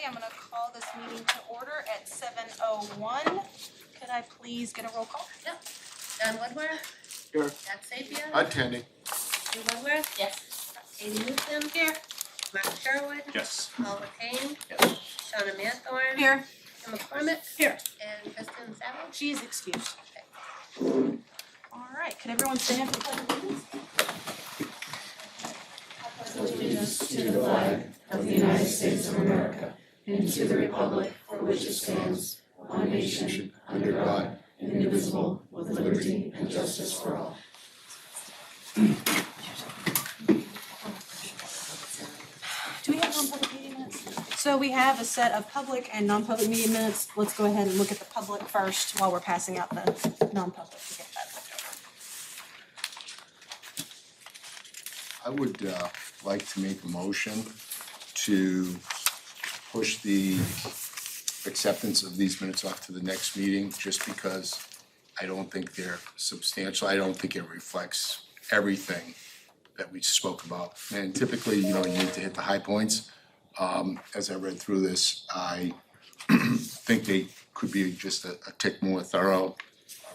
I'm going to call this meeting to order at 7:01. Could I please get a roll call? Yep. John Woodworth. Here. Jack Sapia. Attending. Sue Woodworth. Yes. Katie Newton. Here. Mark Sherwood. Yes. Paul McCain. Yes. Shauna Manthorn. Here. Kim McCormick. Here. And Kristen Savage. She is excused. All right, could everyone stand for the pledge of allegiance? Allegiance to the flag of the United States of America and to the republic for which it stands, one nation, under God, indivisible, with liberty and justice for all. Do we have non-public meeting minutes? So we have a set of public and non-public meeting minutes. Let's go ahead and look at the public first while we're passing out the non-public to get that looked over. I would like to make a motion to push the acceptance of these minutes off to the next meeting, just because I don't think they're substantial. I don't think it reflects everything that we spoke about. And typically, you need to hit the high points. As I read through this, I think they could be just a tick more thorough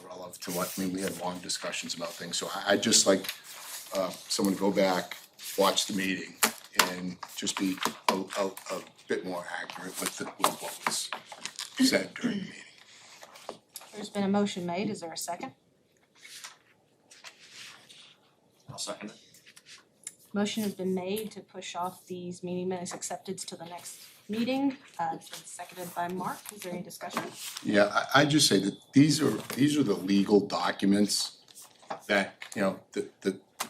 relative to what, we had long discussions about things. So I'd just like someone to go back, watch the meeting, and just be a bit more accurate with what was said during the meeting. There's been a motion made. Is there a second? I'll second it. Motion has been made to push off these meeting minutes acceptance to the next meeting. It's been seconded by Mark. Is there any discussion? Yeah, I just say that these are the legal documents that,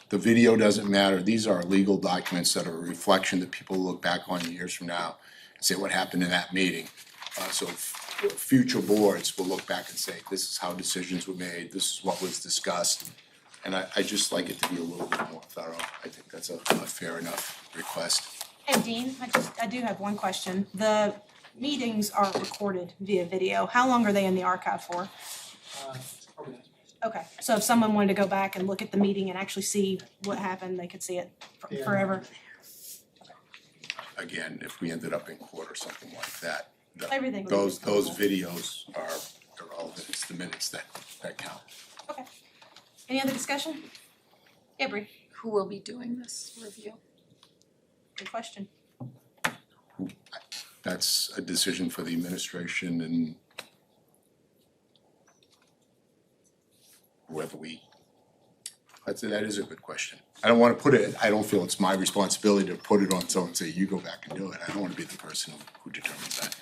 the video doesn't matter. These are legal documents that are a reflection that people look back on years from now and say what happened in that meeting. So future boards will look back and say, this is how decisions were made, this is what was discussed. And I just like it to be a little bit more thorough. I think that's a fair enough request. Hey Dean, I do have one question. The meetings are recorded via video. How long are they in the archive for? Okay, so if someone wanted to go back and look at the meeting and actually see what happened, they could see it forever? Again, if we ended up in court or something like that, Everything would be those recordable. videos are irrelevant. It's the minutes that count. Okay. Any other discussion? Yeah, Bree, Who will be doing this review? good question. That's a decision for the administration and whether that is a good question. I don't feel it's my responsibility to put it on someone and say, you go back and do it. I don't want to be the person who determines that.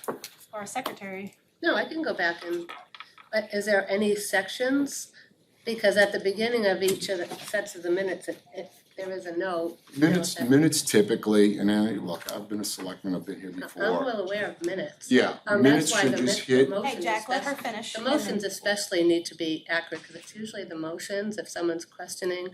Or a secretary. No, I can go back and, but is there any sections? Because at the beginning of each of the sets of the minutes, if there is a note. Minutes typically, and I've been a selectman, I've been here before. I'm well aware of minutes. Yeah, minutes should just hit. Hey Jack, let her finish. The motions especially need to be accurate, because it's usually the motions, if someone's questioning,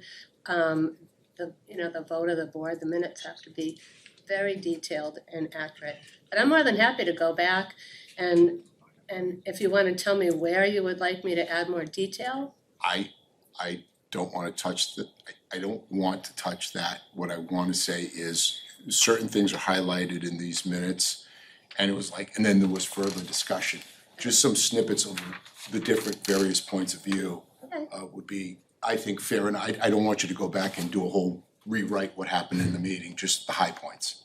the vote of the board, the minutes have to be very detailed and accurate. But I'm more than happy to go back and if you want to tell me where you would like me to add more detail. I don't want to touch I don't want to touch that. What I want to say is certain things are highlighted in these minutes, and it was and then there was further discussion. Just some snippets of the different various points of view would be, I think, fair, and I don't want you to go back and do a whole rewrite what happened in the meeting, just the high points.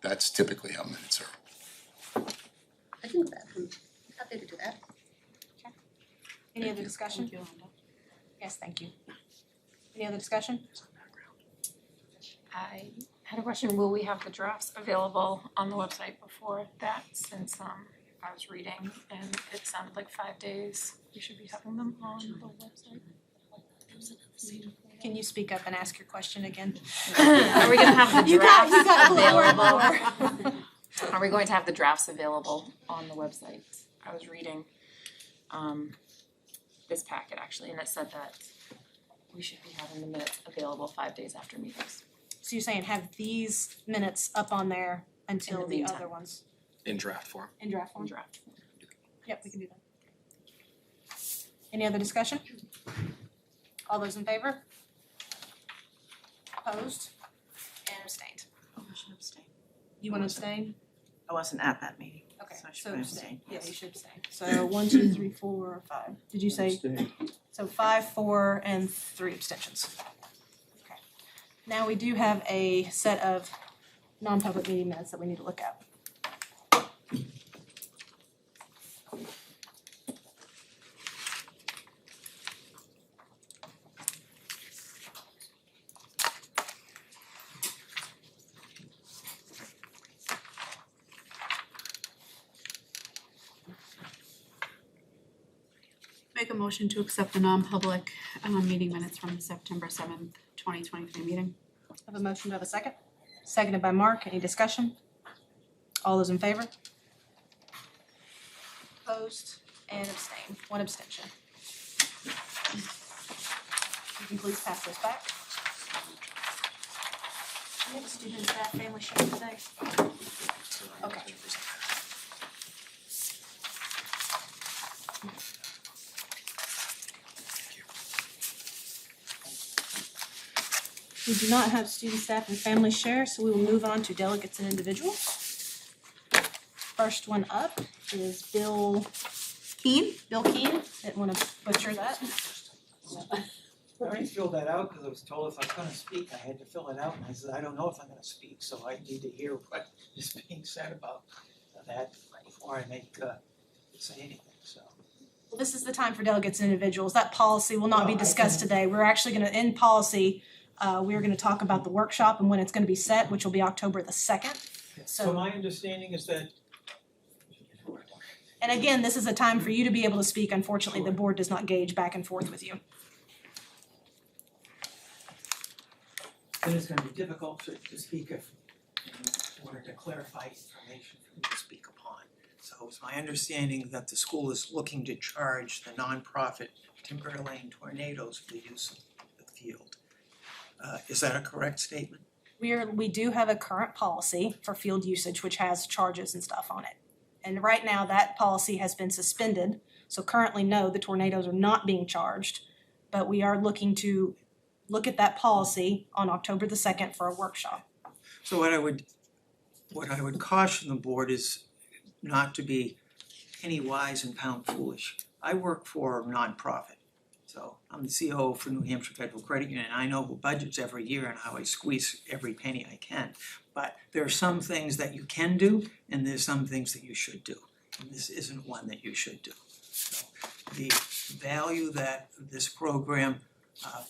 That's typically how minutes are. I can do that. I'm happy to do that. Any other discussion? Yes, thank you. Any other discussion? I had a question, will we have the drafts available on the website before that, since I was reading and it sounded like 5 days we should be having them on the website? Can you speak up and ask your question again? Are we gonna have the drafts You got available? Are we going to have the drafts available on the website? I was reading this packet actually, and it said that we should be having the minutes available 5 days after meetings. So you're saying have these minutes up on there until In the the meantime. other ones In draft form. in draft form? Draft. Yep, we can do that. Any other discussion? All those in favor? Opposed? And abstained. Oh, I should abstain. You wanna abstain? I wasn't at that meeting, Okay, so I should so abstain. yeah, you should abstain. So 1, 2, 3, 4, 5. Did you say? So 5, 4, and 3 abstentions. Okay. Now we do have a set of non-public meeting minutes that we need to look at. Make a motion to accept the non-public meeting minutes from the September 7th, 2023 meeting. Have a motion, to have a second? Seconded by Mark. Any discussion? All those in favor? Opposed and abstain. 1 abstention. You can please pass those back. Do you have a student staff family share today? Okay. We do not have student staff and family share, so we will move on to delegates and individuals. First one up is Bill Keen. Didn't want to butcher that. I already filled that out because I was told if I was gonna speak, I had to fill it out, and I said, I don't know if I'm gonna speak, so I need to hear what is being said about that before I say anything, so. Well, this is the time for delegates and individuals. That policy will not be discussed today. We're actually gonna, in policy, we're gonna talk about the workshop and when it's gonna be set, which will be October the 2nd. So my understanding is that, And again, this is a time for you to be able to speak. Unfortunately, the board does not gauge back and forth with you. that it's gonna be difficult to speak if, in order to clarify information for me to speak upon. So it's my understanding that the school is looking to charge the nonprofit Timber Lane Tornadoes for the use of the field. Is that a correct statement? We do have a current policy for field usage, which has charges and stuff on it. And right now, that policy has been suspended. So currently, no, the tornadoes are not being charged. But we are looking to look at that policy on October the 2nd for a workshop. So what I would caution the board is not to be penny wise and pound foolish. I work for a nonprofit. So I'm the COO for New Hampshire Federal Credit Union, and I know budgets every year and how I squeeze every penny I can. But there are some things that you can do, and there's some things that you should do. And this isn't one that you should do. So the value that this program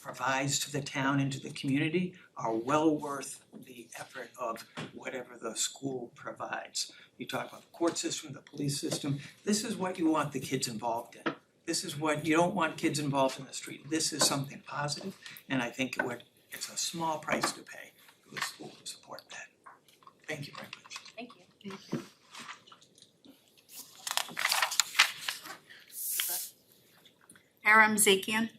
provides to the town and to the community are well worth the effort of whatever the school provides. You talk about the court system, the police system. This is what you want the kids involved in. This is what, you don't want kids involved in the street. This is something positive, and I think it's a small price to pay for the school to support that. Thank you very much. Thank you. Aram Zakian.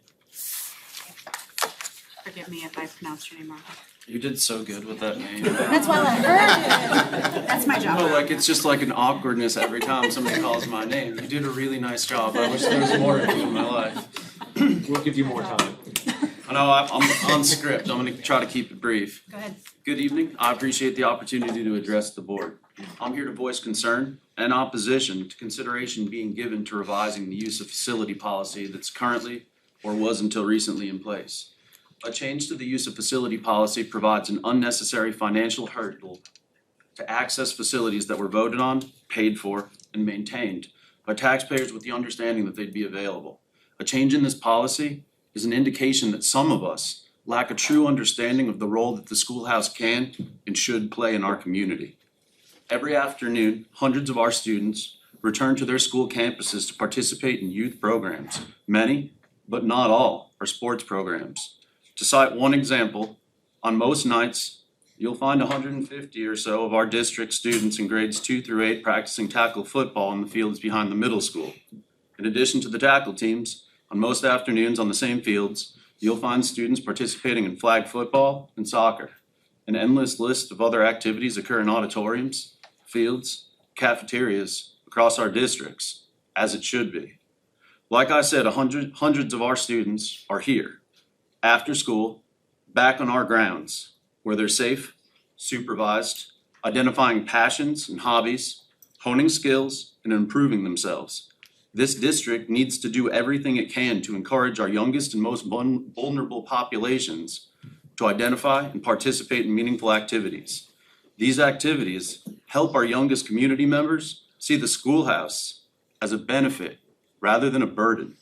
Forgive me if I pronounced your name wrong. You did so good with that name. That's why I heard it. That's my job. No, like it's just like an awkwardness every time somebody calls my name. You did a really nice job. I wish there was more of you in my life. We'll give you more time. I know I'm on script. I'm gonna try to keep it brief. Go ahead. Good evening. I appreciate the opportunity to address the board. I'm here to voice concern and opposition to consideration being given to revising the use of facility policy that's currently or was until recently in place. A change to the use of facility policy provides an unnecessary financial hurdle to access facilities that were voted on, paid for, and maintained by taxpayers with the understanding that they'd be available. A change in this policy is an indication that some of us lack a true understanding of the role that the schoolhouse can and should play in our community. Every afternoon, hundreds of our students return to their school campuses to participate in youth programs. Many, but not all, are sports programs. To cite one example, on most nights, you'll find 150 or so of our district students in grades 2 through 8 practicing tackle football in the fields behind the middle school. In addition to the tackle teams, on most afternoons on the same fields, you'll find students participating in flag football and soccer. An endless list of other activities occur in auditoriums, fields, cafeterias across our districts, as it should be. Like I said, hundreds of our students are here, after school, back on our grounds, where they're safe, supervised, identifying passions and hobbies, honing skills, and improving themselves. This district needs to do everything it can to encourage our youngest and most vulnerable populations to identify and participate in meaningful activities. These activities help our youngest community members see the schoolhouse as a benefit rather than a burden.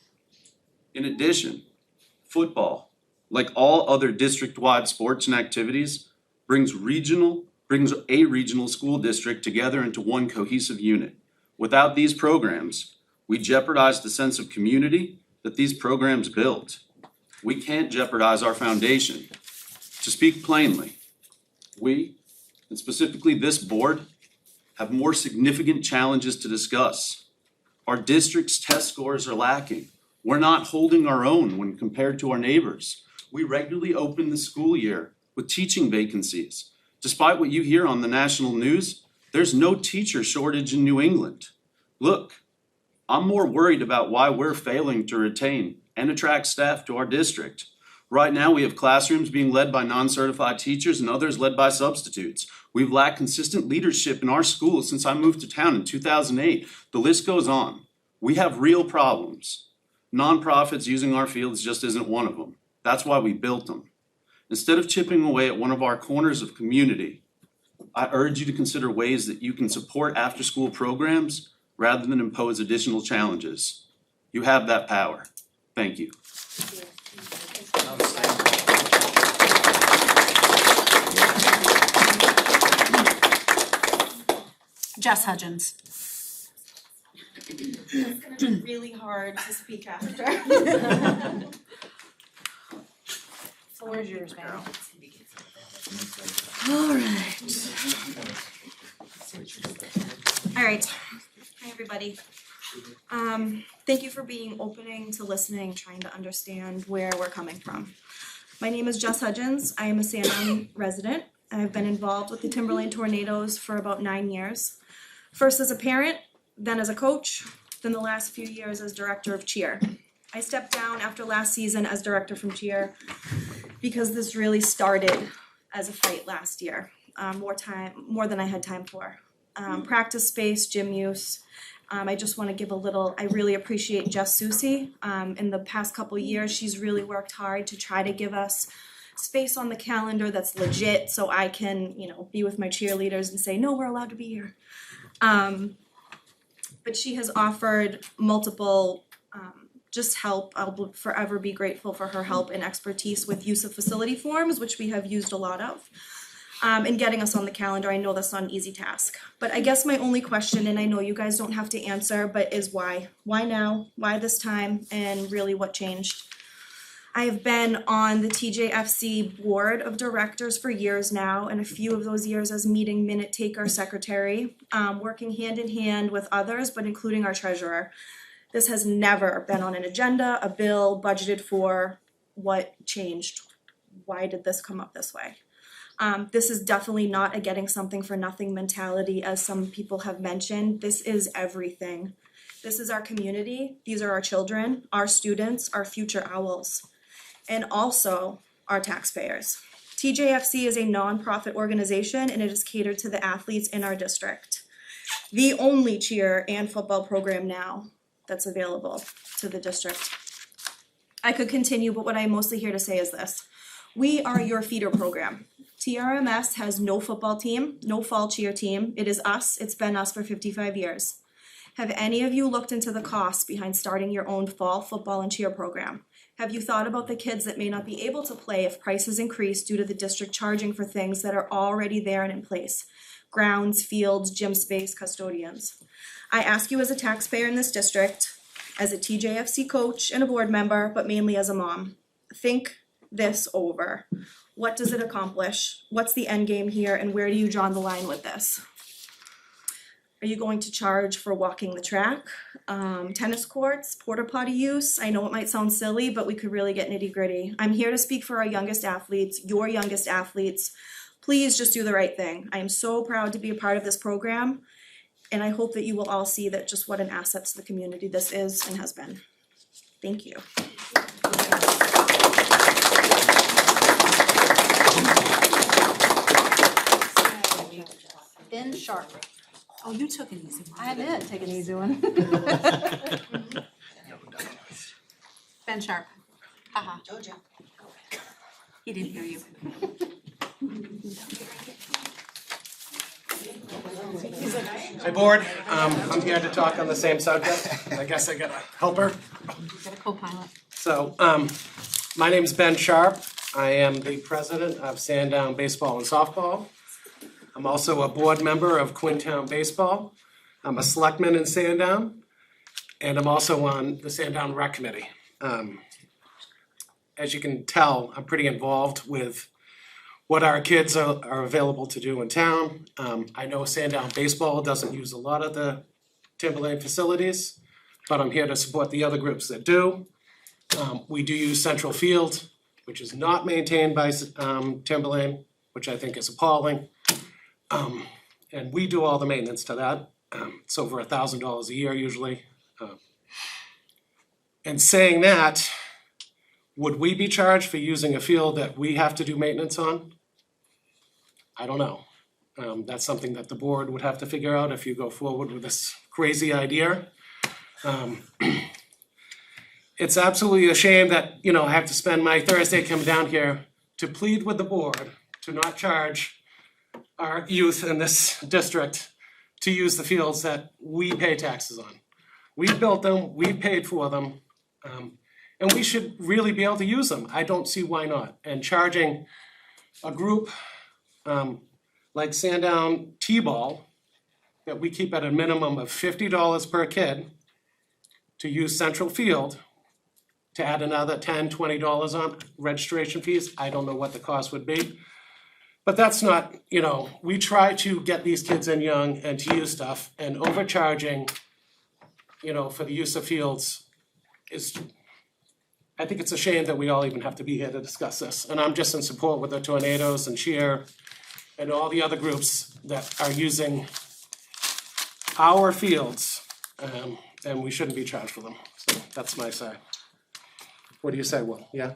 In addition, football, like all other district-wide sports and activities, brings a regional school district together into one cohesive unit. Without these programs, we jeopardize the sense of community that these programs build. We can't jeopardize our foundation. To speak plainly, we, and specifically this board, have more significant challenges to discuss. Our district's test scores are lacking. We're not holding our own when compared to our neighbors. We regularly open the school year with teaching vacancies. Despite what you hear on the national news, there's no teacher shortage in New England. Look, I'm more worried about why we're failing to retain and attract staff to our district. Right now, we have classrooms being led by non-certified teachers and others led by substitutes. We've lacked consistent leadership in our schools since I moved to town in 2008. The list goes on. We have real problems. Nonprofits using our fields just isn't one of them. That's why we built them. Instead of chipping away at one of our corners of community, I urge you to consider ways that you can support after-school programs rather than impose additional challenges. You have that power. Thank you. Jess Hudgens. It's gonna be really hard to speak after. Floor is yours, ma'am. All right, hi everybody. Thank you for being opening to listening, trying to understand where we're coming from. My name is Jess Hudgens. I am a Sandton resident. I've been involved with the Timberland Tornadoes for about 9 years. First as a parent, then as a coach, then the last few years as director of cheer. I stepped down after last season as director from cheer because this really started as a fight last year. More than I had time for. Practice space, gym use. I just want to give I really appreciate Jess Susie. In the past couple years, she's really worked hard to try to give us space on the calendar that's legit so I can, be with my cheerleaders and say, no, we're allowed to be here. But she has offered multiple just help. I'll forever be grateful for her help and expertise with use of facility forms, which we have used a lot of. And getting us on the calendar. I know that's not an easy task. But I guess my only question, and I know you guys don't have to answer, but is why? Why now? Why this time? And really what changed? I have been on the TJFC board of directors for years now, and a few of those years as meeting minute taker secretary, working hand in hand with others, but including our treasurer. This has never been on an agenda, a bill, budgeted for. What changed? Why did this come up this way? This is definitely not a getting something for nothing mentality, as some people have mentioned. This is everything. This is our community. These are our children, our students, our future owls, and also our taxpayers. TJFC is a nonprofit organization, and it is catered to the athletes in our district. The only cheer and football program now that's available to the district. I could continue, but what I'm mostly here to say is this. We are your feeder program. TRMS has no football team, no fall cheer team. It is us. It's been us for 55 years. Have any of you looked into the costs behind starting your own fall football and cheer program? Have you thought about the kids that may not be able to play if prices increase due to the district charging for things that are already there and in place? Grounds, fields, gym space, custodians. I ask you as a taxpayer in this district, as a TJFC coach and a board member, but mainly as a mom, think this over. What does it accomplish? What's the end game here, and where do you draw the line with this? Are you going to charge for walking the track, tennis courts, porta potty use? I know it might sound silly, but we could really get nitty gritty. I'm here to speak for our youngest athletes, your youngest athletes. Please just do the right thing. I am so proud to be a part of this program, and I hope that you will all see that just what an asset to the community this is and has been. Thank you. Ben Sharp. Oh, you took an easy one. I did take an easy one. Ben Sharp. Haha. He didn't hear you. Hi, board. I'm here to talk on the same subject. I guess I got a helper. Got a co-pilot. So, my name's Ben Sharp. I am the president of Sandown Baseball and Softball. I'm also a board member of Quintown Baseball. I'm a selectman in Sandown, and I'm also on the Sandown Rec Committee. As you can tell, I'm pretty involved with what our kids are available to do in town. I know Sandown Baseball doesn't use a lot of the Timberlane facilities, but I'm here to support the other groups that do. We do use Central Field, which is not maintained by Timberlane, which I think is appalling. And we do all the maintenance to that. It's over $1,000 a year usually. And saying that, would we be charged for using a field that we have to do maintenance on? I don't know. That's something that the board would have to figure out if you go forward with this crazy idea. It's absolutely a shame that, I have to spend my Thursday coming down here to plead with the board to not charge our youth in this district to use the fields that we pay taxes on. We built them, we paid for them, and we should really be able to use them. I don't see why not. And charging a group like Sandown T-ball, that we keep at a minimum of $50 per kid to use Central Field, to add another $10, $20 on registration fees, I don't know what the cost would be. But that's not, we try to get these kids in young and to use stuff, and overcharging, for the use of fields is, I think it's a shame that we all even have to be here to discuss this. And I'm just in support with the Tornadoes and Cheer and all the other groups that are using our fields, and we shouldn't be charged for them. So that's my side. What do you say, Will? Yeah?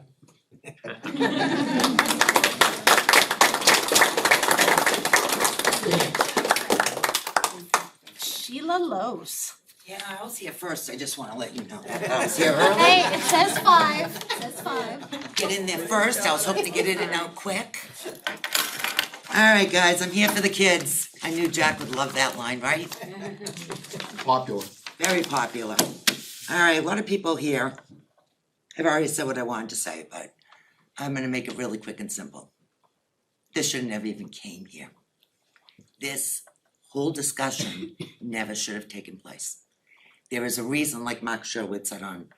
Sheila Lose. Yeah, I was here first, I just wanna let you know that. I was here early. Hey, it says 5. It says 5. Get in there first, I was hoping to get in and out quick. Alright, guys, I'm here for the kids. I knew Jack would love that line, right? Popular. Very popular. Alright, a lot of people here. I've already said what I wanted to say, but I'm gonna make it really quick and simple. This should never even came here. This whole discussion never should have taken place. There is a reason, like Mark Sherwood said on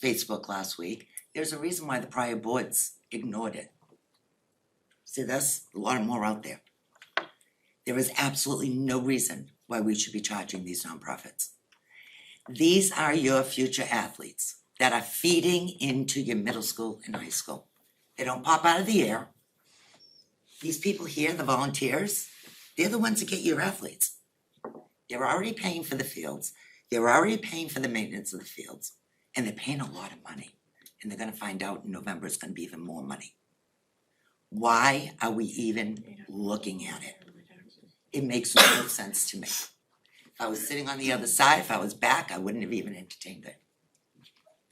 Facebook last week, there's a reason why the prior boards ignored it. See, there's a lot more out there. There is absolutely no reason why we should be charging these nonprofits. These are your future athletes that are feeding into your middle school and high school. They don't pop out of the air. These people here, the volunteers, they're the ones that get your athletes. They're already paying for the fields. They're already paying for the maintenance of the fields. And they're paying a lot of money. And they're gonna find out in November it's gonna be even more money. Why are we even looking at it? It makes no sense to me. If I was sitting on the other side, if I was back, I wouldn't have even entertained it.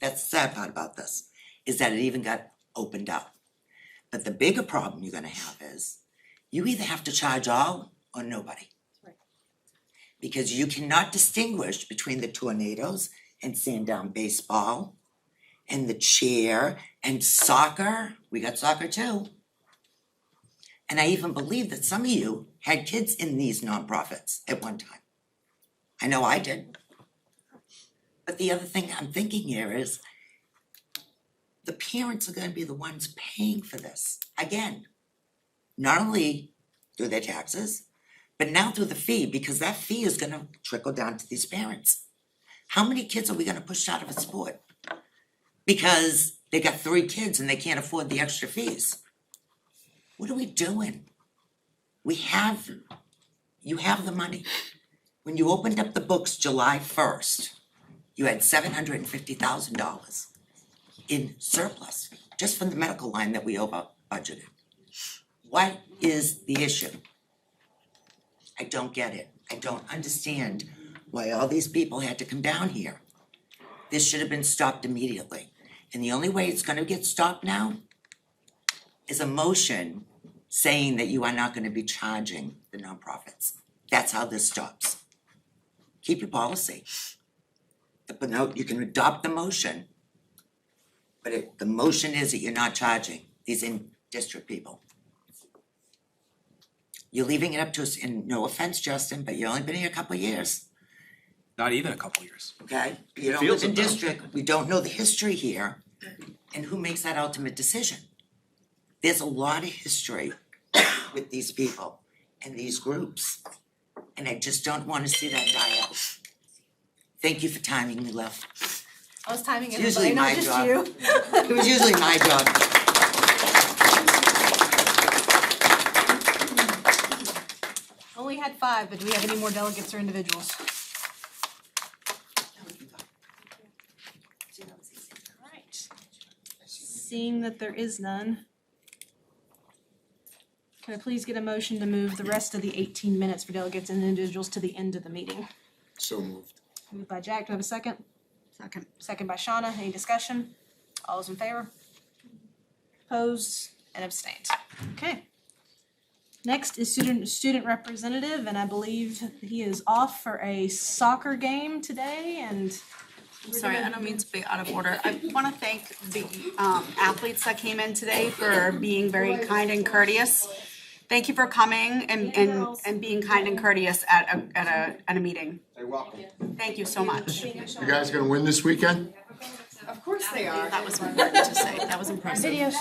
That's the sad part about this, is that it even got opened up. But the bigger problem you're gonna have is, you either have to charge all or nobody. Right. Because you cannot distinguish between the Tornadoes and Sandown Baseball and the Cheer and soccer. We got soccer too. And I even believe that some of you had kids in these nonprofits at one time. I know I did. But the other thing I'm thinking here is, the parents are gonna be the ones paying for this. Again, not only through their taxes, but now through the fee, because that fee is gonna trickle down to these parents. How many kids are we gonna push out of a sport? Because they got 3 kids and they can't afford the extra fees. What are we doing? You have the money. When you opened up the books July 1st, you had $750,000 in surplus, just from the medical line that we over budgeted. What is the issue? I don't get it. I don't understand why all these people had to come down here. This should have been stopped immediately. And the only way it's gonna get stopped now is a motion saying that you are not gonna be charging the nonprofits. That's how this stops. Keep your policy. But no, you can adopt the motion. But the motion is that you're not charging these in-district people. You're leaving it up to us, and no offense, Justin, but you've only been here a couple of years, Not even a couple years. okay? You don't Feels live in it though. district, we don't know the history here, and who makes that ultimate decision? There's a lot of history with these people and these groups, and I just don't wanna see that die out. Thank you for timing me, Lil. I was timing It's usually everybody, not my just job. you. It was usually my job. Only had 5, but do we have any more delegates or individuals? Alright. Seeing that there is none. Can I please get a motion to move the rest of the 18 minutes for delegates and individuals to the end of the meeting? So moved. Moved by Jack, do I have a second? Second. Second by Shauna, any discussion? All those in favor? Opposed and abstained. Okay. Next is student representative, and I believe he is off for a soccer game today, and Sorry, I don't mean to be out of order. I wanna thank the athletes that came in today for being very kind and courteous. Thank you for coming and being kind and courteous at a meeting. You're welcome. Thank you so much. You guys gonna win this weekend? Of course they are. That was important to say. That was impressive. videos.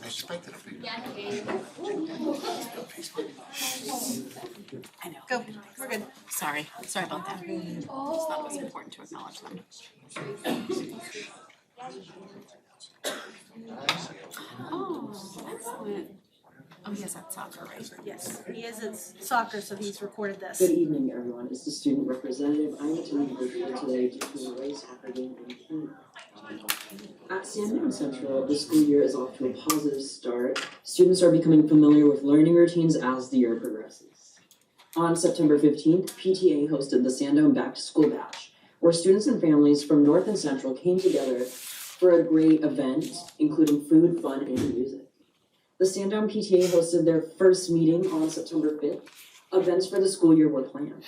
I expected a big. I know. Go, we're good. Sorry about that. Just thought it was important to acknowledge them. Oh, excellent. Oh, he has that soccer, right? Yes, he is at soccer, so he's recorded this. Good evening, everyone. It's the student representative. I attended virtually today to commemorate soccer game in Canada. At Sandown Central, the school year is off to a positive start. Students are becoming familiar with learning routines as the year progresses. On September 15th, PTA hosted the Sandown Back to School Bash, where students and families from North and Central came together for a great event, including food, fun, and music. The Sandown PTA hosted their first meeting on September 5th. Events for the school year were planned.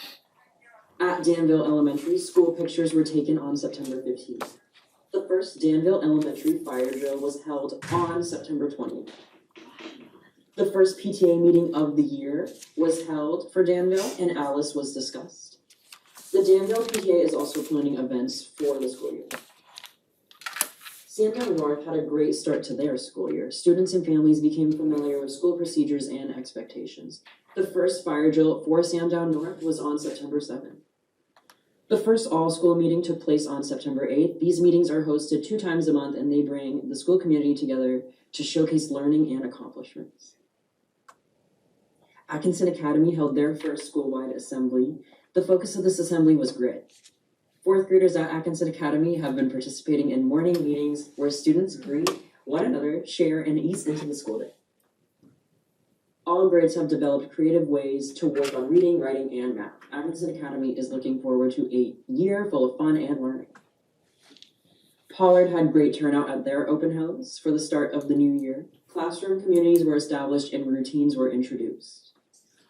At Danville Elementary, school pictures were taken on September 15th. The first Danville Elementary fire drill was held on September 20th. The first PTA meeting of the year was held for Danville, and Alice was discussed. The Danville PTA is also planning events for the school year. Sandown North had a great start to their school year. Students and families became familiar with school procedures and expectations. The first fire drill for Sandown North was on September 7th. The first all-school meeting took place on September 8th. These meetings are hosted 2 times a month, and they bring the school community together to showcase learning and accomplishments. Atkinson Academy held their first school-wide assembly. The focus of this assembly was grit. 4th graders at Atkinson Academy have been participating in morning meetings where students greet one another, share, and ease into the school day. All grades have developed creative ways to work on reading, writing, and math. Atkinson Academy is looking forward to a year full of fun and learning. Pollard had great turnout at their open house for the start of the new year. Classroom communities were established and routines were introduced.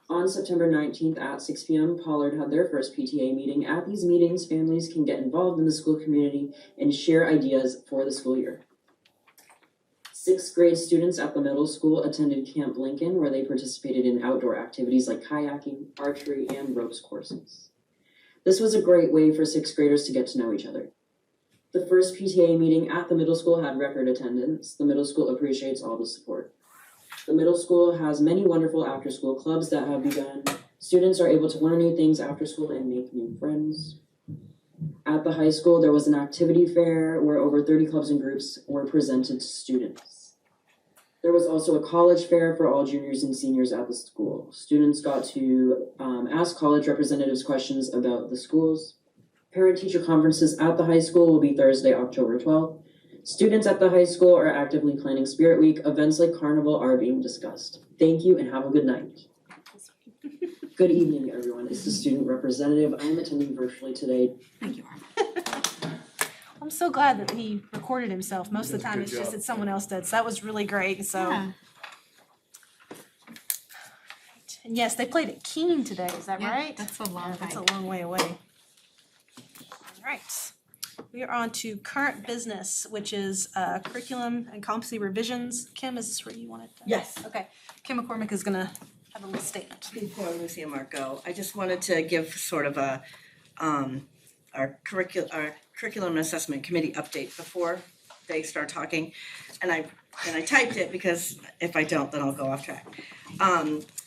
On September 19th at 6 p.m., Pollard had their first PTA meeting. At these meetings, families can get involved in the school community and share ideas for the school year. 6th grade students at the middle school attended Camp Lincoln, where they participated in outdoor activities like kayaking, archery, and ropes courses. This was a great way for 6th graders to get to know each other. The first PTA meeting at the middle school had record attendance. The middle school appreciates all the support. The middle school has many wonderful after-school clubs that have begun. Students are able to learn new things after school and make new friends. At the high school, there was an activity fair where over 30 clubs and groups were presented to students. There was also a college fair for all juniors and seniors at the school. Students got to ask college representatives questions about the schools. Parent-teacher conferences at the high school will be Thursday, October 12th. Students at the high school are actively planning Spirit Week. Events like Carnival are being discussed. Thank you and have a good night. Good evening, everyone. It's the student representative. I am attending virtually today. Thank you. I'm so glad that he recorded himself. Most of the time it's just that someone else did, so that was really great, so. Yeah. And yes, they played at Keene today, is that Yeah, right? that's a long That's a hike. long way away. Alright, we are on to current business, which is curriculum and competency revisions. Kim, is this where you wanted to? Yes. Okay, Kim McCormick is gonna have a little statement. Before Lucy and Mark go, I just wanted to give sort of a, our curriculum and assessment committee update before they start talking. And I typed it because if I don't, then I'll go off track.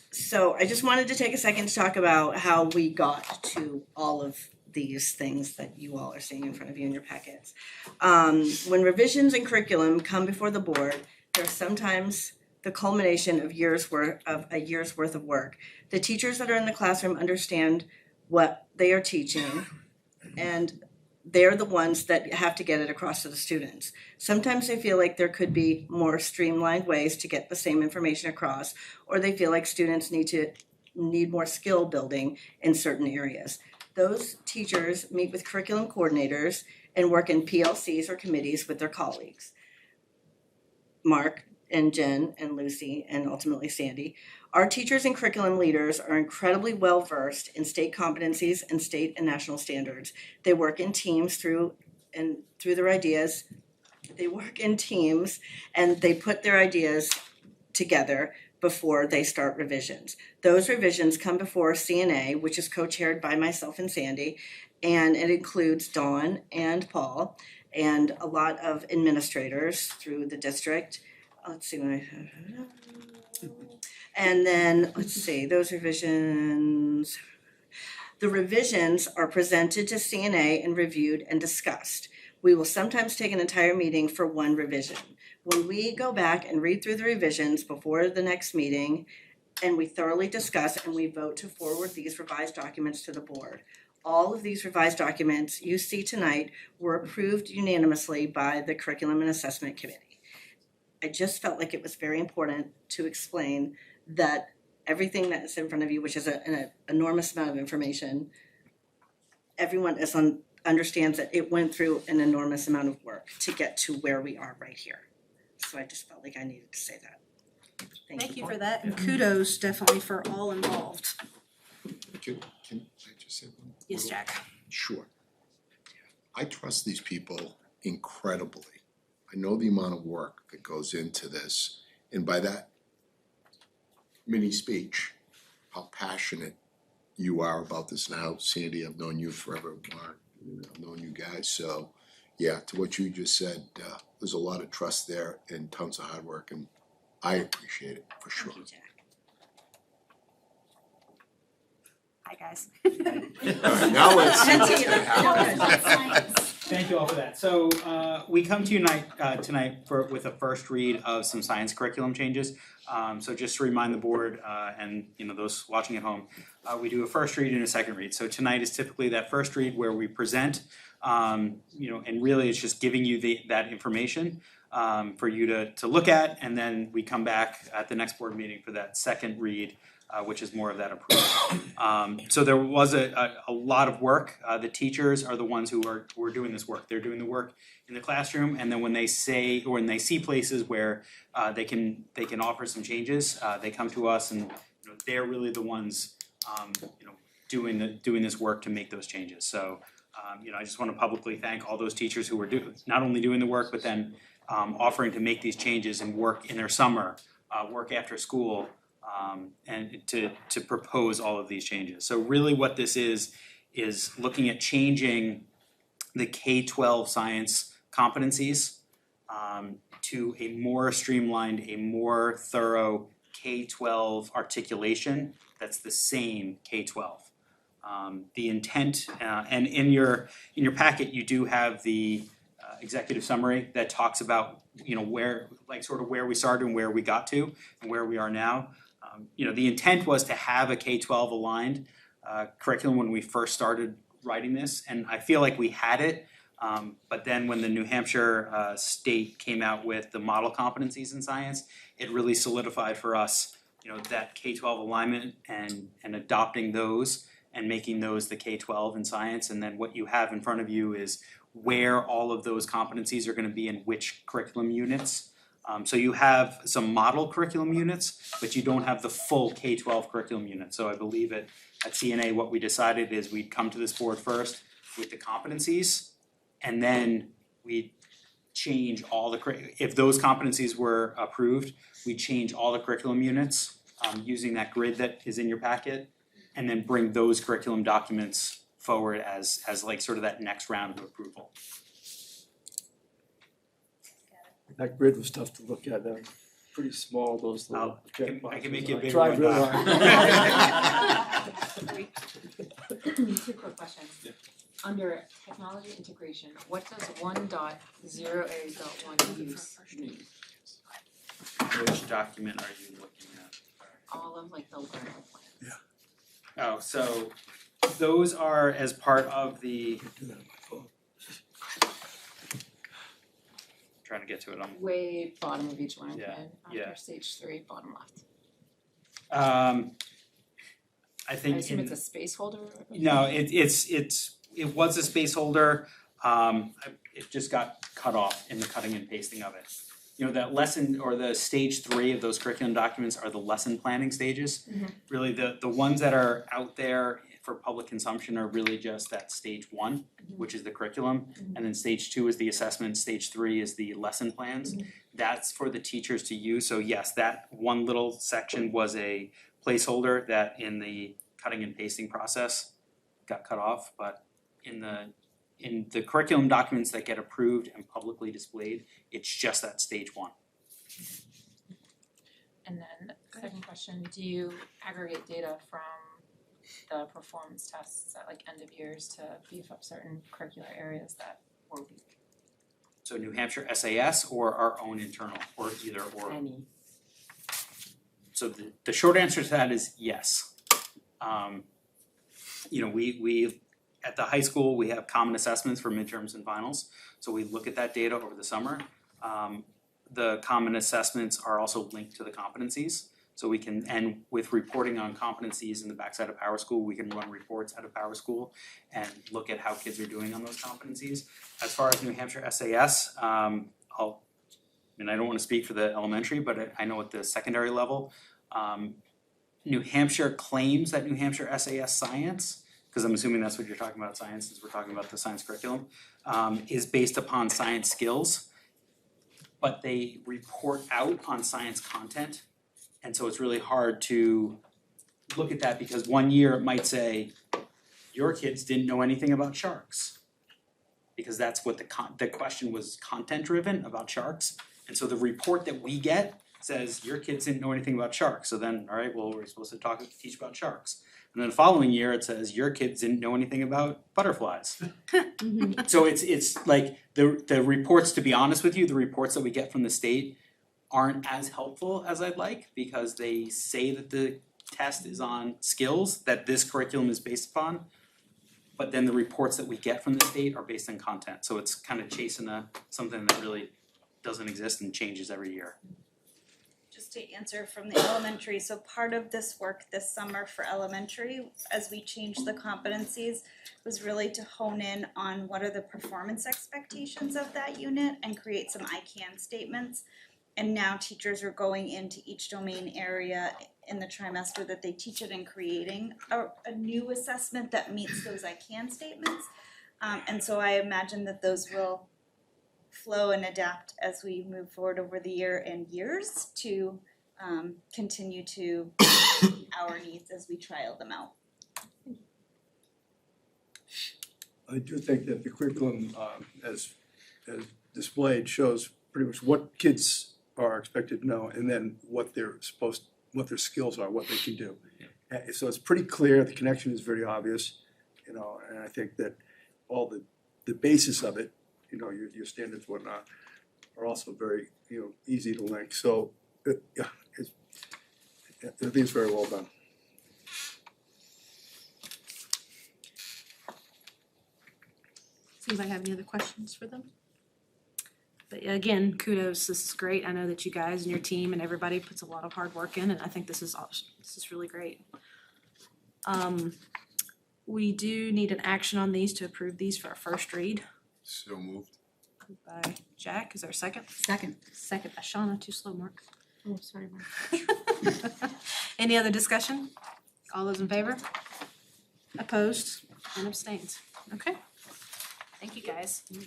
So I just wanted to take a second to talk about how we got to all of these things that you all are seeing in front of you in your packets. When revisions in curriculum come before the board, they're sometimes the culmination of a year's worth of work. The teachers that are in the classroom understand what they are teaching, and they're the ones that have to get it across to the students. Sometimes they feel like there could be more streamlined ways to get the same information across, or they feel like students need more skill building in certain areas. Those teachers meet with curriculum coordinators and work in PLCs or committees with their colleagues. Mark and Jen and Lucy and ultimately Sandy. Our teachers and curriculum leaders are incredibly well versed in state competencies and state and national standards. They work in teams through their ideas. They work in teams and they put their ideas together before they start revisions. Those revisions come before CNA, which is co-chaired by myself and Sandy, and it includes Dawn and Paul and a lot of administrators through the district. Let's see, and then, let's see, those revisions. The revisions are presented to CNA and reviewed and discussed. We will sometimes take an entire meeting for one revision. When we go back and read through the revisions before the next meeting, and we thoroughly discuss and we vote to forward these revised documents to the board. All of these revised documents you see tonight were approved unanimously by the Curriculum and Assessment Committee. I just felt like it was very important to explain that everything that is in front of you, which is an enormous amount of information, everyone understands that it went through an enormous amount of work to get to where we are right here. So I just felt like I needed to say that. Thank you for that, and kudos definitely for all involved. Can I just say one? Yes, Jack. Sure. I trust these people incredibly. I know the amount of work that goes into this, and by that mini speech, how passionate you are about this now. Sandy, I've known you forever, Mark, I've known you guys, so yeah, to what you just said, there's a lot of trust there and tons of hard work, and I appreciate it for sure. Thank you, Jack. Hi, guys. Now let's see what's Continue. gonna happen. Thank you all for that. So we come to you tonight with a first read of some science curriculum changes. So just to remind the board and those watching at home, we do a first read and a second read. So tonight is typically that first read where we present, and really it's just giving you that information for you to look at, and then we come back at the next board meeting for that second read. Which is more of that approval. So there was a lot of work. The teachers are the ones who are doing this work. They're doing the work in the classroom, and then when they see places where they can offer some changes, they come to us, and they're really the ones doing this work to make those changes. So I just want to publicly thank all those teachers who are not only doing the work, but then offering to make these changes and work in their summer, work after school. And to propose all of these changes. So really what this is looking at changing the K-12 science competencies to a more streamlined, a more thorough K-12 articulation that's the same K-12. The intent, and in your packet you do have the executive summary that talks about where we started and where we got to and where we are now. The intent was to have a K-12 aligned curriculum when we first started writing this, and I feel like we had it, But then when the New Hampshire state came out with the model competencies in science, it really solidified for us, you know, that K-12 alignment and adopting those and making those the K-12 in science. And then what you have in front of you is where all of those competencies are gonna be in which curriculum units. So you have some model curriculum units, but you don't have the full K-12 curriculum unit. So I believe at CNA, what we decided is we'd come to this board first with the competencies, and then we'd change all the if those competencies were approved, we'd change all the curriculum units using that grid that is in your packet, and then bring those curriculum documents forward as like sort of that next round of approval. That grid was tough to look at, they're pretty small, those little check boxes. I can make you a bigger tried one. really hard. Two quick questions. Yeah. Under technology integration, what does 1.0A.1 use mean? Which document are you looking at? All of like the learning plans. Oh, so those are as part of the, trying to get to it on. Way bottom of each learning Yeah, plan, yeah. after stage 3, bottom left. I I think assume in, it's a space holder? no, it was a space holder, it just got cut off in the cutting and pasting of it. You know, that lesson or the stage 3 of those curriculum documents are the lesson planning stages. Mhm. Really, the ones that are out there for public consumption are really just that stage 1, which is the curriculum, and then stage 2 is the assessment, stage 3 is the lesson plans. That's for the teachers to use, so yes, that one little section was a placeholder that in the cutting and pasting process got cut off, but in the curriculum documents that get approved and publicly displayed, it's just that stage 1. And then second question, do you aggregate data from the performance tests at like end of years to beef up certain curricular areas that were weak? So New Hampshire SAS or our own internal, or either or? Any. So the short answer to that is yes. You know, we at the high school, we have common assessments for midterms and finals, so we look at that data over the summer. The common assessments are also linked to the competencies, so we can, and with reporting on competencies in the backside of Power School, we can run reports out of Power School and look at how kids are doing on those competencies. As far as New Hampshire SAS, I don't wanna speak for the elementary, but I know at the secondary level, New Hampshire claims that New Hampshire SAS science, because I'm assuming that's what you're talking about, science, since we're talking about the science curriculum, is based upon science skills, but they report out on science content. And so it's really hard to look at that because one year it might say, your kids didn't know anything about sharks. Because that's what the question was, content driven about sharks. And so the report that we get says your kids didn't know anything about sharks. So then, all right, well, we're supposed to teach about sharks. And then the following year it says your kids didn't know anything about butterflies. So it's like the reports, to be honest with you, the reports that we get from the state aren't as helpful as I'd like because they say that the test is on skills that this curriculum is based upon. But then the reports that we get from the state are based on content. So it's kind of chasing something that really doesn't exist and changes every year. Just to answer from the elementary, so part of this work this summer for elementary, as we changed the competencies, was really to hone in on what are the performance expectations of that unit and create some I can statements. And now teachers are going into each domain area in the trimester that they teach it and creating a new assessment that meets those I can statements. And so I imagine that those will flow and adapt as we move forward over the year and years to continue to meet our needs as we trial them out. I do think that the curriculum, as displayed, shows pretty much what kids are expected to know and then what their skills are, what they can do. So it's pretty clear, the connection is very obvious, you know, and I think that all the basis of it, you know, your standards and whatnot, are also very, you know, easy to link. So, I think it's very well done. anybody have any other questions for them? But yeah, again, kudos, this is great. I know that you guys and your team and everybody puts a lot of hard work in, and I think this is really great. We do need an action on these to approve these for our first read. So moved. Moved by Jack, is there a second? Second. Second by Shauna, too slow, Mark. Oh, sorry, Mark. Any other discussion? All those in favor? Opposed and abstains? Okay. Thank you, guys. Yeah.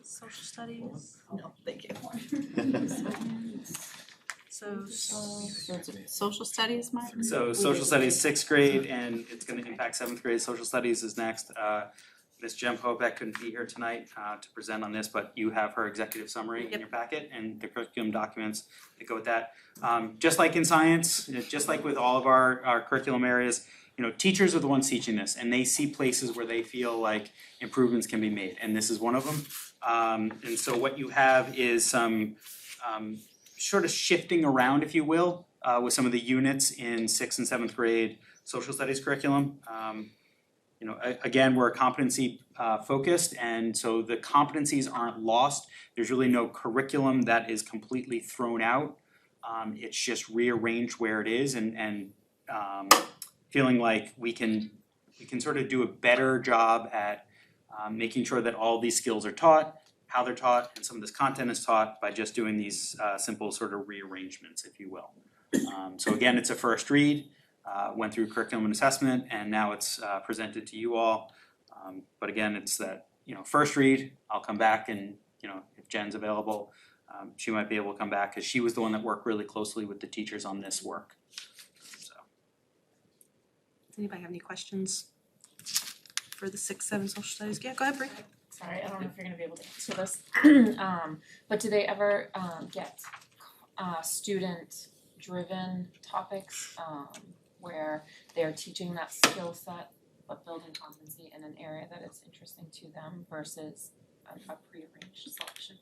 Social studies. No, thank you. So, Social studies, Mike? So social studies, sixth grade, and it's gonna impact seventh grade. Social studies is next. Ms. Jem Hopek couldn't be here tonight to present on this, but you have her executive summary in your packet and the curriculum documents that go with that. Just like in science, just like with all of our curriculum areas, you know, teachers are the ones teaching this, and they see places where they feel like improvements can be made, and this is one of them. And so what you have is some sort of shifting around, if you will, with some of the units in sixth and seventh grade social studies curriculum. You know, again, we're competency focused, and so the competencies aren't lost. There's really no curriculum that is completely thrown out. It's just rearranged where it is, and feeling like we can sort of do a better job at making sure that all these skills are taught, how they're taught, and some of this content is taught by just doing these simple sort of rearrangements, if you will. So again, it's a first read. Went through curriculum and assessment, and now it's presented to you all. But again, it's that, you know, first read. I'll come back, and you know, if Jen's available, she might be able to come back because she was the one that worked really closely with the teachers on this work. So, does anybody have any questions for the 6-7 social studies? Yeah, go ahead, Bree. Sorry, I don't know if you're gonna be able to answer this. But do they ever get student-driven topics where they're teaching that skill set but building competency in an area that is interesting to them versus a prearranged selection?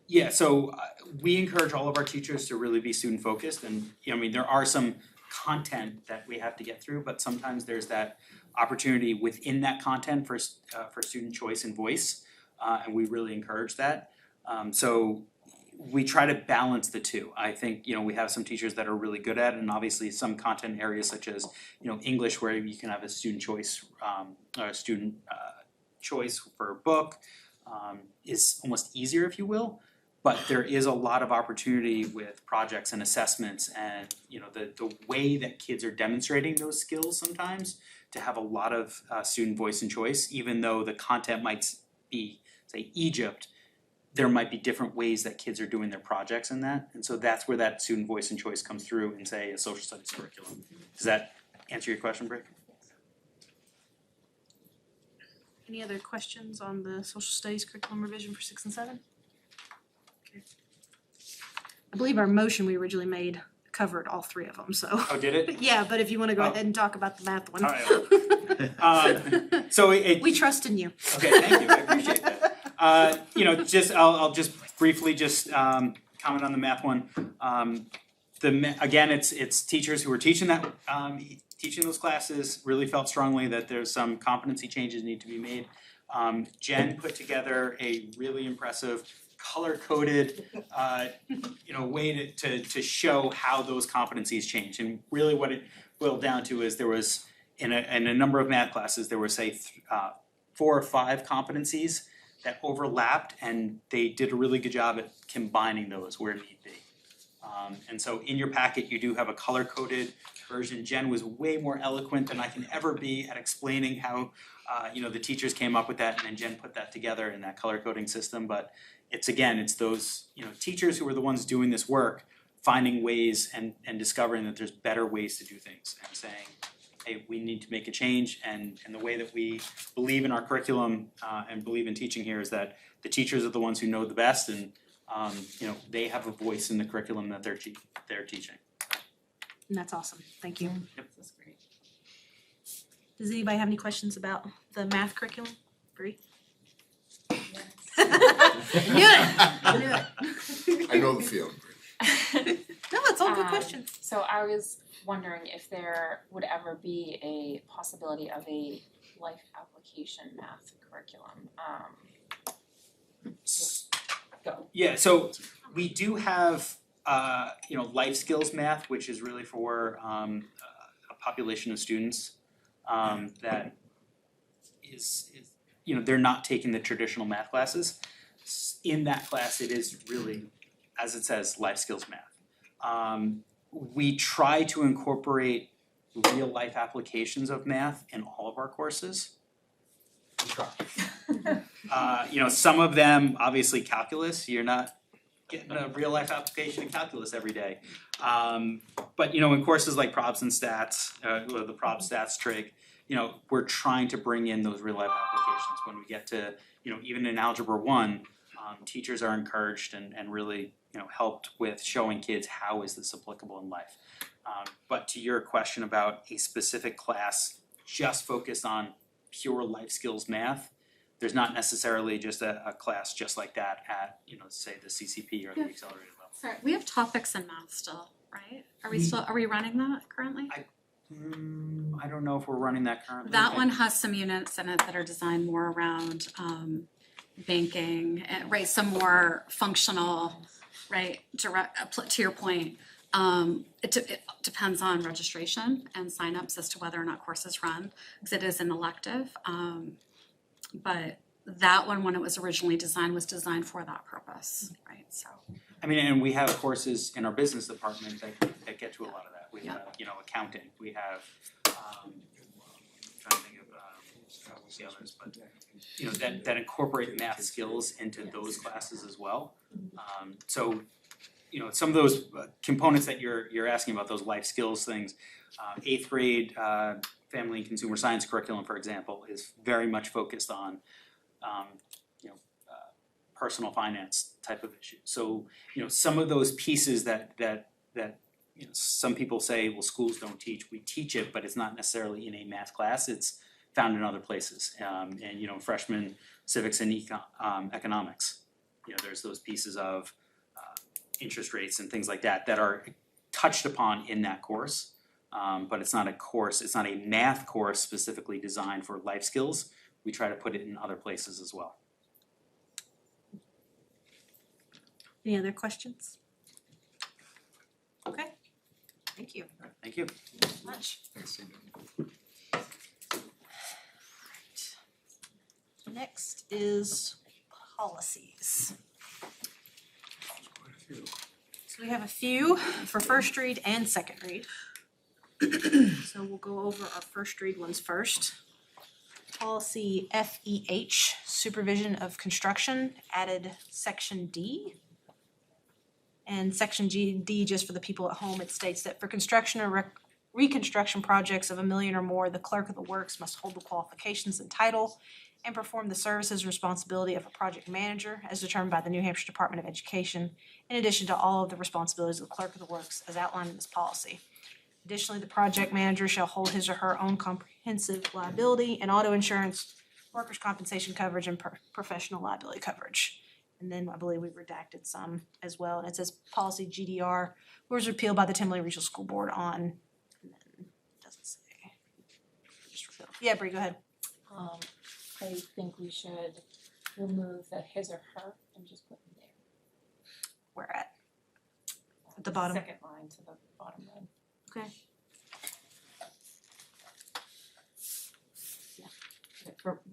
yeah, so we encourage all of our teachers to really be student focused, and you know, I mean, there are some content that we have to get through, but sometimes there's that opportunity within that content for student choice and voice, and we really encourage that. So we try to balance the two. I think, you know, we have some teachers that are really good at it, and obviously some content areas such as, you know, English, where you can have a student choice, choice for a book, is almost easier, if you will. But there is a lot of opportunity with projects and assessments, and you know, the way that kids are demonstrating those skills sometimes to have a lot of student voice and choice, even though the content might be, say, Egypt, there might be different ways that kids are doing their projects in that, and so that's where that student voice and choice comes through in, say, a social studies curriculum. Does that answer your question, Brick? Any other questions on the social studies curriculum revision for 6 and 7? Okay. I believe our motion we originally made covered all three of them, so. Oh, did it? Yeah, but if you wanna go ahead and talk about the math one. All right. So We trust in you. Okay, thank you, I appreciate that. You know, just, I'll just briefly just comment on the math one. Again, it's teachers who are teaching that, teaching those classes really felt strongly that there's some competency changes need to be made. Jen put together a really impressive color-coded, you know, way to show how those competencies change. And really what it boiled down to is there was, in a number of math classes, there were, say, 4 or 5 competencies that overlapped, and they did a really good job at combining those where need be. And so in your packet, you do have a color-coded version. Jen was way more eloquent than I can ever be at explaining how, you know, the teachers came up with that, and then Jen put that together in that color-coding system. But it's those, you know, teachers who are the ones doing this work, finding ways and discovering that there's better ways to do things, and saying, hey, we need to make a change. And the way that we believe in our curriculum and believe in teaching here is that the teachers are the ones who know the best, and you know, they have a voice in the curriculum that they're teaching. And that's awesome, thank you. Yep. That's great. Does anybody have any questions about the math curriculum? Bree? I know the feeling, Bree. No, it's all good questions. So I was wondering if there would ever be a possibility of a life application math curriculum. Go. Yeah, so we do have life skills math, which is really for a population of students that is they're not taking the traditional math classes. In that class, it is really, as it says, life skills math. We try to incorporate real life applications of math in all of our courses. We try. Some of them, obviously calculus, you're not getting a real life application in calculus every day. But in courses like probs and stats, or the prob stats trig, we're trying to bring in those real life applications. When we get to, even in Algebra 1, teachers are encouraged and really, helped with showing kids how is this applicable in life. But to your question about a specific class just focused on pure life skills math, there's not necessarily just a class just like that at, say the CCP or the accelerated level. Sorry, we have topics in math still, right? Are we running that currently? I don't know if we're running that currently. That one has some units in it that are designed more around banking, right, some more functional, right, direct, to your point. It depends on registration and signups as to whether or not courses run, because it is an elective. But that one, when it was originally designed, was designed for that purpose, right, so. And we have courses in our business department that get to a lot of that. We have, accounting, we have, I'm trying to think of what's the others, but, that incorporate math skills into those classes as well. So, some of those components that you're asking about, those life skills things, 8th grade family and consumer science curriculum, for example, is very much focused on, personal finance type of issues. So, some of those pieces that some people say, well, schools don't teach. We teach it, but it's not necessarily in a math class. It's found in other places. And freshman civics and economics. There's those pieces of interest rates and things like that are touched upon in that course. But it's not a course. It's not a math course specifically designed for life skills. We try to put it in other places as well. Any other questions? Okay, thank you. Thank you. Much. Next is policies. So we have a few for first read and second read. So we'll go over our first read ones first. Policy FEH, supervision of construction, added section D. And section D, just for the people at home, it states that for construction or reconstruction projects of $1 million or more, the clerk of the works must hold the qualifications and title and perform the services responsibility of a project manager as determined by the New Hampshire Department of Education, in addition to all of the responsibilities of the clerk of the works as outlined in this policy. Additionally, the project manager shall hold his or her own comprehensive liability and auto insurance, workers' compensation coverage, and professional liability coverage. And then I believe we redacted some as well, and it says policy GDR was repealed by the Timberlake Regional School Board on, and then it doesn't say. Just repealed. Yeah, Bree, go ahead. I think we should remove the his or her and just put there. Where at? At the bottom? Second line to the bottom line. Okay.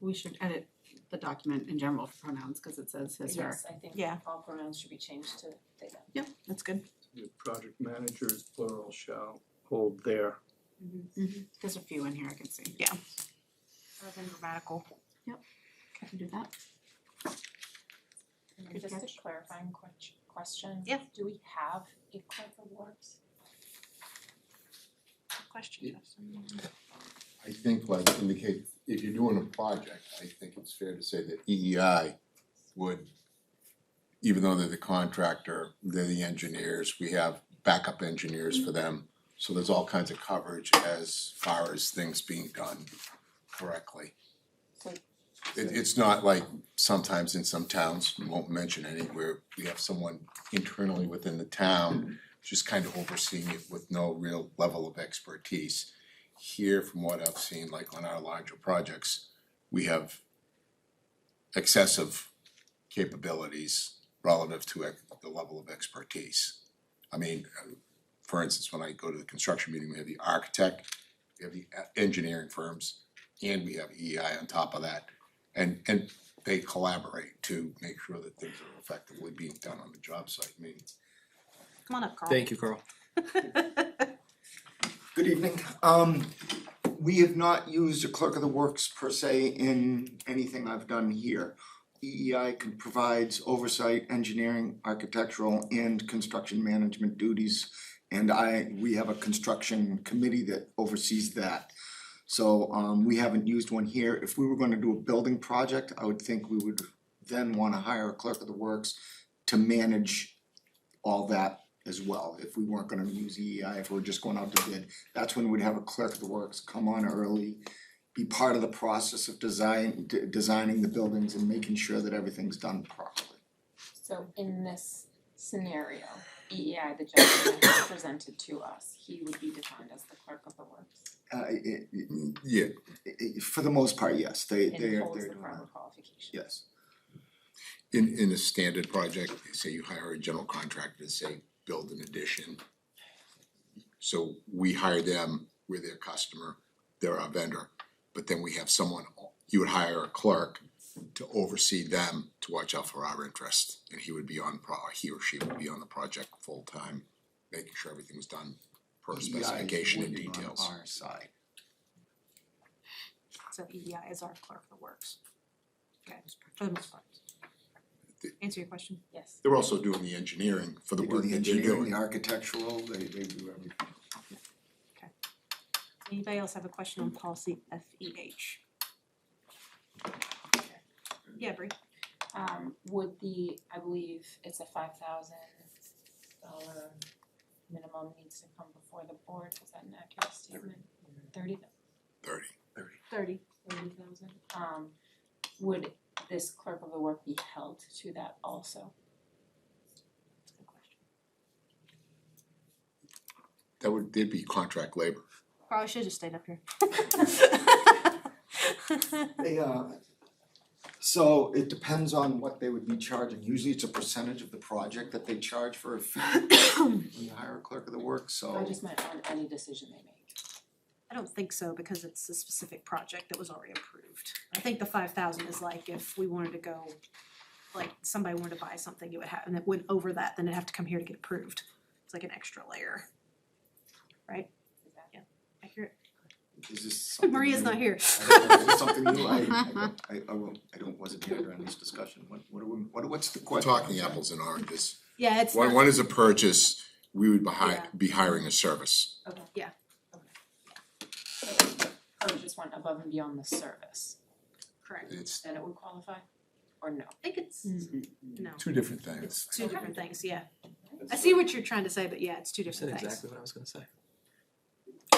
We should edit the document in general for pronouns, because it says his, her. Yes, I think all pronouns should be changed to they, them. Yeah, that's good. The project managers plural shall hold their. There's a few in here I can see. Yeah. Rather than grammatical. Yep, I can do that. Just a clarifying question. Yeah. Do we have a clerk of works? Question. I think like indicate, if you're doing a project, I think it's fair to say that EEI would, even though they're the contractor, they're the engineers, we have backup engineers for them. So there's all kinds of coverage as far as things being done correctly. It's not like sometimes in some towns, we won't mention any, where we have someone internally within the town just kind of overseeing it with no real level of expertise. Here, from what I've seen, like on our larger projects, we have excessive capabilities relative to the level of expertise. I mean, for instance, when I go to the construction meeting, we have the architect, we have the engineering firms, and we have EEI on top of that. And they collaborate to make sure that things are effectively being done on the job site. I mean, Come on up, Carl. Thank you, Carl. Good evening. We have not used a clerk of the works per se in anything I've done here. EEI provides oversight, engineering, architectural, and construction management duties. And we have a construction committee that oversees that. So we haven't used one here. If we were gonna do a building project, I would think we would then wanna hire a clerk of the works to manage all that as well. If we weren't gonna use EEI, if we were just going out to bid, that's when we'd have a clerk of the works come on early, be part of the process of designing the buildings and making sure that everything's done properly. So in this scenario, EEI, the gentleman who presented to us, he would be defined as the clerk of the works. yeah, For the most part, yes, they're And holds the proper qualifications. yes. in a standard project, say you hire a general contractor to say build an addition. So we hire them, we're their customer, they're our vendor, but then we have someone, you would hire a clerk to oversee them to watch out for our interest, and he would be on he or she would be on the project full time, making sure everything was done per specification and details. On our side. So EEI is our clerk of the works. Okay, for the most part. Answer your question? Yes. They're also doing the engineering for the They do work the that they're engineering, doing. the architectural, they do everything. Anybody else have a question on policy FEH? Yeah, Bree. Would I believe it's a $5,000 minimum needs to come before the board, is that an accurate statement? 30,000. 30,000. Would this clerk of the work be held to that also? That's a good question. They'd be contract labor. Probably should have just stayed up here. They so it depends on what they would be charging. Usually it's a percentage of the project that they charge for a fee when you hire a clerk of the works, so. I just meant on any decision they make. I don't think so, because it's a specific project that was already approved. I think the 5,000 is like if we wanted to go, like somebody wanted to buy something, it would have, and it went over that, then it'd have to come here to get approved. It's like an extra layer. Right? Yeah, accurate. Is this something Maria's new? not here. Is this something new? Wasn't here during this discussion. What's the question? Talking apples and oranges. Yeah, it's One not- one is a purchase, we would Yeah. be hiring a service. Okay. Yeah. Or just went above and beyond the service, Correct. It's then it would qualify, or no? I think it's, no, two different things. two different things, yeah. I see what you're trying to say, but yeah, it's two You said different things. exactly what I was gonna say.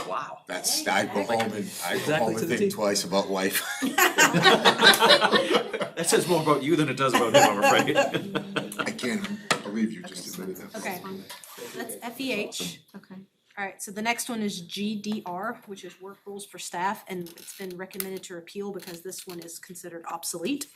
Wow. That's, I go home and Exactly to the think T. twice about life. That says more about you than it does about him, I'm afraid. I can't believe you just admitted that. Okay, that's FEH. Okay. Alright, so the next one is GDR, which is work rules for staff, and it's been recommended to repeal because this one is considered obsolete.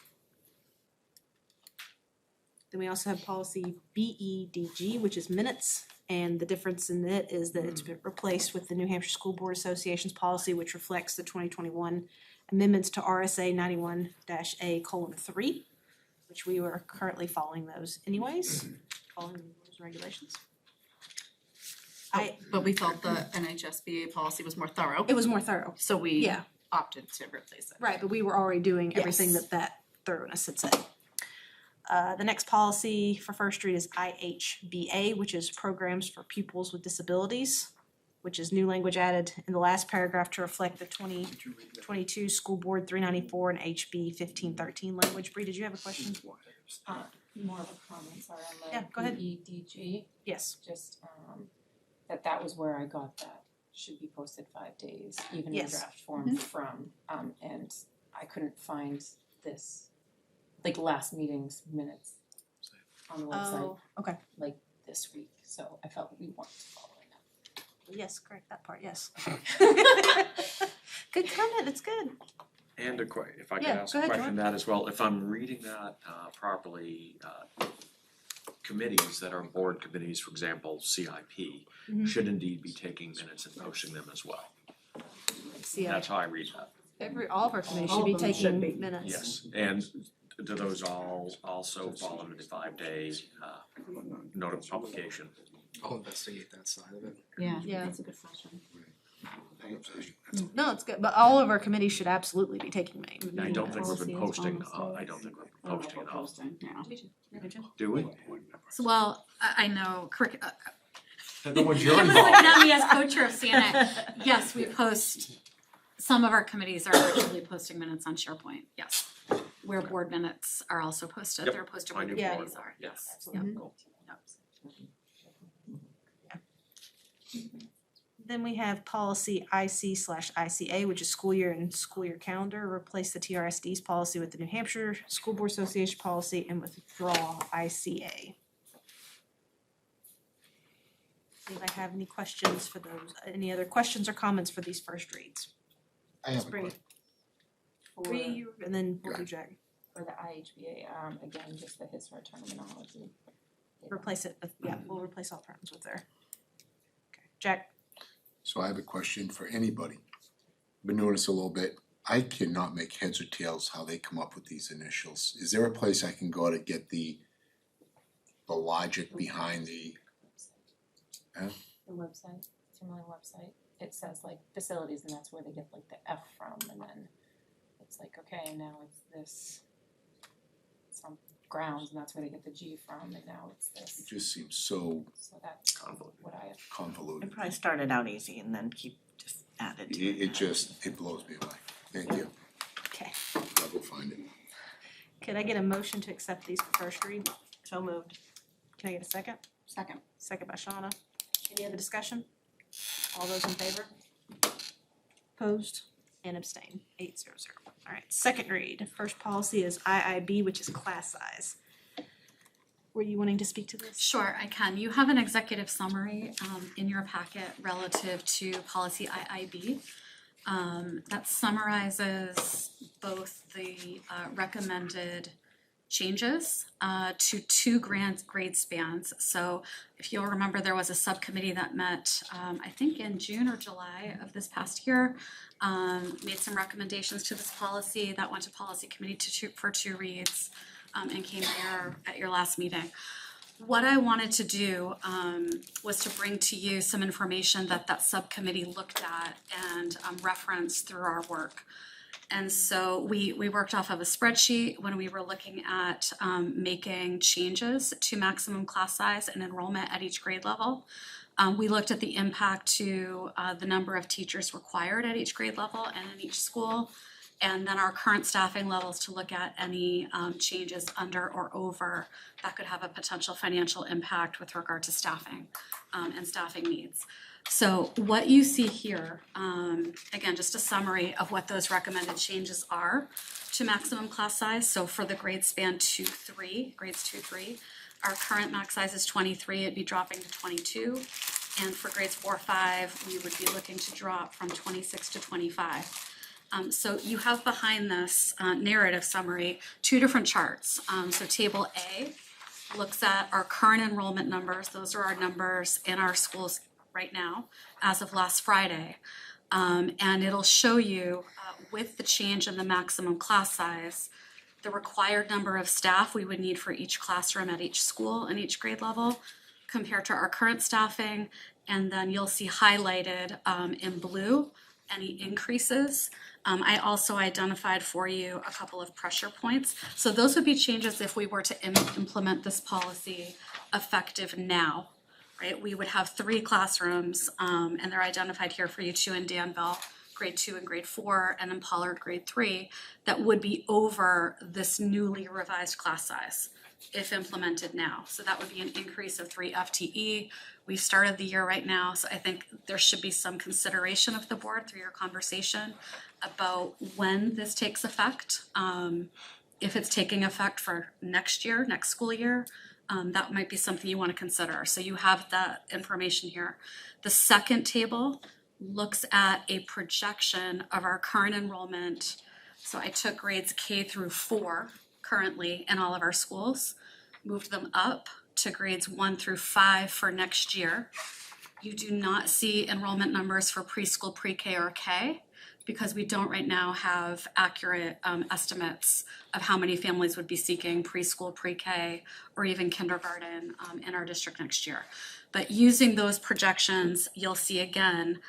Then we also have policy BEDG, which is minutes, and the difference in it is that it's been replaced with the New Hampshire School Board Association's policy, which reflects the 2021 amendments to RSA 91-A:3, which we are currently following those anyways, following the rules and regulations. But we felt the NHSBA policy was more thorough, It was more thorough. so we Yeah. opted to replace it. Right, but we were already doing everything Yes. that thoroughness had said. The next policy for First Read is IHBA, which is Programs for Pupils with Disabilities, which is new language added in the last paragraph to reflect the 2022 School Board 394 and HB 1513 language. Bree, did you have a question? More of a comment, sorry, on the Yeah, go ahead. BEDG, Yes. just that was where I got that should be posted 5 days, even in Yes. draft form from, and I couldn't find this, like last meeting's minutes on the website. Oh, okay. Like this week, so I felt we weren't following up. Yes, correct, that part, yes. Good comment, it's good. And if I could Yeah, ask go a ahead, question George. that as well, if I'm reading that properly, committees that are board committees, for example, CIP, Mhm. should indeed be taking minutes and posting them as well. See, That's how I read that. all of our committees All should be of them should be. taking minutes. Yes, and do those all also fall under the 5-day note of publication? I'll investigate that side of it. Yeah, Yeah. that's a good question. No, it's good, but all of our committees should absolutely be taking And I don't think we've been Policy is posting, almost I don't think we've been posting at all. Did you? Do we? So, well, I know No one's your Emma's looking at me as co-chair of CNA. Yes, we post, some of our committees are actually posting minutes on SharePoint, yes. Where board minutes are also posted, Yep, they're posted I where the knew board, committees are, yeah. yes. Mhm. Yep. Then we have policy IC/ICA, which is school year and school year calendar, replace the TRSD's policy with the New Hampshire School Board Association policy and withdraw ICA. Anybody have any questions for those, any other questions or comments for these first reads? I have a Bree. question. Bree, and then we'll do Jack. For the IHBA, again, just the his/her terminology. Replace it with, yeah, we'll replace all terms with there. Okay, Jack? So I have a question for anybody. Been doing this a little bit. I cannot make heads or tails how they come up with these initials. Is there a place I can go to get the logic behind the? The website, Timberland website, it says like facilities and that's where they get like the F from and then it's like, okay, now it's this some grounds and that's where they get the G from and now it's It this. just seems so So that's what I have. convoluted. It probably started out easy and then keep just added to it. It blows me away. Thank you. Okay. I'll go find it. Could I get a motion to accept these for first read? So moved. Can I get a second? Second. Second by Shauna. Any other discussion? All those in favor? Opposed and abstain, 8-0-0. All right, second read. First policy is IIB, which is class size. Were you wanting to speak to this? Sure, I can. You have an executive summary in your packet relative to policy IIB. That summarizes both the recommended changes to two grade spans. So if you'll remember, there was a subcommittee that met, I think in June or July of this past year, made some recommendations to this policy that went to policy committee for two reads and came here at your last meeting. What I wanted to do was to bring to you some information that that subcommittee looked at and referenced through our work. And so we worked off of a spreadsheet when we were looking at making changes to maximum class size and enrollment at each grade level. We looked at the impact to the number of teachers required at each grade level and in each school, and then our current staffing levels to look at any changes under or over that could have a potential financial impact with regard to staffing and staffing needs. So what you see here, again, just a summary of what those recommended changes are to maximum class size. So for the grade span 2-3, grades 2-3, our current max size is 23, it'd be dropping to 22. And for grades 4-5, we would be looking to drop from 26 to 25. So you have behind this narrative summary two different charts. So table A looks at our current enrollment numbers. Those are our numbers in our schools right now as of last Friday. And it'll show you with the change in the maximum class size, the required number of staff we would need for each classroom at each school and each grade level compared to our current staffing. And then you'll see highlighted in blue any increases. I also identified for you a couple of pressure points. So those would be changes if we were to implement this policy effective now, right? We would have 3 classrooms, and they're identified here for you, 2 in Danville, grade 2 and grade 4, and then Pollard grade 3, that would be over this newly revised class size if implemented now. So that would be an increase of 3 FTE. We've started the year right now, so I think there should be some consideration of the board through your conversation about when this takes effect. If it's taking effect for next year, next school year, that might be something you wanna consider. So you have that information here. The second table looks at a projection of our current enrollment. So I took grades K through 4 currently in all of our schools, moved them up to grades 1 through 5 for next year. You do not see enrollment numbers for preschool, pre-K, or K, because we don't right now have accurate estimates of how many families would be seeking preschool, pre-K, or even kindergarten in our district next year. But using those projections, you'll see again,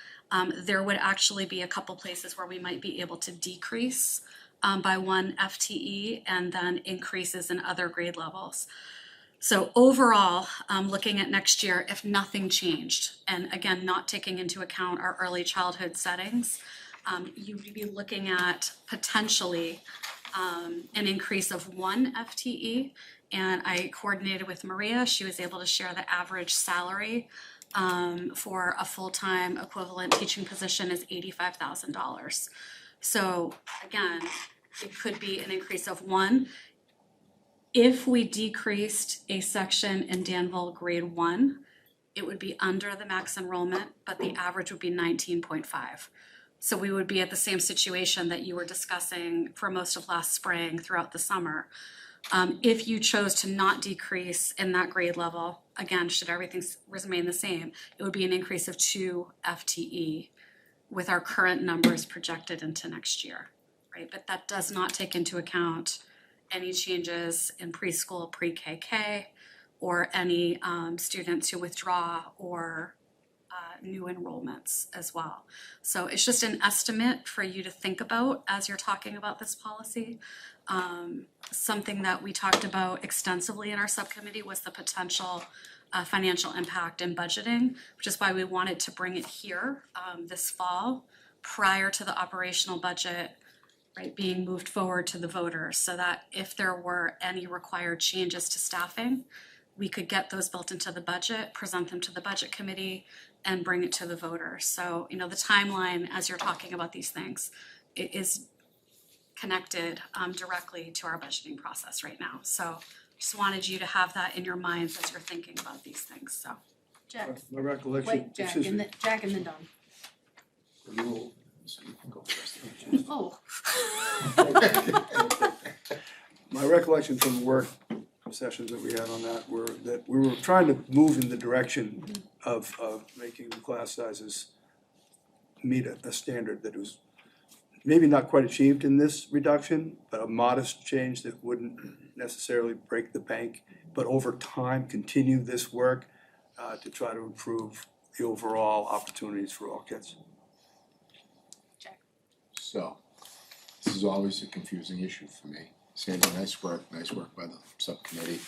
there would actually be a couple places where we might be able to decrease by 1 FTE and then increases in other grade levels. So overall, looking at next year, if nothing changed, and again, not taking into account our early childhood settings, you would be looking at potentially an increase of 1 FTE. And I coordinated with Maria. She was able to share the average salary for a full-time equivalent teaching position is $85,000. So again, it could be an increase of 1. If we decreased a section in Danville grade 1, it would be under the max enrollment, but the average would be 19.5. So we would be at the same situation that you were discussing for most of last spring throughout the summer. If you chose to not decrease in that grade level, again, should everything remain the same, it would be an increase of 2 FTE with our current numbers projected into next year, right? But that does not take into account any changes in preschool, pre-KK, or any students who withdraw or new enrollments as well. So it's just an estimate for you to think about as you're talking about this policy. Something that we talked about extensively in our subcommittee was the potential financial impact in budgeting, which is why we wanted to bring it here this fall prior to the operational budget, right, being moved forward to the voters, so that if there were any required changes to staffing, we could get those built into the budget, present them to the budget committee, and bring it to the voters. So, you know, the timeline as you're talking about these things, it is connected directly to our budgeting process right now. So just wanted you to have that in your minds as you're thinking about these things, so. Jack, My recollection, wait, Jack, excuse and me. then, Jack and then Don. So you can go first. Oh. My recollection from the work sessions that we had on that were that we were trying to move in the direction of making the class sizes meet a standard that was maybe not quite achieved in this reduction, but a modest change that wouldn't necessarily break the bank, but over time continue this work to try to improve the overall opportunities for all kids. So, this is always a confusing issue for me. Sandy, nice work by the subcommittee.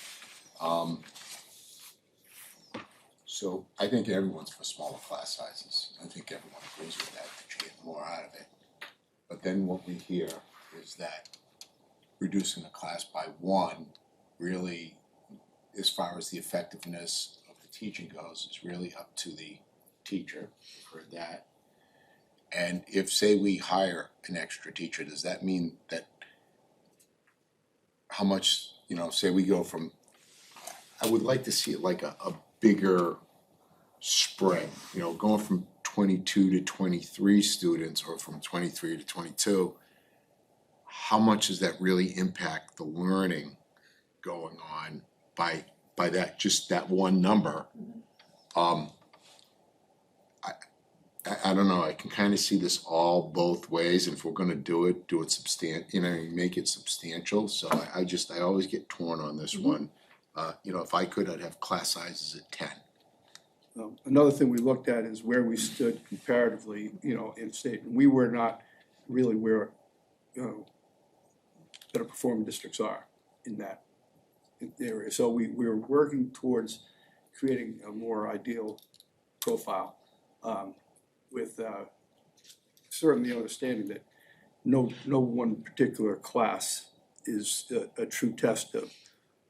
So I think everyone's for smaller class sizes. I think everyone agrees with that you get more out of it. But then what we hear is that reducing the class by 1 really, as far as the effectiveness of the teaching goes, is really up to the teacher. We've heard that. And if, say, we hire an extra teacher, does that mean that how much, you know, say we go from, I would like to see it like a bigger spread, you know, going from 22 to 23 students or from 23 to 22, how much does that really impact the learning going on by that, just that one number? I don't know, I can kind of see this all both ways, and if we're gonna do it make it substantial, so I always get torn on this one. You know, if I could, I'd have class sizes at 10. Another thing we looked at is where we stood comparatively, you know, in state. We were not really where, you know, better performing districts are in that area. So we were working towards creating a more ideal profile, with certainly understanding that no one particular class is a true test of,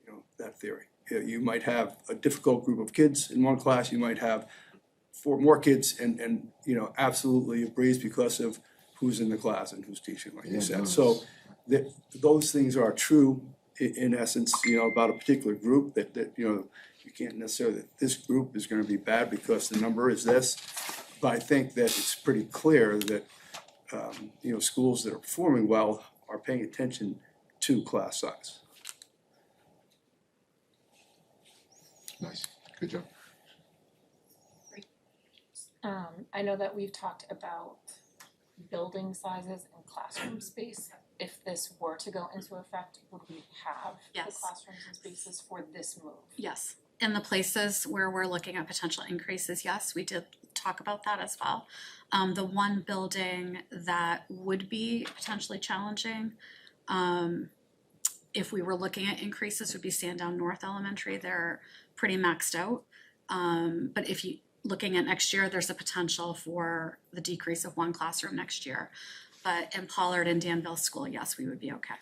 you know, that theory. You might have a difficult group of kids in one class, you might have 4 more kids and you know, absolutely a breeze because of who's in the class and who's teaching, like you said. So those things are true in essence, about a particular group that, you can't necessarily, that this group is gonna be bad because the number is this. But I think that it's pretty clear that, schools that are performing well are paying attention to class size. Nice, good job. I know that we've talked about building sizes and classroom space. If this were to go into effect, would we have the Yes. classrooms and spaces for this move? Yes, in the places where we're looking at potential increases, yes, we did talk about that as well. The one building that would be potentially challenging, if we were looking at increases, would be Sandown North Elementary. They're pretty maxed out. But if you, looking at next year, there's a potential for the decrease of one classroom next year. But in Pollard and Danville School, yes, we would be okay.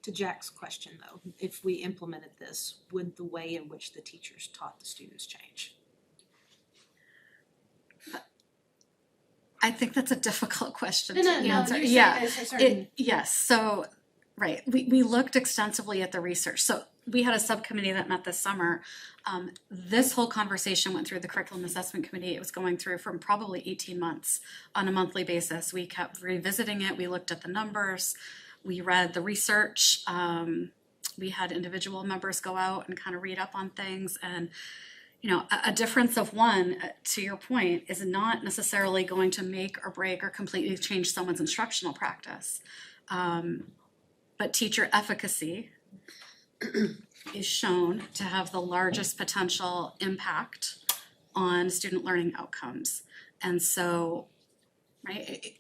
To Jack's question though, if we implemented this, would the way in which the teachers taught the students change? I think that's a difficult question to No, answer. you say Yeah, there's a certain. yes, so, right, we looked extensively at the research. So we had a subcommittee that met this summer. This whole conversation went through the curriculum assessment committee. It was going through from probably 18 months on a monthly basis. We kept revisiting it. We looked at the numbers. We read the research. We had individual members go out and kind of read up on things. And, a difference of one, to your point, is not necessarily going to make or break or completely change someone's instructional practice. But teacher efficacy is shown to have the largest potential impact on student learning outcomes. And so, right,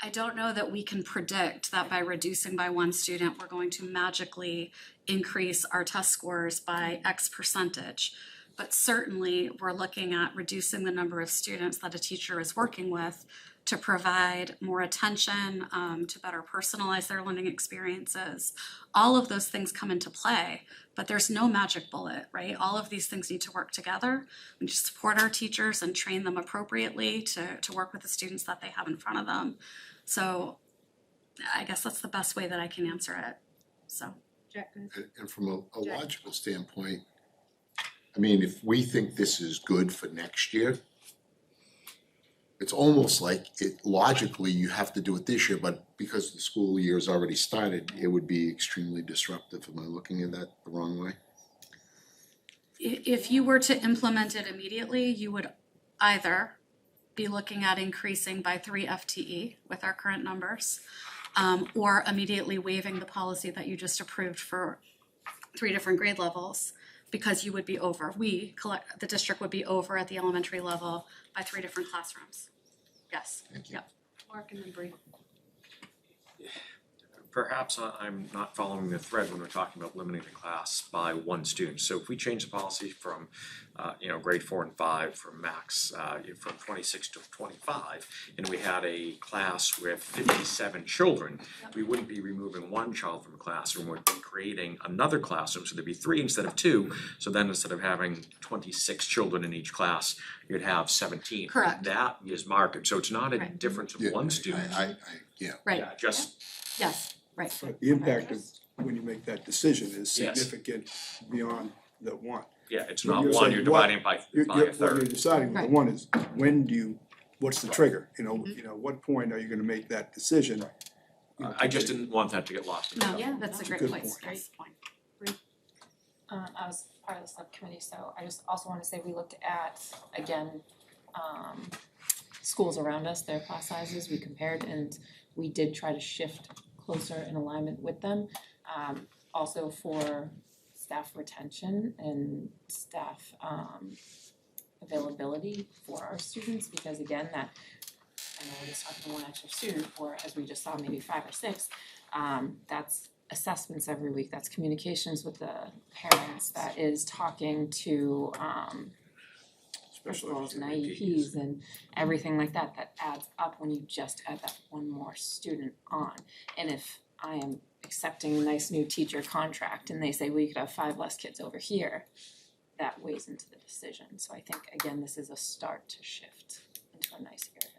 I don't know that we can predict that by reducing by one student, we're going to magically increase our test scores by X percentage. But certainly, we're looking at reducing the number of students that a teacher is working with to provide more attention, to better personalize their learning experiences. All of those things come into play, but there's no magic bullet, right? All of these things need to work together. We need to support our teachers and train them appropriately to work with the students that they have in front of them. So I guess that's the best way that I can answer it, so. Jack, go ahead. And from a logical standpoint, I mean, if we think this is good for next year, it's almost like logically you have to do it this year, but because the school year has already started, it would be extremely disruptive. Am I looking at that the wrong way? If you were to implement it immediately, you would either be looking at increasing by 3 FTE with our current numbers, or immediately waiving the policy that you just approved for 3 different grade levels, because you would be over. The district would be over at the elementary level by 3 different classrooms. Yes. Thank you. Yep. Mark and then Bree. Perhaps I'm not following the thread when we're talking about limiting the class by one student. So if we change the policy from, grade 4 and 5 from max, from 26 to 25, and we had a class with 57 children, we wouldn't be removing one child from a classroom, we'd be creating another classroom, so there'd be 3 instead of 2. So then instead of having 26 children in each class, you'd have 17. Correct. That is market, so it's not a Right. difference of Yeah, one student. Yeah. Right. Yeah, just Yes, right. But the impact of when you make that decision is Yes. significant beyond the one. Yeah, it's You're not one, saying you're what- dividing by You're a what you're third. deciding with the Right. one is, what's the trigger, what point are you gonna make that decision? I just didn't want that to get lost in the No, shuffle. that's a great Good point. point. Yes, point. I was part of the subcommittee, so I just also wanna say we looked at, again, schools around us, their class sizes, we compared and we did try to shift closer in alignment with them. Also for staff retention and staff availability for our students, because again, that, I know we're just talking one extra student, or as we just saw, maybe 5 or 6, that's assessments every week, that's communications with the parents, that is talking to principals and IEPs and everything like that, that adds up when you just add that one more student on. And if I am accepting a nice new teacher contract and they say, well, you could have 5 less kids over here, that weighs into the decision. So I think, again, this is a start to shift into a nice area.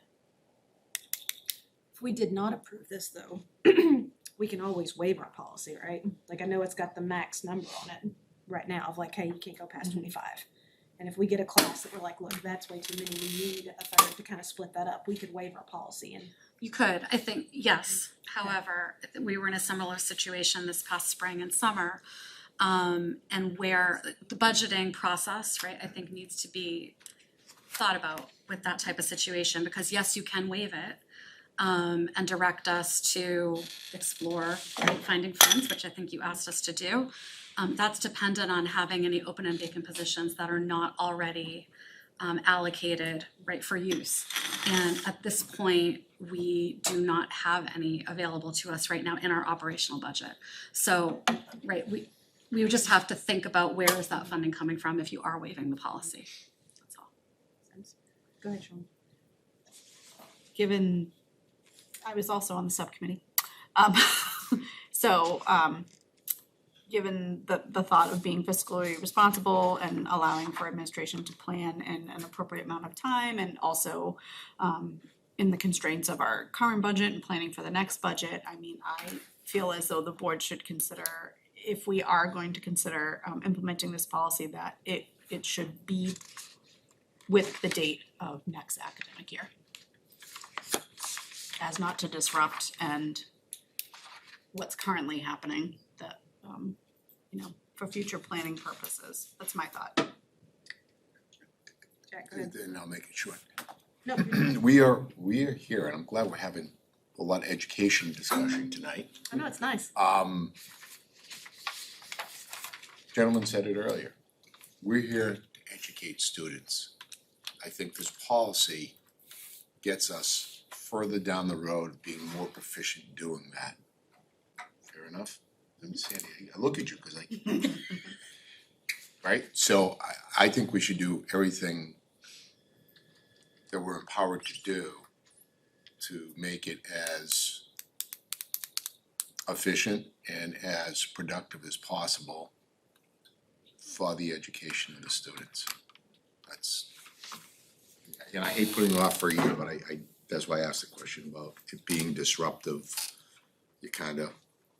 If we did not approve this though, we can always waive our policy, right? Like I know it's got the max number on it right now of like, hey, you can't go past 25. And if we get a class that we're like, look, that's way too many, we need a third to kind of split that up, we could waive our policy and. You could, I think, yes. However, we were in a similar situation this past spring and summer. And where the budgeting process, right, I think needs to be thought about with that type of situation, because yes, you can waive it. And direct us to explore, right, finding funds, which I think you asked us to do. That's dependent on having any open and vacant positions that are not already allocated, right, for use. And at this point, we do not have any available to us right now in our operational budget. So, right, we would just have to think about where is that funding coming from if you are waiving the policy. That's all. Go ahead, Sean. Given, I was also on the subcommittee. Given the thought of being fiscally responsible and allowing for administration to plan in an appropriate amount of time, and also in the constraints of our current budget and planning for the next budget, I mean, I feel as though the board should consider, if we are going to consider implementing this policy, that it should be with the date of next academic year, as not to disrupt and what's currently happening, that for future planning purposes. That's my thought. Jack, go ahead. Then I'll make it short. No. We are here, and I'm glad we're having a lot of education discussion tonight. I know, it's nice. Gentleman said it earlier. We're here to educate students. I think this policy gets us further down the road of being more proficient doing that. Fair enough? Sandy, I look at you because right? So I think we should do everything that we're empowered to do to make it as efficient and as productive as possible for the education of the students. That's, and I hate putting it off for a year, but I that's why I asked the question about it being disruptive. You kind of,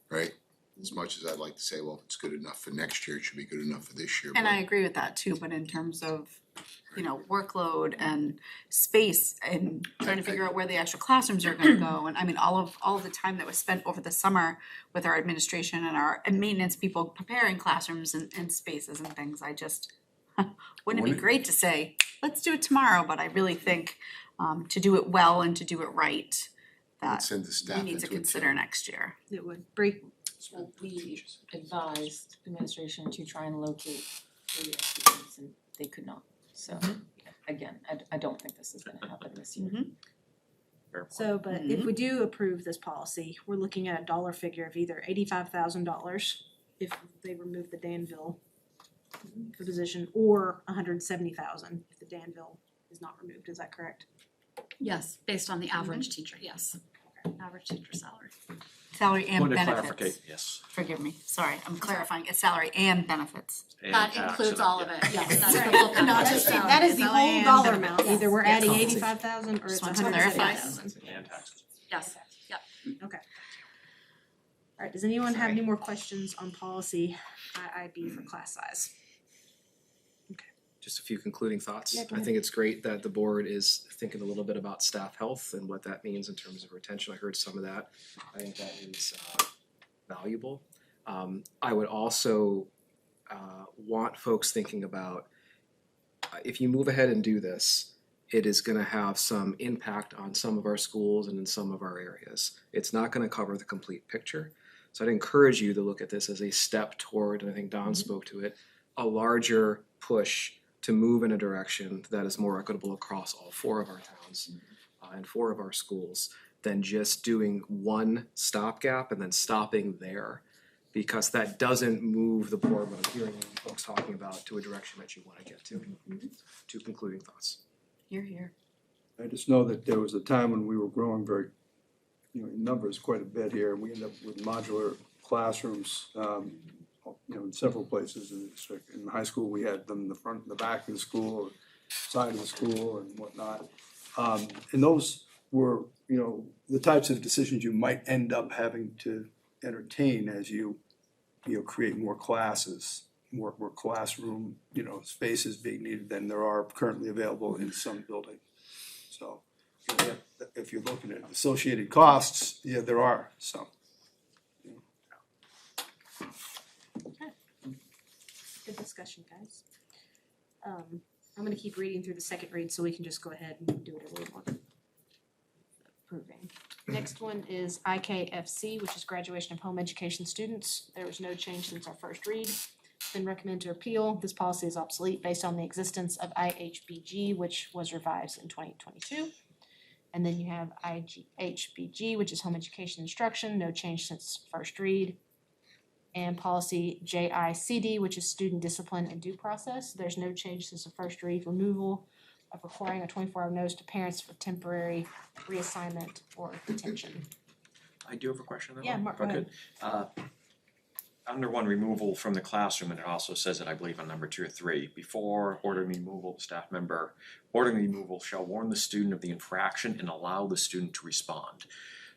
right? As much as I'd like to say, well, if it's good enough for next year, it should be good enough for this year. And but- I agree with that too, but in terms of, workload and space and trying to figure out where the actual classrooms are gonna go, and I mean, all of the time that was spent over the summer with our administration and our maintenance people preparing classrooms and spaces and things, I just, wouldn't it be great to say, let's do it tomorrow, but I really think to do it well and to do it right, that Send the staff we need to into it, consider too. next year. It would. Bree? Well, we advised administration to try and locate the students and they could not. So again, I don't think this is gonna happen this year. Fair point. So, but if we do approve this policy, we're looking at a dollar figure of either $85,000 if they remove the Danville position, or $170,000 if the Danville is not removed. Is that correct? Yes, based on the average teacher, yes. Average teacher salary. Salary and Point of benefits. clarification, yes. Forgive me, sorry, I'm clarifying, it's salary and benefits. And That tax includes and- all of yeah. it, yes, that's Right. the full No, package. that is the whole dollar amount. Either we're adding Yes. 85,000 or it's Just want to clarify. 170,000. And taxes. Yes, yep. Okay. All right, does anyone have any more questions on policy IIB for class size? Just a few concluding thoughts. Yeah, go I ahead. think it's great that the board is thinking a little bit about staff health and what that means in terms of retention. I heard some of that. I think that is valuable. I would also want folks thinking about if you move ahead and do this, it is gonna have some impact on some of our schools and in some of our areas. It's not gonna cover the complete picture. So I'd encourage you to look at this as a step toward, and I think Don spoke to it, a larger push to move in a direction that is more equitable across all four of our towns and four of our schools than just doing one stopgap and then stopping there. Because that doesn't move the board, what I'm hearing folks talking about, to a direction that you wanna get to. Two concluding thoughts. You're here. I just know that there was a time when we were growing very, in numbers quite a bit here, and we ended up with modular classrooms, in several places in the district. In high school, we had them in the front and the back of the school, or side of the school and whatnot. And those were, the types of decisions you might end up having to entertain as you create more classes, more classroom, spaces being needed than there are currently available in some buildings. So, if you're looking at associated costs, yeah, there are some. Good discussion, guys. I'm gonna keep reading through the second read so we can just go ahead and do whatever we want. Approving. Next one is IKFC, which is graduation of home education students. There was no change since our first read. Been recommended to repeal. This policy is obsolete based on the existence of IHBG, which was revised in 2022. And then you have IHBG, which is home education instruction, no change since first read. And policy JICD, which is student discipline and due process. There's no change since the first read. Removal of requiring a 24-hour notice to parents for temporary reassignment or detention. I do have a question though. Yeah, Mark, go ahead. Under one, removal from the classroom, and it also says it, I believe, on number 2 or 3. Before ordering removal, the staff member ordering removal shall warn the student of the infraction and allow the student to respond.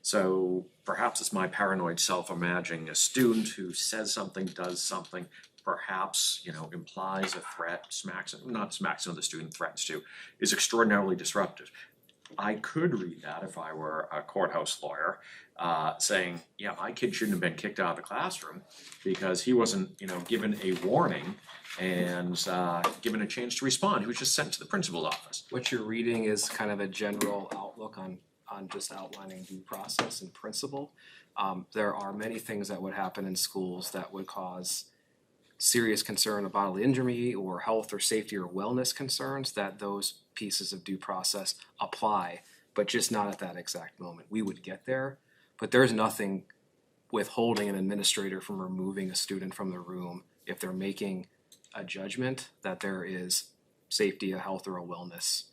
So perhaps it's my paranoid self imagining a student who says something, does something, perhaps, implies a threat, not smacks the student threatens to, is extraordinarily disruptive. I could read that if I were a courthouse lawyer, saying, yeah, my kid shouldn't have been kicked out of the classroom because he wasn't, given a warning and given a chance to respond. He was just sent to the principal's office. What you're reading is kind of a general outlook on just outlining due process and principle. There are many things that would happen in schools that would cause serious concern of bodily injury or health or safety or wellness concerns, that those pieces of due process apply, but just not at that exact moment. We would get there, but there's nothing withholding an administrator from removing a student from the room if they're making a judgment that there is safety, a health, or a wellness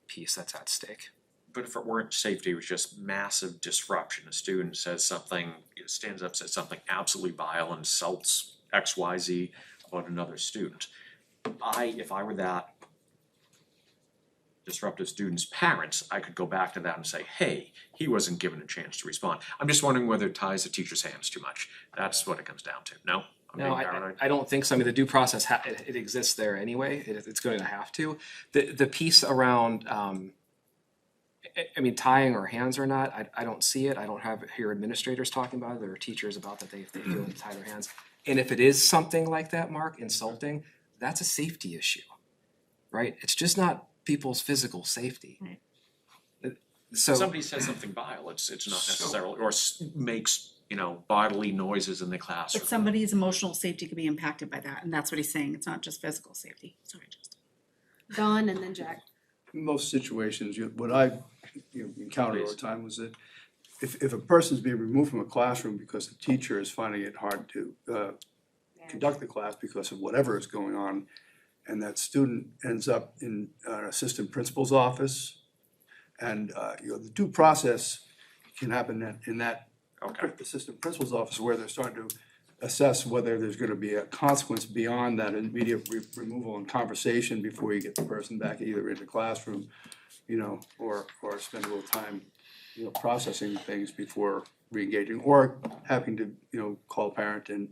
piece that's at stake. But if it weren't safety, it was just massive disruption. A student says something, stands up, says something absolutely vile, insults XYZ about another student. If I were that disruptive student's parents, I could go back to that and say, hey, he wasn't given a chance to respond. I'm just wondering whether it ties the teacher's hands too much. That's what it comes down to. No? No, I don't think so. I mean, the due process, it exists there anyway. It's going to have to. The piece around, tying our hands or not, I don't see it. I don't hear administrators talking about it. There are teachers about that they feel to tie their hands. And if it is something like that, Mark, insulting, that's a safety issue, right? It's just not people's physical safety. So somebody says something vile, it's not necessarily, or makes, bodily noises in the classroom. But somebody's emotional safety could be impacted by that, and that's what he's saying. It's not just physical safety. Sorry, Justin. Don and then Jack. In most situations, what I've encountered over time was that if a person's being removed from a classroom because the teacher is finding it hard to conduct the class because of whatever is going on, and that student ends up in an assistant principal's office, and the due process can happen in that assistant principal's office where they're starting to assess whether there's going to be a consequence beyond that immediate removal and conversation before you get the person back either in the classroom, or spend a little time, processing things before re-engaging, or having to, call a parent and,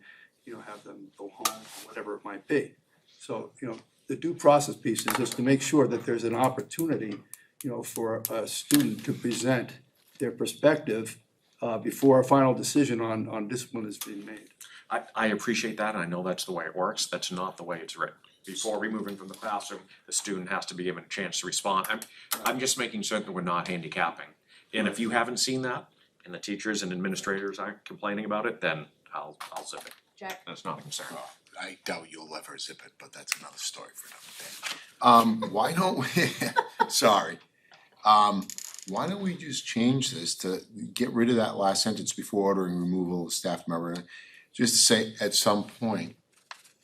have them go home, or whatever it might be. So, the due process piece is just to make sure that there's an opportunity, for a student to present their perspective before a final decision on discipline is being made. I appreciate that, and I know that's the way it works. That's not the way it's written. Before removing from the classroom, the student has to be given a chance to respond. I'm just making certain that we're not handicapping. And if you haven't seen that, and the teachers and administrators aren't complaining about it, then I'll zip it. Jack? That's not a concern. I doubt you'll ever zip it, but that's another story for another day. Why don't we, sorry. Why don't we just change this to get rid of that last sentence before ordering removal of staff member? Just to say, at some point,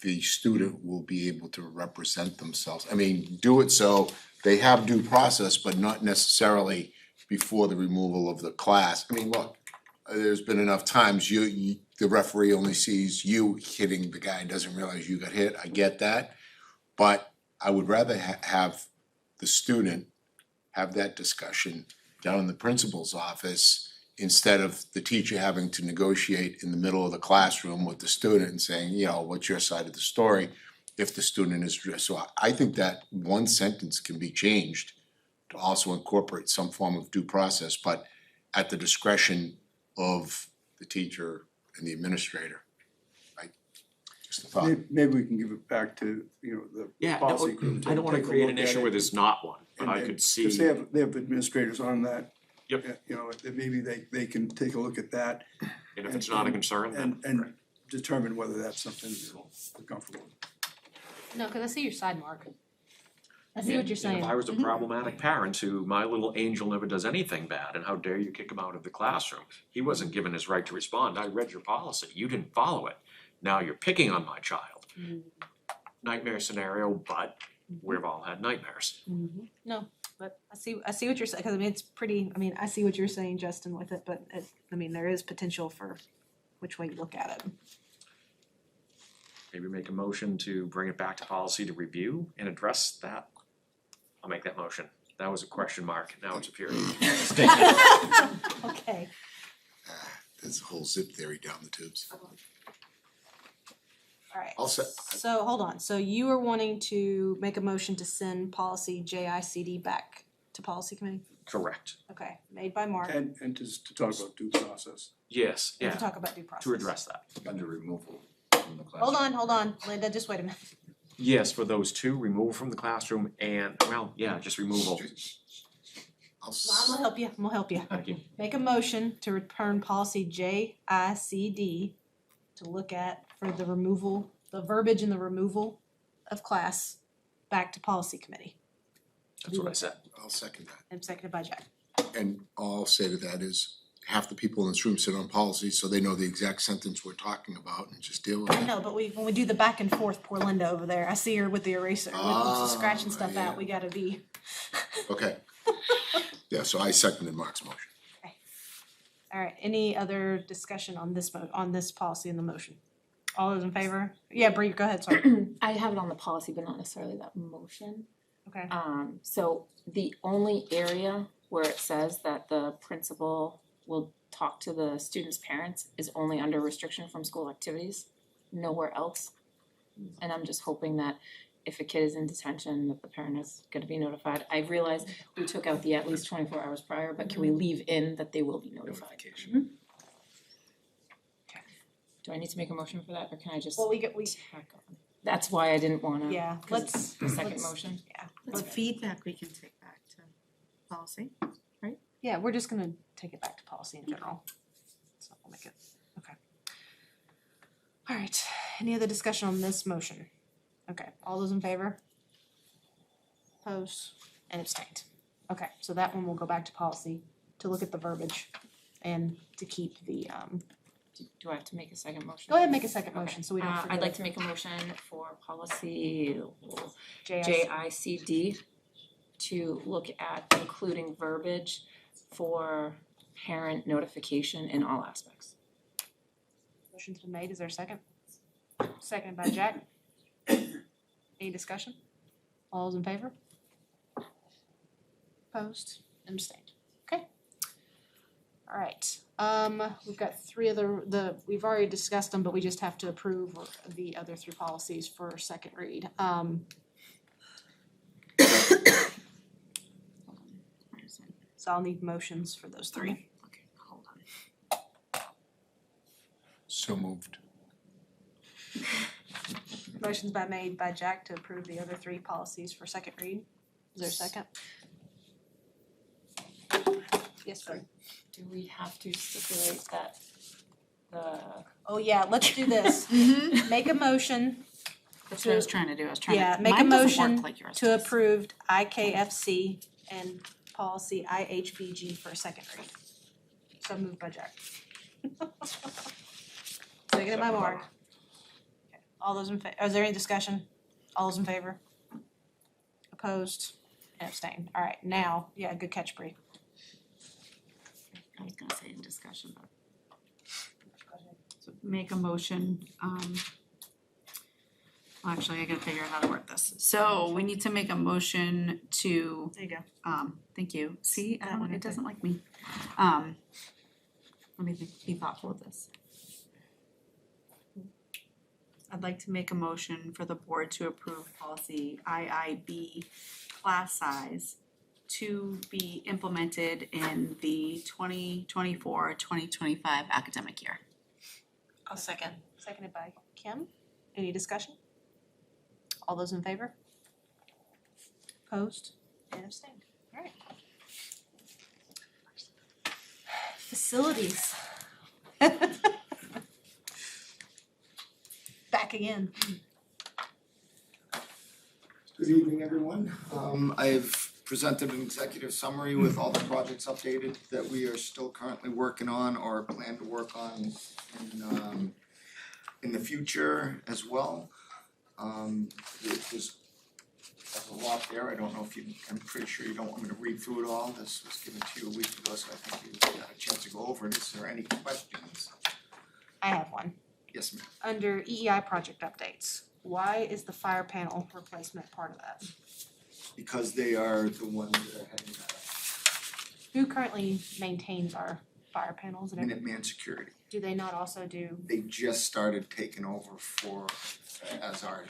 the student will be able to represent themselves. I mean, do it so they have due process, but not necessarily before the removal of the class. I mean, look, there's been enough times the referee only sees you hitting the guy and doesn't realize you got hit. I get that. But I would rather have the student have that discussion down in the principal's office, instead of the teacher having to negotiate in the middle of the classroom with the student and saying, you know, what's your side of the story? If the student is, so I think that one sentence can be changed to also incorporate some form of due process, but at the discretion of the teacher and the administrator. Just a thought. Maybe we can give it back to, you know, Yeah, the policy group to I don't wanna take a create look an at issue it. where there's not one, but I And- could see. Cause they have administrators on that. Yep. You know, that maybe they can take a look at that. And if it's not a concern, then. And determine whether that's something they're comfortable with. No, cause I see your side, Mark. I see what you're And saying. if I was a problematic parent who, my little angel never does anything bad, and how dare you kick him out of the classroom? He wasn't given his right to respond. I read your policy. You didn't follow it. Now you're picking on my child. Nightmare scenario, but we've all had nightmares. No, but I see what you're saying, cause I mean, it's pretty, I mean, I see what you're saying, Justin, with it, but I mean, there is potential for which way you look at it. Maybe make a motion to bring it back to policy to review and address that. I'll make that motion. That was a question mark. Now it's a period. Okay. There's a whole zip theory down the tubes. Alright, I'll set, so hold on, so you are wanting to make a motion to send policy JICD back to policy committee? Correct. Okay, made by Mark, And just to talk about due process. Yes, and yeah, to talk about due process. to address that. under removal from the classroom. Hold on, Linda, just wait a minute. Yes, for those two, removal from the classroom and, well, yeah, just removal. I'll I'm gonna help you, I'm gonna help you. Thank you. Make a motion to return policy JICD to look at for the removal, the verbiage and the removal of class back to policy committee. That's what I said. I'll second that. And seconded by Jack. And all I'll say to that is, half the people in this room sit on policy, so they know the exact sentence we're talking about and just deal with I it. know, but when we do the back and forth, poor Linda over there, I see her with the eraser, with scratching stuff yeah. out, we gotta be. Okay. Yeah, so I seconded Mark's motion. Alright, any other discussion on this on this policy in the motion? All those in favor? Yeah, Bree, go ahead, sorry. I have it on the policy, but not necessarily that motion. Okay. So the only area where it says that the principal will talk to the student's parents is only under restriction from school activities, nowhere else. And I'm just hoping that if a kid is in detention, that the parent is gonna be notified. I realize we took out the at least 24 hours prior, but can we leave in that they will be notified? Do I need to make a motion for that, or can I just Well, we tack on? That's why I didn't wanna. Yeah, 'cause it's the second let's- motion. Yeah. That's feedback we can take back to policy. Yeah, we're just gonna take it back to policy in general. So we'll make it, okay. Alright, any other discussion on this motion? Okay, all those in favor? Opposed and abstained. Okay, so that one will go back to policy to look at the verbiage and to keep the Do I have to make a second motion? go ahead, make a second motion so we don't forget. I'd like to make a motion for policy JIC. JICD to look at including verbiage for parent notification in all aspects. Motion's been made, is there a second? Seconded by Jack. Any discussion? All those in favor? Opposed and abstained, okay. Alright, we've got three other, we've already discussed them, but we just have to approve the other three policies for second read. So I'll need motions for those three. Okay, hold on. So moved. Motion's been made by Jack to approve the other three policies for second read. Is there a second? Yes, sir. Do we have to stipulate that the? Oh, yeah, let's do this. Make a motion. That's what I was trying to do, I was trying to. Yeah, make a mine doesn't work motion like yours to does. approve IKFC and policy IHBG for a second read. So moved by Jack. Seconded by Mark. Okay, all those in is there any discussion? All those in favor? Opposed and abstained. Alright, now, yeah, good catch, Bree. I was gonna say in discussion, but. So make a motion, well, actually, I gotta figure out how to word this. So we need to make a motion to, There you go. thank you, see, That one, it okay. doesn't like me. let me be thoughtful of this. I'd like to make a motion for the board to approve policy IIB class size to be implemented in the 2024-2025 academic year. I'll second. Seconded by Kim. Any discussion? All those in favor? Opposed and abstained. All right. Facilities. Back again. Good evening, everyone. I've presented an executive summary with all the projects updated that we are still currently working on or plan to work on in the future as well. There's a lot there. I don't know if you, I'm pretty sure you don't want me to read through it all. This was given to you a week ago, so I think you got a chance to go over it. Is there any questions? I have one. Yes, ma'am. Under EEI project updates, why is the fire panel replacement part of that? Because they are the ones that are heading that up. Who currently maintains our fire panels and everything? Minuteman Security. Do they not also do? They just started taking over for as our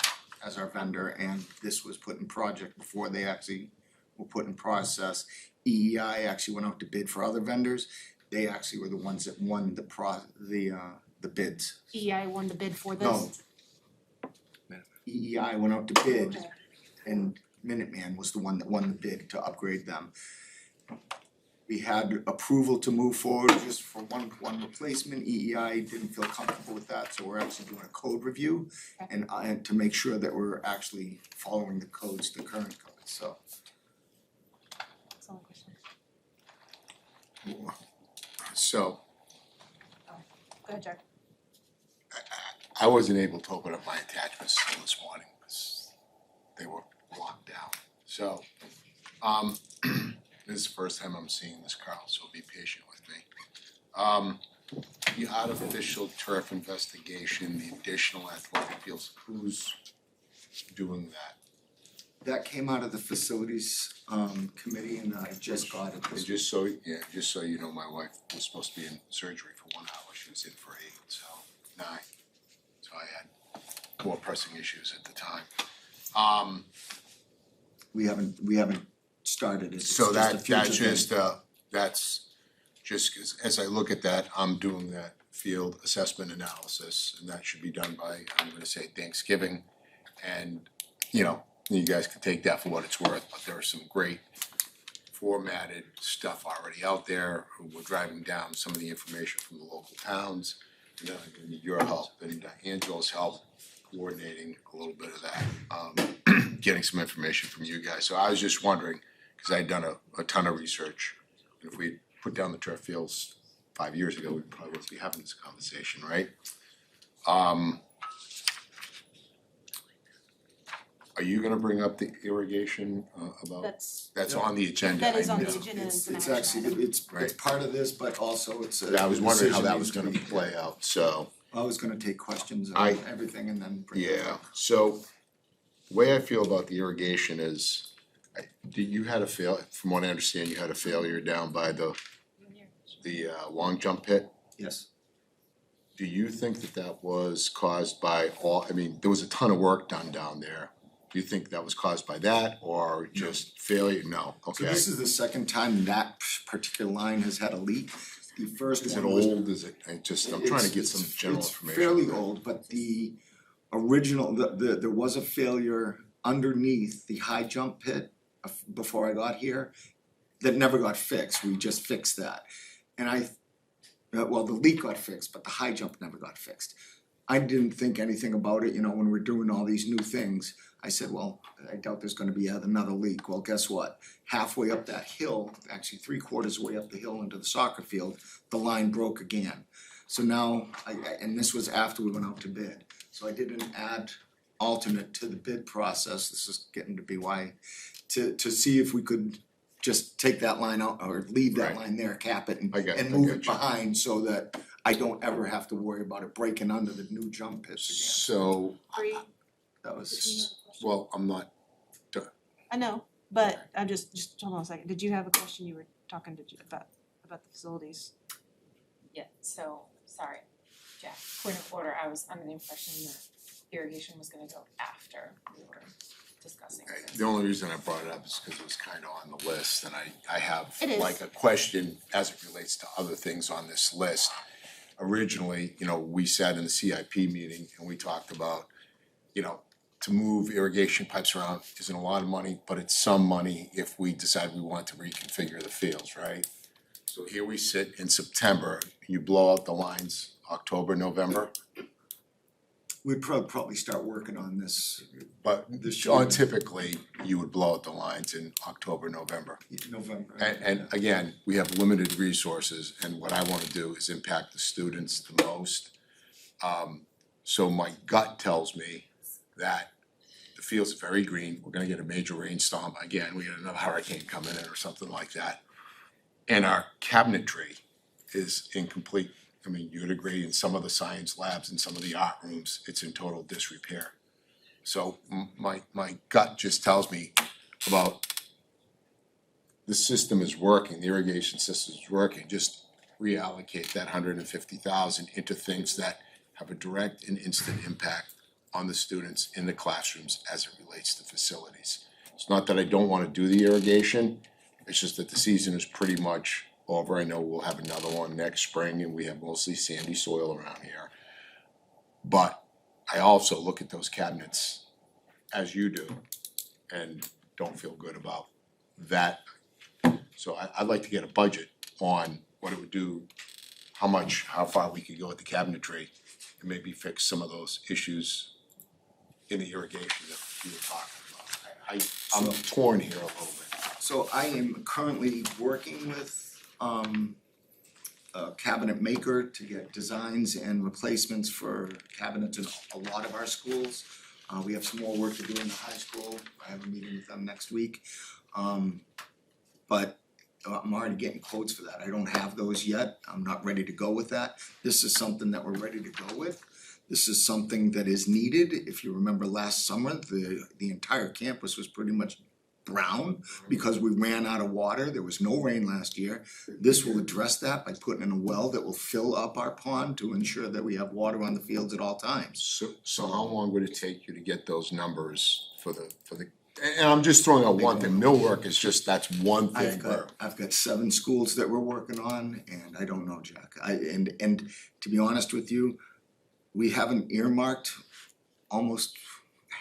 vendor, and this was put in project before they actually were put in process. EEI actually went out to bid for other vendors. They actually were the ones that won the bids. EEI won the bid for this? No. EEI went out to bid, and Minuteman was the one that won the bid to upgrade them. We had approval to move forward just for one replacement. EEI didn't feel comfortable with that, so we're actually doing a code review and to make sure that we're actually following the codes, the current codes, so. That's the only question. So Go ahead, Jack. I wasn't able to open up my attachments till this morning because they were locked down. So, this is the first time I'm seeing this, Carl, so be patient with me. The artificial turf investigation, the additional athletic fields, who's doing that? That came out of the facilities committee, and I just got it. And just so you know, my wife was supposed to be in surgery for 1 hour, she was in for 8, so 9. So I had more pressing issues at the time. We haven't started it. So that's just as I look at that, I'm doing that field assessment analysis, and that should be done by, I'm gonna say Thanksgiving. And, you know, you guys can take that for what it's worth, but there are some great formatted stuff already out there. We're driving down some of the information from the local towns, and then I need your help and Angela's help coordinating a little bit of that, getting some information from you guys. So I was just wondering, cause I'd done a ton of research, and if we put down the turf fields 5 years ago, we probably wouldn't be having this conversation, right? Are you gonna bring up the irrigation about, that's on the agenda? That is I on the know. agenda. It's actually, it's part of this, but also it's a I was wondering how that decision was gonna needs to be- play out, so. I was gonna take questions I- on everything and then bring it Yeah, up. so the way I feel about the irrigation is, you had from what I understand, you had a failure down by the long jump pit. Yes. Do you think that was caused by there was a ton of work done down there. Do you think that was caused by that or just failure? No, So okay. this is the second time that particular line has had a leak. The first Is one it was. old? Is it, I'm trying to get some general information. It's fairly old, but the original, there was a failure underneath the high jump pit before I got here that never got fixed. We just fixed that. And the leak got fixed, but the high jump never got fixed. I didn't think anything about it, when we're doing all these new things. I said, well, I doubt there's gonna be another leak. Well, guess what? Halfway up that hill, actually 3/4 way up the hill into the soccer field, the line broke again. So now, and this was after we went out to bid. So I did an alternate to the bid process. This is getting to be why, to see if we could just take that line out or leave that line there, cap it and move it behind so that I don't ever have to worry about it breaking under the new jump pits again. So, That was, well, I'm not, I know, but I'm just hold on a second. Did you have a question you were talking about the facilities? Yeah, so, sorry, Jack, point of order, I was under the impression that irrigation was gonna go after we were discussing this. The only reason I brought it up is because it was kind of on the list, and I have It is. like a question as it relates to other things on this list. Originally, we sat in the CIP meeting and we talked about, to move irrigation pipes around isn't a lot of money, but it's some money if we decide we want to reconfigure the fields, right? So here we sit in September, you blow out the lines October, November, We'd probably start working on this but this year. typically you would blow out the lines in October, November. November. And again, we have limited resources, and what I wanna do is impact the students the most. So my gut tells me that the field's very green, we're gonna get a major rainstorm, again, we get another hurricane coming in or something like that. And our cabinetry is incomplete. I mean, you'd agree, in some of the science labs and some of the art rooms, it's in total disrepair. So my gut just tells me about the system is working, the irrigation system is working, just reallocate that $150,000 into things that have a direct and instant impact on the students in the classrooms as it relates to facilities. It's not that I don't wanna do the irrigation, it's just that the season is pretty much over. I know we'll have another one next spring and we have mostly sandy soil around here. But I also look at those cabinets as you do and don't feel good about that. So I'd like to get a budget on what it would do, how far we could go with the cabinetry and maybe fix some of those issues in the irrigation that you were talking about. I'm torn here a little bit. So I am currently working with a cabinet maker to get designs and replacements for cabinets in a lot of our schools. We have some more work to do in the high school. I have a meeting with them next week. But I'm already getting quotes for that. I don't have those yet. I'm not ready to go with that. This is something that we're ready to go with. This is something that is needed. If you remember last summer, the entire campus was pretty much brown because we ran out of water. There was no rain last year. This will address that by putting in a well that will fill up our pond to ensure that we have water on the fields at all times. So how long would it take you to get those numbers for the, and I'm just throwing out one thing, millwork is just, that's one thing. I've got 7 schools that we're working on, and I don't know, Jack. And to be honest with you, we haven't earmarked almost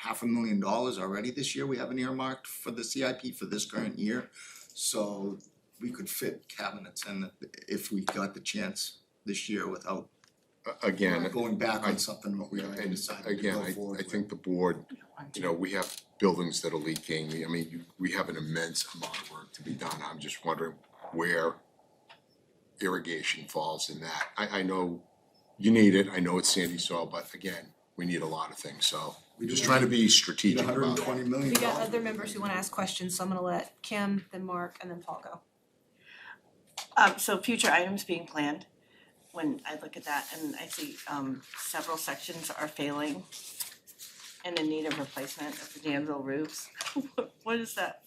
$500,000 already this year. We haven't earmarked for the CIP for this current year. So we could fit cabinets in if we got the chance this year without Again, going back on something that we already decided to go forward with. I think the board, we have buildings that are leaking. I mean, we have an immense amount of work to be done. I'm just wondering where irrigation falls in that. I know you need it, I know it's sandy soil, but again, we need a lot of things, so we're just trying to be strategic about it. $120 million. We got other members who wanna ask questions, so I'm gonna let Kim, then Mark, and then Paul go. So future items being planned, when I look at that and I see several sections are failing and in need of replacement of the Danville roofs. What is that?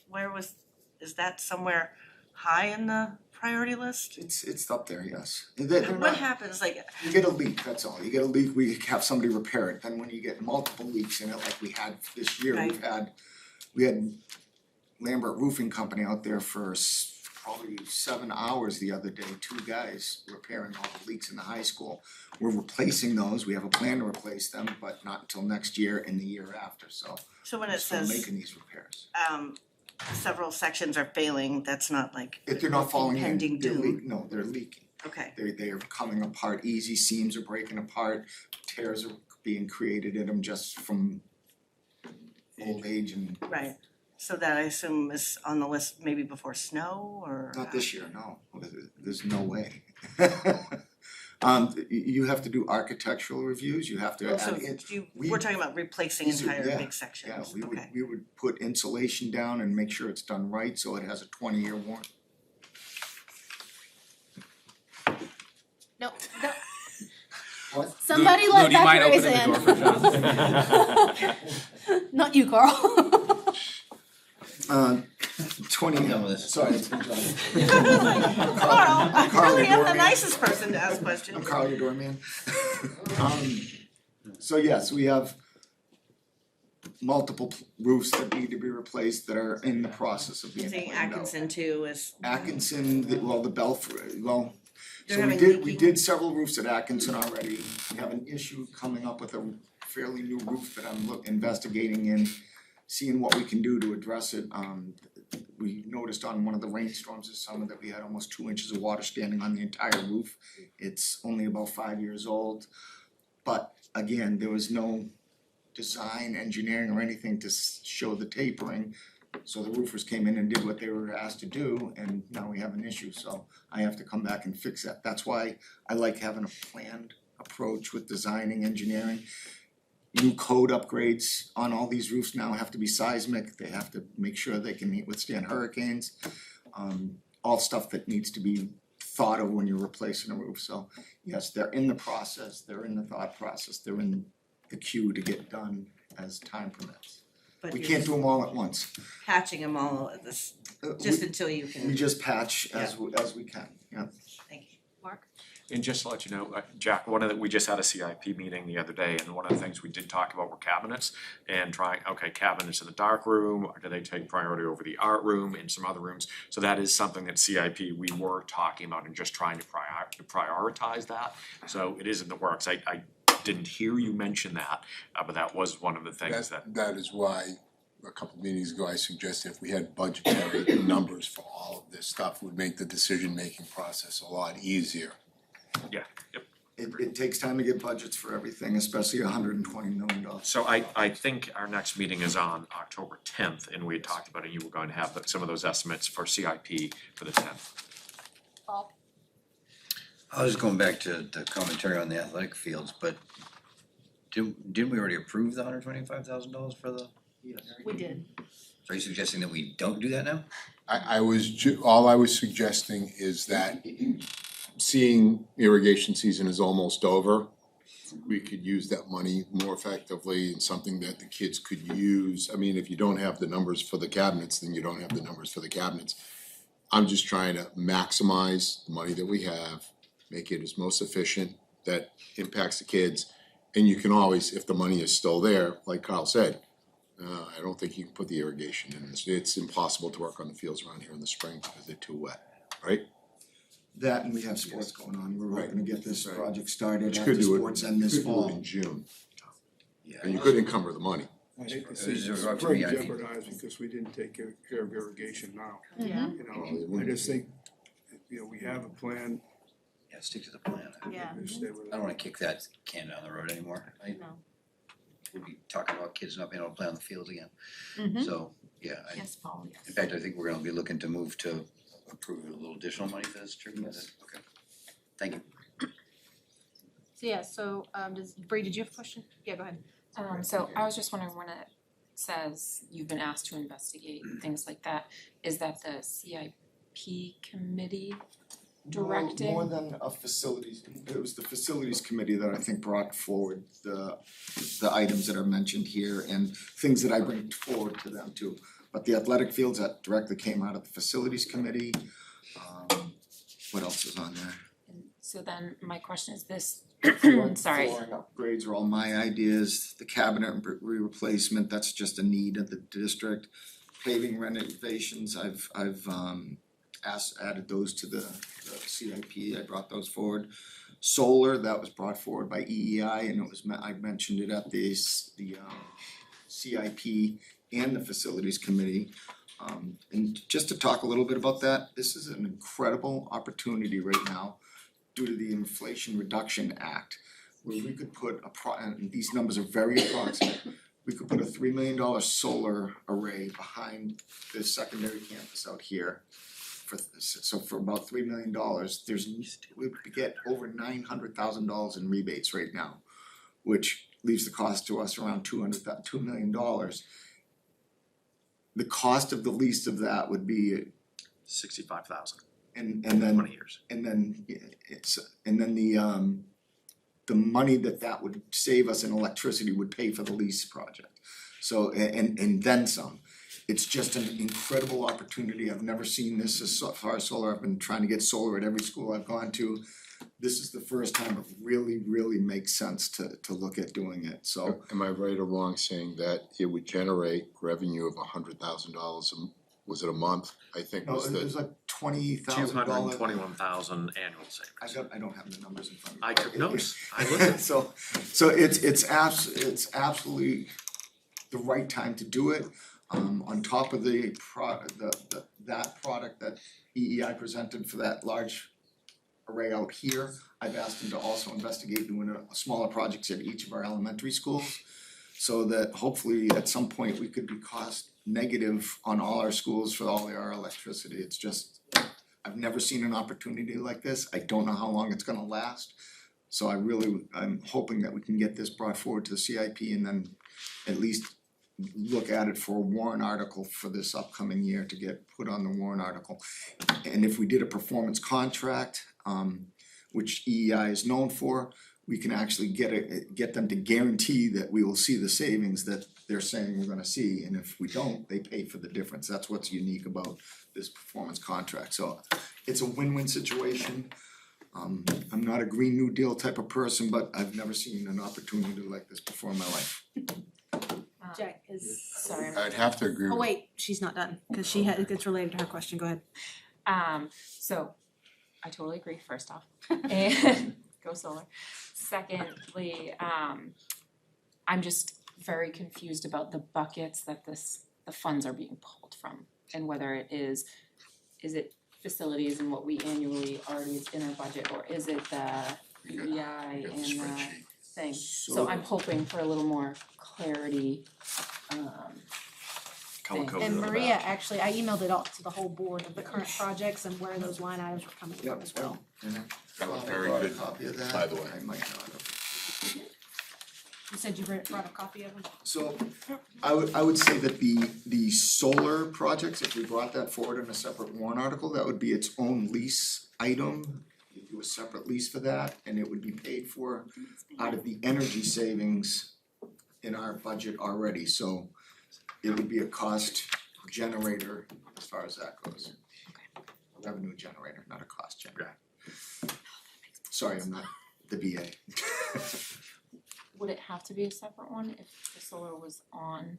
Is that somewhere high in the priority list? It's up there, yes. What happens, like, You get a leak, that's all. You get a leak, we have somebody repair it. Then when you get multiple leaks in it, like we had this year, we had Lambert Roofing Company out there for probably 7 hours the other day, 2 guys repairing all the leaks in the high school. We're replacing those, we have a plan to replace them, but not until next year and the year after, so so when we're it still says making these repairs. several sections are failing, that's not like If they're not falling in, impending they're doom. no, they're leaking. Okay. They are coming apart easy, seams are breaking apart, tears are being created in them just from old age and. Right, so that I assume is on the list maybe before snow or? Not this year, no, there's no way. You have to do architectural reviews, you have to. Oh, so we're talking about replacing entire yeah, big sections, Yeah, okay. we would put insulation down and make sure it's done right, so it has a 20-year warranty. No. What? Somebody let that raise in. Not you, Carl. Sorry, it's been John. Carl, I Carl, really your am the doorman. nicest person to ask questions. I'm Carl, your doorman. So yes, we have multiple roofs that need to be replaced that are in the process of being I think cleaned out. Atkinson too is. Atkinson, the Belfry, well, They're so we having did, we leaking. did several roofs at Atkinson already. We have an issue coming up with a fairly new roof that I'm investigating and seeing what we can do to address it. We noticed on one of the rainstorms this summer that we had almost 2 inches of water standing on the entire roof. It's only about 5 years old, but again, there was no design, engineering or anything to show the tapering. So the roofers came in and did what they were asked to do, and now we have an issue, so I have to come back and fix that. That's why I like having a planned approach with designing, engineering. New code upgrades on all these roofs now have to be seismic, they have to make sure they can withstand hurricanes. All stuff that needs to be thought of when you're replacing a roof, so yes, they're in the process, they're in the thought process, they're in the queue to get done as time permits. But We you're can't do them all at once. patching them all at this, just until you can. We just patch as we can, yeah. Thank you. Mark? And just to let you know, Jack, we just had a CIP meeting the other day, and one of the things we did talk about were cabinets and cabinets in the dark room, do they take priority over the art room and some other rooms? So that is something that CIP, we were talking about and just trying to prioritize that. So it is in the works. I didn't hear you mention that, but that was one of the things That is why a couple meetings ago I suggested if we had budgetary numbers for all of this stuff, would make the decision-making process a lot easier. Yeah, yep. It takes time to get budgets for everything, especially $120 million. So I think our next meeting is on October 10th, and we had talked about it, you were going to have some of those estimates for CIP for the 10th. Paul? I was going back to the commentary on the athletic fields, but didn't we already approve the $125,000 for the? Yes. We did. So are you suggesting that we don't do that now? All I was suggesting is that seeing irrigation season is almost over, we could use that money more effectively in something that the kids could use. I mean, if you don't have the numbers for the cabinets, then you don't have the numbers for the cabinets. I'm just trying to maximize the money that we have, make it as most efficient, that impacts the kids. And you can always, if the money is still there, like Kyle said, I don't think you can put the irrigation in this. It's impossible to work on the fields around here in the spring because they're too wet, right? That and we have sports going on, we're hoping to get this project started But you after could do it, sports end this you could do fall. it in June. Yeah. And you could encumber the money. I hate to This see is the up to spring me, I think. jeopardized because we didn't take care of irrigation now. Yeah. You know, I just think, we have a plan. Yeah, stick to the plan. Yeah. Stay with it. I don't wanna kick that can down the road anymore. No. We'll be talking about kids not being able to play on the fields again. Mhm. So, yeah, Yes, Paul, yes. in fact, I think we're gonna be looking to move to approve a little additional money for this, true? Yes. Okay, thank you. So yeah, so Bree, did you have a question? Yeah, go ahead. So I was just wondering, when it says you've been asked to investigate things like that, is that the CIP committee directing? More than a facilities, it was the facilities committee that I think brought forward the items that are mentioned here and things that I bring forward to them too. But the athletic fields, that directly came out of the facilities committee. What else is on there? So then my question is this, Flooring upgrades are all my ideas, the cabinet replacement, that's just a need of the district. Paving renovations, I've added those to the CIP, I brought those forward. Solar, that was brought forward by EEI and I mentioned it at the CIP and the facilities committee. And just to talk a little bit about that, this is an incredible opportunity right now due to the Inflation Reduction Act, where we could put and these numbers are very approximate, we could put a $3 million solar array behind the secondary campus out here. For about $3 million, we get over $900,000 in rebates right now, which leaves the cost to us around $2 million. The cost of the lease of that would be $65,000. And then 20 years. And then the money that would save us in electricity would pay for the lease project. So and then some. It's just an incredible opportunity. I've never seen this as far as solar. I've been trying to get solar at every school I've gone to. This is the first time it really makes sense to look at doing it, so. Am I right or wrong saying that it would generate revenue of $100,000, was it a month? I think No, was it was the, like $20,000. $221,000 annual savings. I don't have the numbers in front of me. I took notes, I listened. So it's absolutely the right time to do it. On top of the that product that EEI presented for that large array out here, I've asked them to also investigate doing a smaller projects at each of our elementary schools. So that hopefully at some point we could be cost negative on all our schools for all our electricity. It's just, I've never seen an opportunity like this. I don't know how long it's gonna last. So I'm hoping that we can get this brought forward to the CIP and then at least look at it for a warrant article for this upcoming year to get put on the warrant article. And if we did a performance contract, which EEI is known for, we can actually get them to guarantee that we will see the savings that they're saying we're gonna see, and if we don't, they pay for the difference. That's what's unique about this performance contract, so it's a win-win situation. I'm not a Green New Deal type of person, but I've never seen an opportunity like this before in my life. Jack is, Sorry. I'd have to agree oh with. wait, she's not done, cause it's related to her question, go ahead. So I totally agree, first off, and go solar. Secondly, I'm just very confused about the buckets that the funds are being pulled from, and whether it is it facilities and what we annually already is in our budget, or is it the EEI and the thing? So I'm hoping for a little more clarity, And Maria, actually, I emailed it all to the whole board of the current projects and where those line items were coming from as well. That was very Brought a good, copy of that. by the way. I might not have. You said you brought a copy of them? So I would say that the solar projects, if we brought that forward in a separate warrant article, that would be its own lease item. You do a separate lease for that, and it would be paid for out of the energy savings in our budget already, so it would be a cost generator as far as that goes. A revenue generator, not a cost generator. Sorry, I'm not the BA. would it have to be a separate one if the solar was on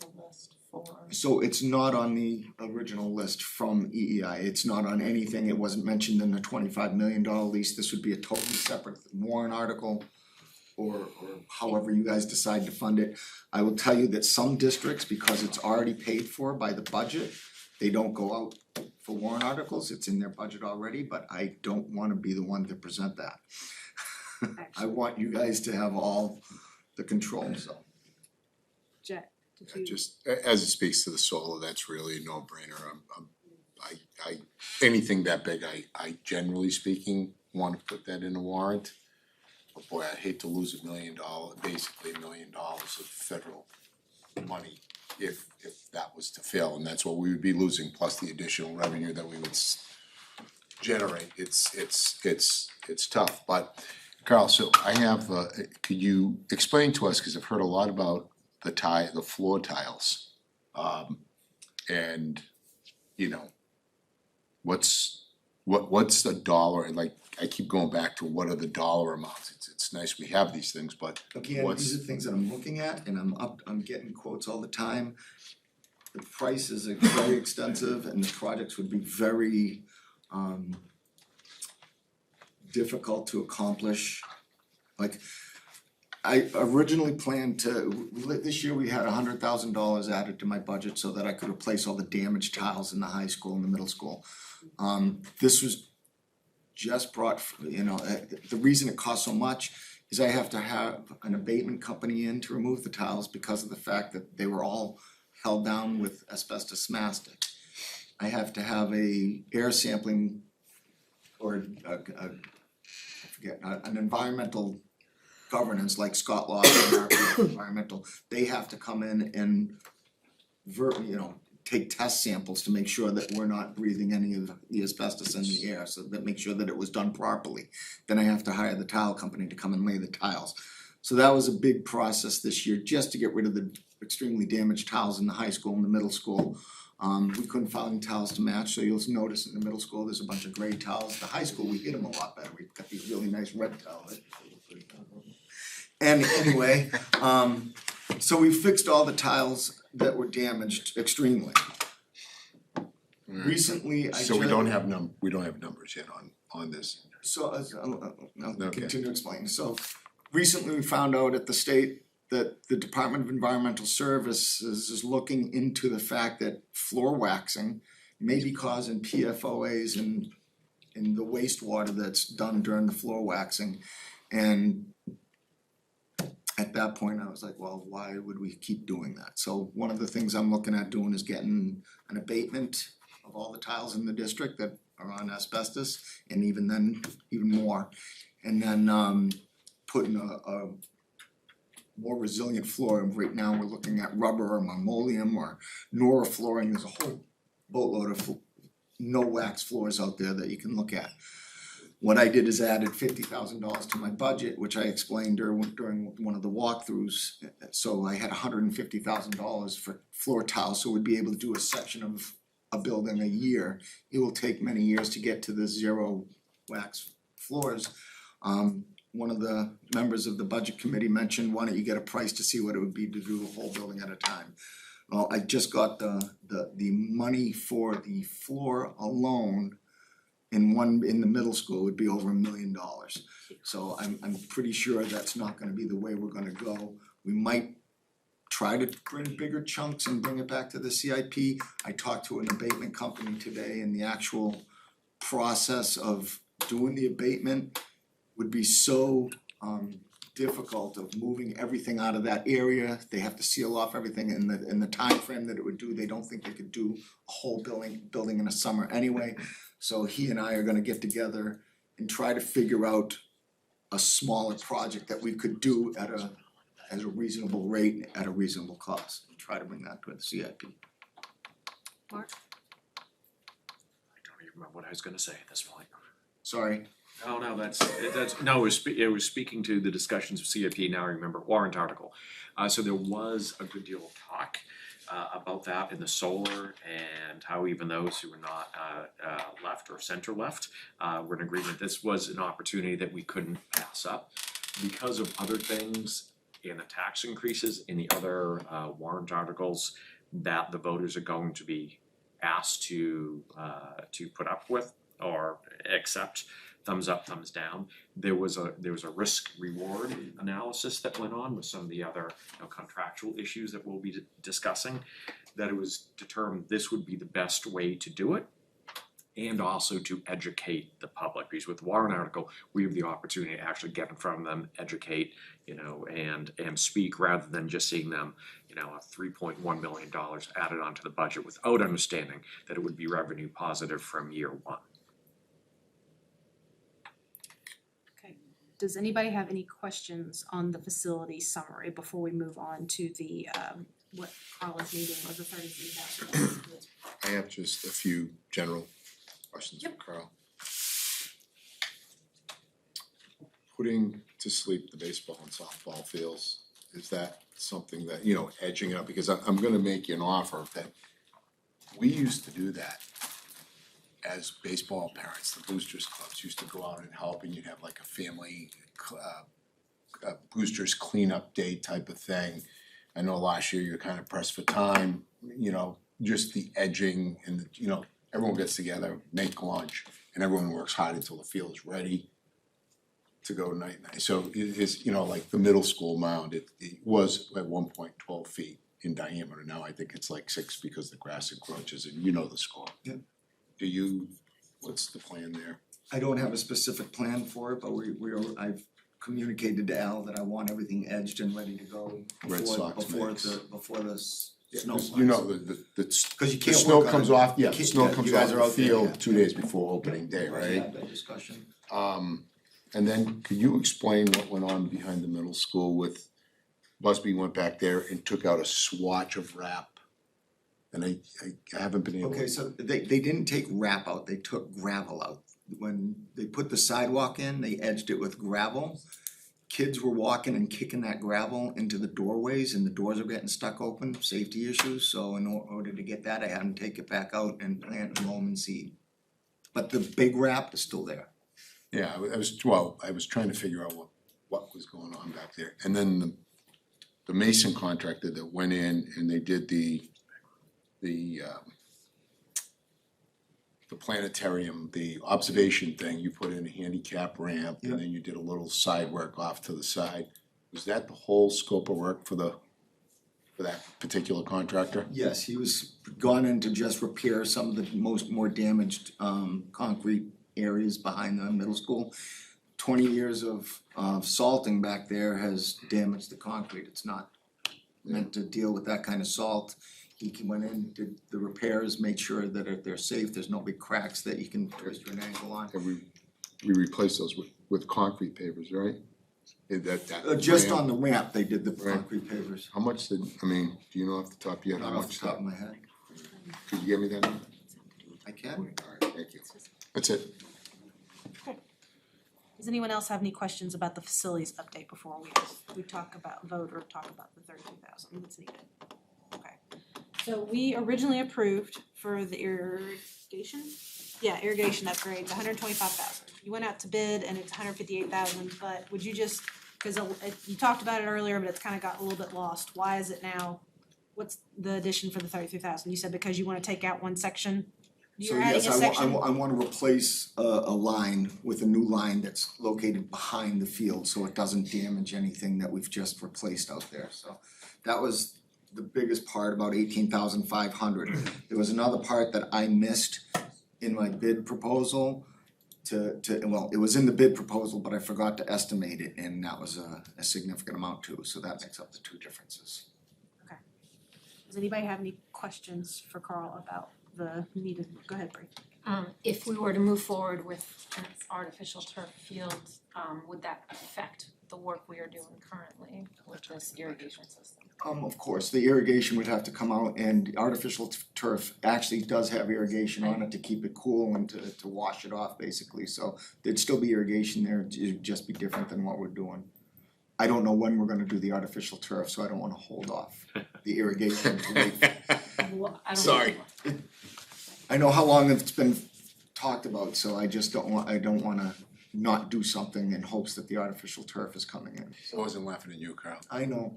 the list for? So it's not on the original list from EEI, it's not on anything, it wasn't mentioned in the $25 million lease, this would be a totally separate warrant article. Or however you guys decide to fund it. I will tell you that some districts, because it's already paid for by the budget, they don't go out for warrant articles, it's in their budget already, but I don't wanna be the one to present that. I want you guys to have all the control, so. Jet, did I you? just, as it speaks to the solar, that's really a no-brainer. I anything that big, I generally speaking, wanna put that in a warrant. But boy, I'd hate to lose basically $1 million of federal money if that was to fail, and that's what we would be losing, plus the additional revenue that we would generate. It's tough, but Carl, so I have, could you explain to us, cause I've heard a lot about the floor tiles. And, you know, what's the dollar, like, I keep going back to what are the dollar amounts, it's nice we have these things, but Again, these are things that I'm looking at and I'm getting quotes all the time. The prices are very extensive and the projects would be very difficult to accomplish. Like, I originally planned to, this year we had $100,000 added to my budget so that I could replace all the damaged tiles in the high school and the middle school. This was just brought, you know, the reason it costs so much is I have to have an abatement company in to remove the tiles because of the fact that they were all held down with asbestos mastic. I have to have a air sampling or an environmental governance like Scott Law and Environmental. They have to come in and take test samples to make sure that we're not breathing any of the asbestos in the air, so that make sure that it was done properly. Then I have to hire the tile company to come and lay the tiles. So that was a big process this year, just to get rid of the extremely damaged tiles in the high school and the middle school. We couldn't find any tiles to match, so you'll notice in the middle school, there's a bunch of gray tiles. The high school, we hit them a lot better. We've got these really nice red tiles. And anyway, so we fixed all the tiles that were damaged extremely. Recently, So we don't have numbers yet on this. So, I'll Okay. continue to explain. So, recently we found out at the state that the Department of Environmental Services is looking into the fact that floor waxing may be causing PFOAs in the wastewater that's done during the floor waxing. And at that point, I was like, well, why would we keep doing that? So one of the things I'm looking at doing is getting an abatement of all the tiles in the district that are on asbestos, and even more. And then putting a more resilient floor. And right now, we're looking at rubber or marmoleum or Nora flooring. There's a whole boatload of no wax floors out there that you can look at. What I did is added $50,000 to my budget, which I explained during one of the walkthroughs. So I had $150,000 for floor tiles, so we'd be able to do a section of a building a year. It will take many years to get to the zero wax floors. One of the members of the budget committee mentioned, why don't you get a price to see what it would be to do a whole building at a time? Well, I just got the money for the floor alone in the middle school would be over $1 million. So I'm pretty sure that's not gonna be the way we're gonna go. We might try to bring bigger chunks and bring it back to the CIP. I talked to an abatement company today, and the actual process of doing the abatement would be so difficult of moving everything out of that area. They have to seal off everything in the time frame that it would do. They don't think they could do a whole building in a summer anyway. So he and I are gonna get together and try to figure out a smaller project that we could do at a reasonable rate at a reasonable cost. Try to bring that to the CIP. Mark? I don't even remember what I was gonna say at this point. Sorry. No, it was speaking to the discussions of CIP, now I remember, warrant article. So there was a good deal of talk about that in the solar, and how even those who were not left or center left were in agreement. This was an opportunity that we couldn't pass up because of other things in the tax increases in the other warrant articles that the voters are going to be asked to put up with or accept. Thumbs up, thumbs down. There was a risk reward analysis that went on with some of the other contractual issues that we'll be discussing, that it was determined this would be the best way to do it, and also to educate the public, because with the warrant article, we have the opportunity to actually get in front of them, educate, and speak, rather than just seeing them, a $3.1 million added onto the budget without understanding that it would be revenue positive from year one. Does anybody have any questions on the facility summary before we move on to the what Carl is needing, or the $33,000? I have just a few general questions for Carl. Putting to sleep the baseball and softball fields, is that something that, edging it up? Because I'm gonna make you an offer that we used to do that as baseball parents. The boosters clubs used to go out and help, and you'd have like a family boosters cleanup day type of thing. I know last year you're kind of pressed for time, just the edging and everyone gets together, make lunch, and everyone works hard until the field is ready to go night night. So it is, like the middle school mound, it was at one point 12 feet in diameter. Now I think it's like 6 because the grass encroaches, and the score. Yeah. What's the plan there? I don't have a specific plan for it, but I've communicated to Al that I want everything edged and ready to go Red Sox before mix. the snow. Because you can't snow work on comes it. off, You the can't- snow yeah, comes you guys off are the out there, field yeah. 2 days before opening day, We right? had that discussion. And then could you explain what went on behind the middle school with Busby went back there and took out a swatch of wrap? And I haven't been able to. Okay, so they didn't take wrap out, they took gravel out. When they put the sidewalk in, they edged it with gravel. kids were walking and kicking that gravel into the doorways and the doors are getting stuck open, safety issues, so in order to get that, I had them take it back out and plant loam and seed. But the big wrap is still there. Yeah, I was trying to figure out what was going on back there. And then the mason contractor that went in and they did the planetarium, the observation thing, you put in a handicap ramp and then you did a little side work off to the side. Was that the whole scope of work for that particular contractor? Yes, he was gone in to just repair some of the more damaged concrete areas behind the middle school. 20 years of salting back there has damaged the concrete. It's not meant to deal with that kind of salt. He went in, did the repairs, made sure that they're safe, there's no big cracks that you can twist your angle on. And we replaced those with concrete pavers, right? Just ramp? on the ramp, they did the concrete pavers. How much do you know off the top of your head how Not off much the top of my head. Could you give me that number? I can. Alright, thank you. That's it. Does anyone else have any questions about the facilities update before we talk about vote or talk about the 32,000 that's needed? Okay. So we originally approved for the irrigation upgrades, 125,000. You went out to bid and it's 158,000, but would you just, cause you talked about it earlier, but it's kind of got a little bit lost. Why is it now, what's the addition for the 33,000? You said because you wanna take out one section? So You're adding yes, a section? I wanna replace a line with a new line that's located behind the field, so it doesn't damage anything that we've just replaced out there, so. That was the biggest part, about 18,500. There was another part that I missed in my bid proposal well, it was in the bid proposal, but I forgot to estimate it, and that was a significant amount too, so that makes up the two differences. Does anybody have any questions for Carl about the needed, go ahead, Bree. If we were to move forward with an artificial turf field, would that affect the work we are doing currently with this irrigation system? Of course, the irrigation would have to come out, and artificial turf actually does have irrigation on it to keep it cool and to wash it off basically, so there'd still be irrigation there, it'd just be different than what we're doing. I don't know when we're gonna do the artificial turf, so I don't wanna hold off the irrigation to wait. Well, I don't Sorry. I know how long it's been talked about, so I just I don't wanna not do something in hopes that the artificial turf is coming in. I wasn't laughing at you, Carl. I know.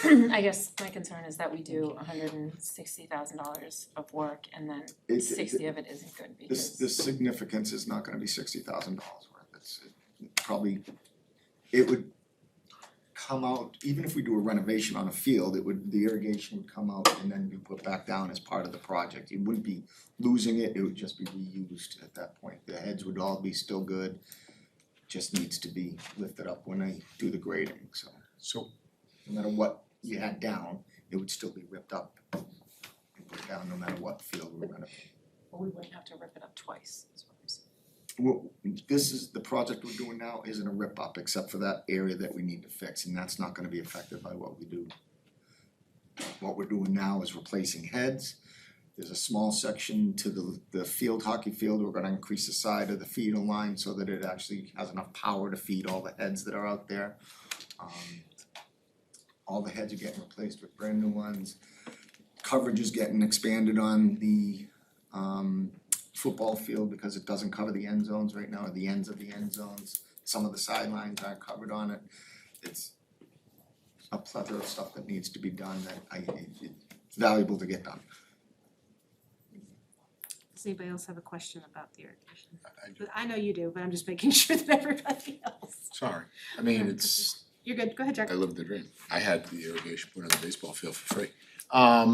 I guess my concern is that we do $160,000 of work and then 60 of it isn't good because. The significance is not gonna be $60,000 worth, it would come out, even if we do a renovation on a field, the irrigation would come out and then be put back down as part of the project. You wouldn't be losing it, it would just be reused at that point. The heads would all be still good, just needs to be lifted up when I do the grading, so no matter what you had down, it would still be ripped up and put down no matter what field we're renovating. Well, we wouldn't have to rip it up twice, is what I'm saying. Well, the project we're doing now isn't a rip up except for that area that we need to fix, and that's not gonna be affected by what we do. What we're doing now is replacing heads. There's a small section to the field, hockey field, we're gonna increase the side of the feeder line so that it actually has enough power to feed all the heads that are out there. All the heads are getting replaced with brand new ones. Coverage is getting expanded on the football field because it doesn't cover the end zones right now, or the ends of the end zones. Some of the sidelines aren't covered on it. It's a plethora of stuff that needs to be done that it's valuable to get done. Does anybody else have a question about the irrigation? I know you do, but I'm just making sure that everybody else. Sorry, I mean, it's. You're good, go ahead, Jack. I lived the dream. I had the irrigation put on the baseball field for free. Are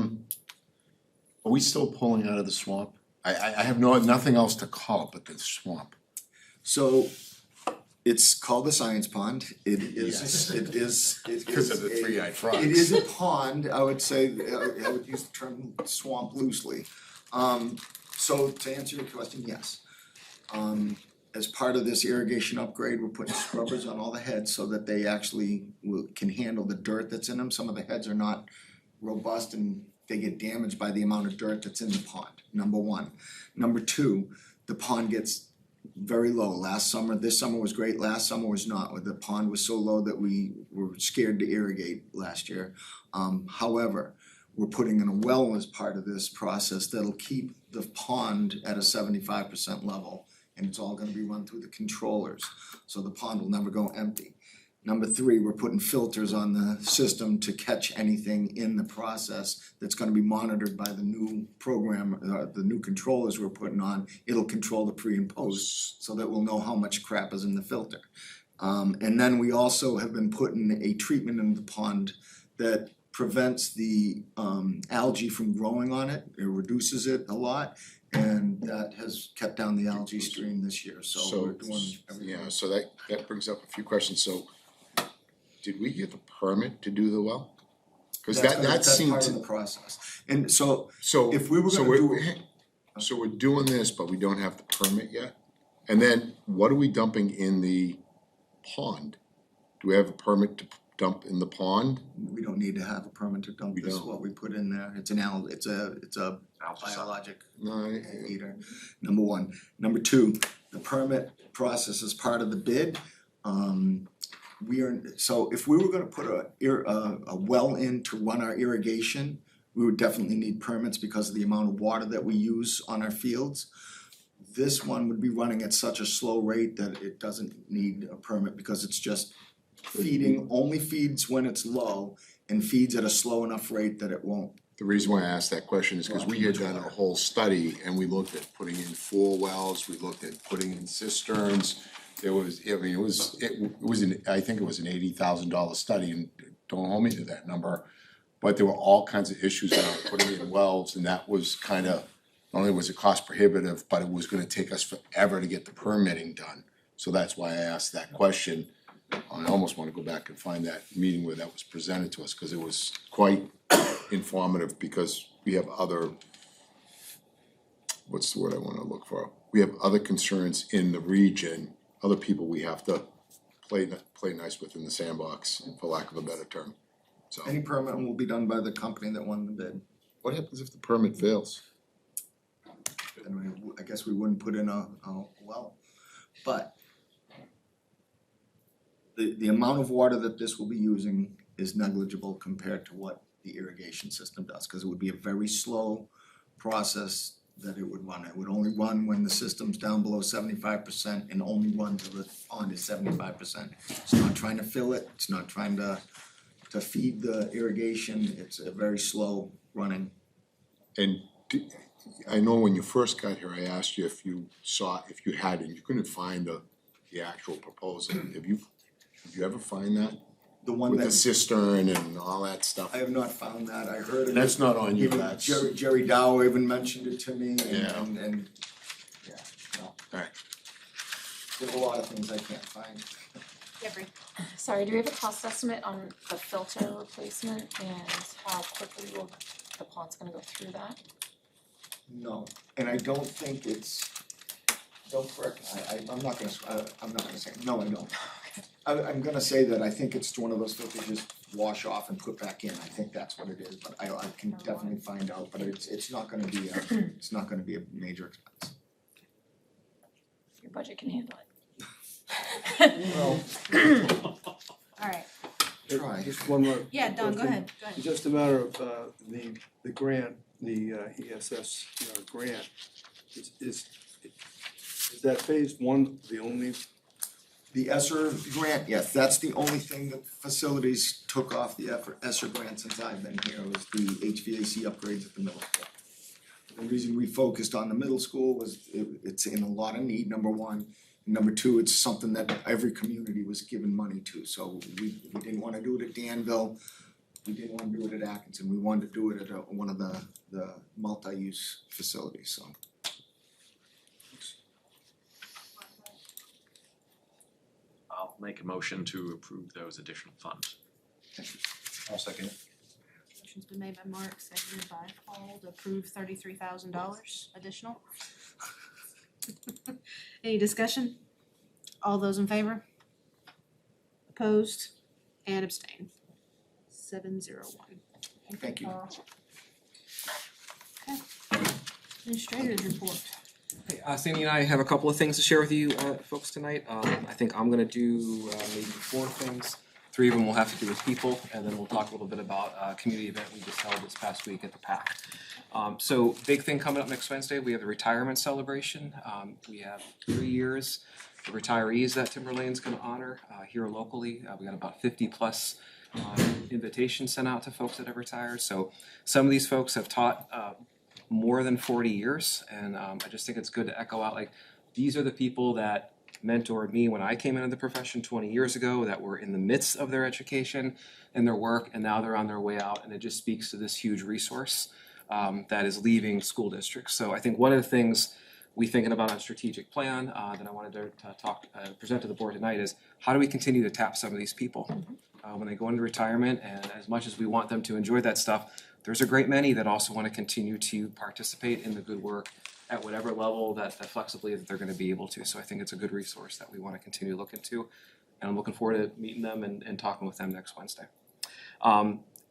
we still pulling out of the swamp? I have nothing else to call it but the swamp. So it's called the science pond. It is, Yes. it is Because of the three-eyed frogs. It is a pond, I would say, I would use the term swamp loosely. So to answer your question, yes. As part of this irrigation upgrade, we're putting scrubbers on all the heads so that they actually can handle the dirt that's in them. Some of the heads are not robust and they get damaged by the amount of dirt that's in the pond, number one. Number two, the pond gets very low. Last summer, this summer was great, last summer was not. The pond was so low that we were scared to irrigate last year. However, we're putting in a well as part of this process that'll keep the pond at a 75% level, and it's all gonna be run through the controllers, so the pond will never go empty. Number three, we're putting filters on the system to catch anything in the process that's gonna be monitored by the new program, the new controllers we're putting on. It'll control the pre and post, so that we'll know how much crap is in the filter. And then we also have been putting a treatment in the pond that prevents the algae from growing on it. It reduces it a lot, and that has kept down the algae stream this year, so we're doing everything. Yeah, so that brings up a few questions, so did we get the permit to do the well? Cause that seemed That's part to. of the process, and so So if we were so gonna we're do. so we're doing this, but we don't have the permit yet? And then what are we dumping in the pond? Do we have a permit to dump in the pond? We don't need to have a permit to dump We this, don't. what we put in there, it's a biologic No, eater, number one. Number two, the permit process is part of the bid. So if we were gonna put a well in to run our irrigation, we would definitely need permits because of the amount of water that we use on our fields. This one would be running at such a slow rate that it doesn't need a permit because it's just feeding, only feeds when it's low and feeds at a slow enough rate that it won't. the reason why I asked that question is because we had done a whole study and we looked at putting in 4 wells, we looked at putting in cisterns. There was, I mean, I think it was an $80,000 study, and don't hold me to that number. But there were all kinds of issues around putting in wells, and that was kinda, not only was it cost prohibitive, but it was gonna take us forever to get the permitting done. So that's why I asked that question. I almost wanna go back and find that meeting where that was presented to us, cause it was quite informative, because we have other, what's the word I wanna look for? We have other concerns in the region, other people we have to play nice with in the sandbox, for lack of a better term. So, Any permit will be done by the company that won the bid. what happens if the permit fails? And I guess we wouldn't put in a well, but the amount of water that this will be using is negligible compared to what the irrigation system does, cause it would be a very slow process that it would run. It would only run when the system's down below 75% and only run till the pond is 75%. It's not trying to fill it, it's not trying to feed the irrigation, it's a very slow running. And I know when you first got here, I asked you if you had, and you couldn't find the actual proposal. Have you ever find that? The one With the that, cause and all that stuff? I have not found that, I heard of it. That's not on you, Even that's. Jerry Dow even mentioned it to me Yeah. and yeah, no. Alright. There's a lot of things I can't find. Sorry, do we have a cost estimate on the filter replacement and how quickly the pond's gonna go through that? No, and I don't think it's, don't correct me, I'm not gonna say, no, I don't. I'm gonna say that I think it's one of those filters just wash off and put back in, I think that's what it is, but I can definitely find out, but it's not gonna be a major expense. Your budget can handle it. Well, Alright, try. Just one more. yeah, Don, go question. ahead, go ahead. It's just a matter of the grant, the ESS grant, is that phase one the only? The ESSER grant, yes, that's the only thing that facilities took off the ESSER grant since I've been here, was the HVAC upgrades at the middle school. The reason we focused on the middle school was it's in a lot of need, number one. Number two, it's something that every community was given money to, so we didn't wanna do it at Danville, we didn't wanna do it at Atkinson, we wanted to do it at one of the multi-use facilities, so. I'll make a motion to approve those additional funds. I'll second it. Motion's been made by Mark, seconded by Paul to approve $33,000 additional. Any discussion? All those in favor? Opposed and abstain. 701. Thank you. Okay. Administrator's report. Hey, Sandy and I have a couple of things to share with you, folks, tonight. I think I'm gonna do maybe 4 things. 3 of them will have to do with people, and then we'll talk a little bit about a community event we just held this past week at the PAC. So big thing coming up next Wednesday, we have the retirement celebration. We have 3 years, the retirees that Timberlane's gonna honor here locally. We got about 50 plus invitations sent out to folks that have retired. So some of these folks have taught more than 40 years, and I just think it's good to echo out, like, these are the people that mentored me when I came into the profession 20 years ago, that were in the midst of their education and their work, and now they're on their way out, and it just speaks to this huge resource that is leaving school districts. So I think one of the things we're thinking about on strategic plan that I wanted to present to the board tonight is, how do we continue to tap some of these people when they go into retirement? And as much as we want them to enjoy that stuff, there's a great many that also want to continue to participate in the good work at whatever level that flexibly that they're going to be able to. So I think it's a good resource that we want to continue to look into, and I'm looking forward to meeting them and talking with them next Wednesday.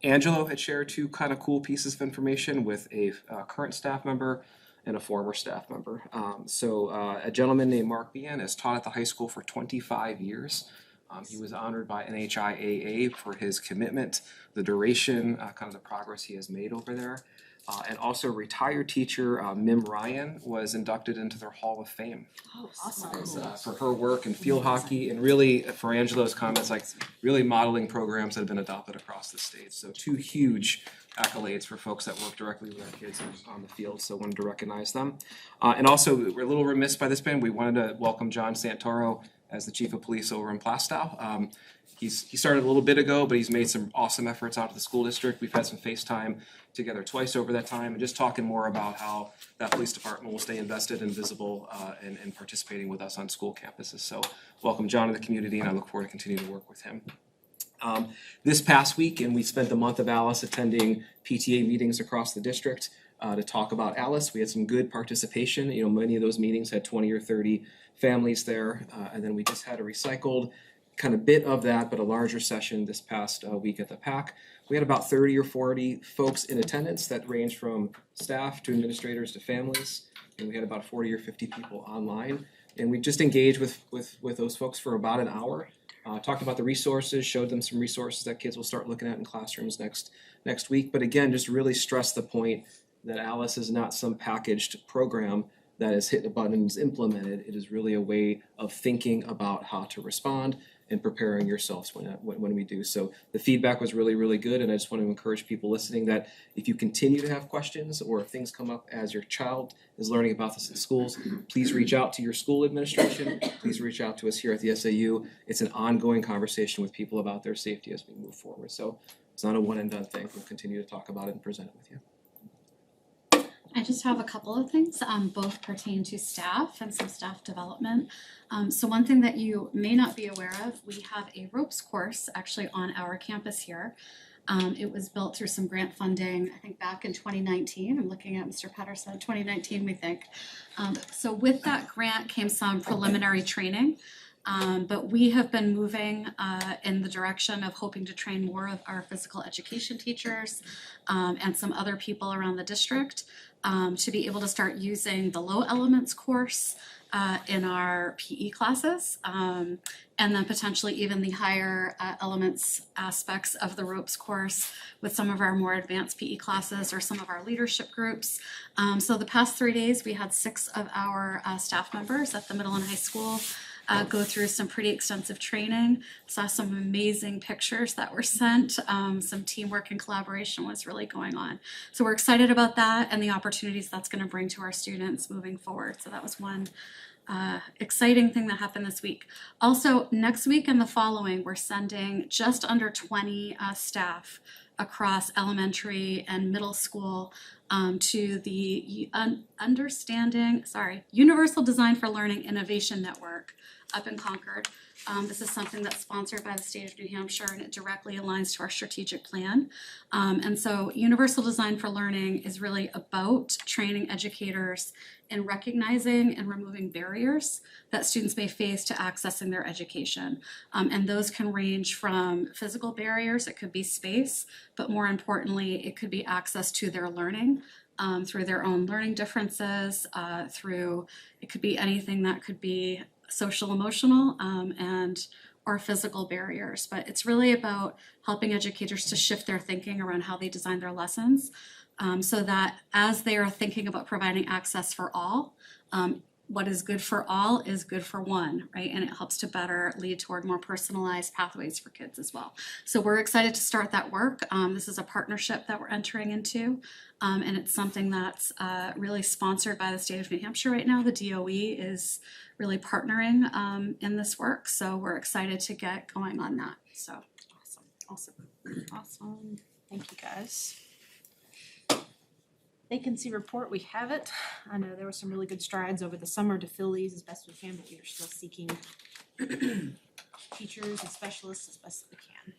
Angelo had shared 2 kind of cool pieces of information with a current staff member and a former staff member. A gentleman named Mark Bean has taught at the high school for 25 years. He was honored by NHIAA for his commitment, the duration, kind of the progress he has made over there. And also retired teacher Mim Ryan was inducted into their Hall of Fame. Oh, awesome. For her work in field hockey, and really for Angelo's comments, like really modeling programs that have been adopted across the state. So 2 huge accolades for folks that work directly with our kids on the field, so wanted to recognize them. And also, we're a little remiss by this point, we wanted to welcome John Santoro as the chief of police over in Plastow. He started a little bit ago, but he's made some awesome efforts out to the school district. We've had some FaceTime together twice over that time, and just talking more about how that police department will stay invested and visible and participating with us on school campuses. So welcome John to the community, and I look forward to continuing to work with him. This past week, and we spent the month of Alice attending PTA meetings across the district to talk about Alice. We had some good participation. You know, many of those meetings had 20 or 30 families there, and then we just had a recycled kind of bit of that, but a larger session this past week at the PAC. We had about 30 or 40 folks in attendance that ranged from staff to administrators to families, and we had about 40 or 50 people online. And we just engaged with those folks for about an hour. Talked about the resources, showed them some resources that kids will start looking at in classrooms next week. But again, just really stress the point that Alice is not some packaged program that is hit a button and is implemented. It is really a way of thinking about how to respond and preparing yourselves when we do. So the feedback was really, really good, and I just want to encourage people listening that if you continue to have questions or if things come up as your child is learning about this in schools, please reach out to your school administration, please reach out to us here at the SAU. It's an ongoing conversation with people about their safety as we move forward. So it's not a one and done thing. We'll continue to talk about it and present it with you. I just have a couple of things, both pertain to staff and some staff development. So one thing that you may not be aware of, we have a ropes course actually on our campus here. It was built through some grant funding, I think back in 2019. I'm looking at Mr. Patterson, 2019 we think. So with that grant came some preliminary training. But we have been moving in the direction of hoping to train more of our physical education teachers and some other people around the district to be able to start using the low elements course in our PE classes, and then potentially even the higher elements aspects of the ropes course with some of our more advanced PE classes or some of our leadership groups. So the past 3 days, we had 6 of our staff members at the middle and high school go through some pretty extensive training. Saw some amazing pictures that were sent. Some teamwork and collaboration was really going on. So we're excited about that and the opportunities that's going to bring to our students moving forward. So that was one exciting thing that happened this week. Also, next week and the following, we're sending just under 20 staff across elementary and middle school to the Universal Design for Learning Innovation Network up in Concord. This is something that's sponsored by the state of New Hampshire, and it directly aligns to our strategic plan. And so Universal Design for Learning is really about training educators in recognizing and removing barriers that students may face to accessing their education. And those can range from physical barriers, it could be space, but more importantly, it could be access to their learning. through their own learning differences, through, it could be anything that could be social, emotional, and or physical barriers. But it's really about helping educators to shift their thinking around how they design their lessons, so that as they are thinking about providing access for all, what is good for all is good for one, right? And it helps to better lead toward more personalized pathways for kids as well. So we're excited to start that work. This is a partnership that we're entering into, and it's something that's really sponsored by the state of New Hampshire right now. The DOE is really partnering in this work, so we're excited to get going on that. So Awesome. Thank you, guys. Vacancy report, we have it. I know there were some really good strides over the summer to fill these as best we can, but we are still seeking teachers and specialists as best as we can.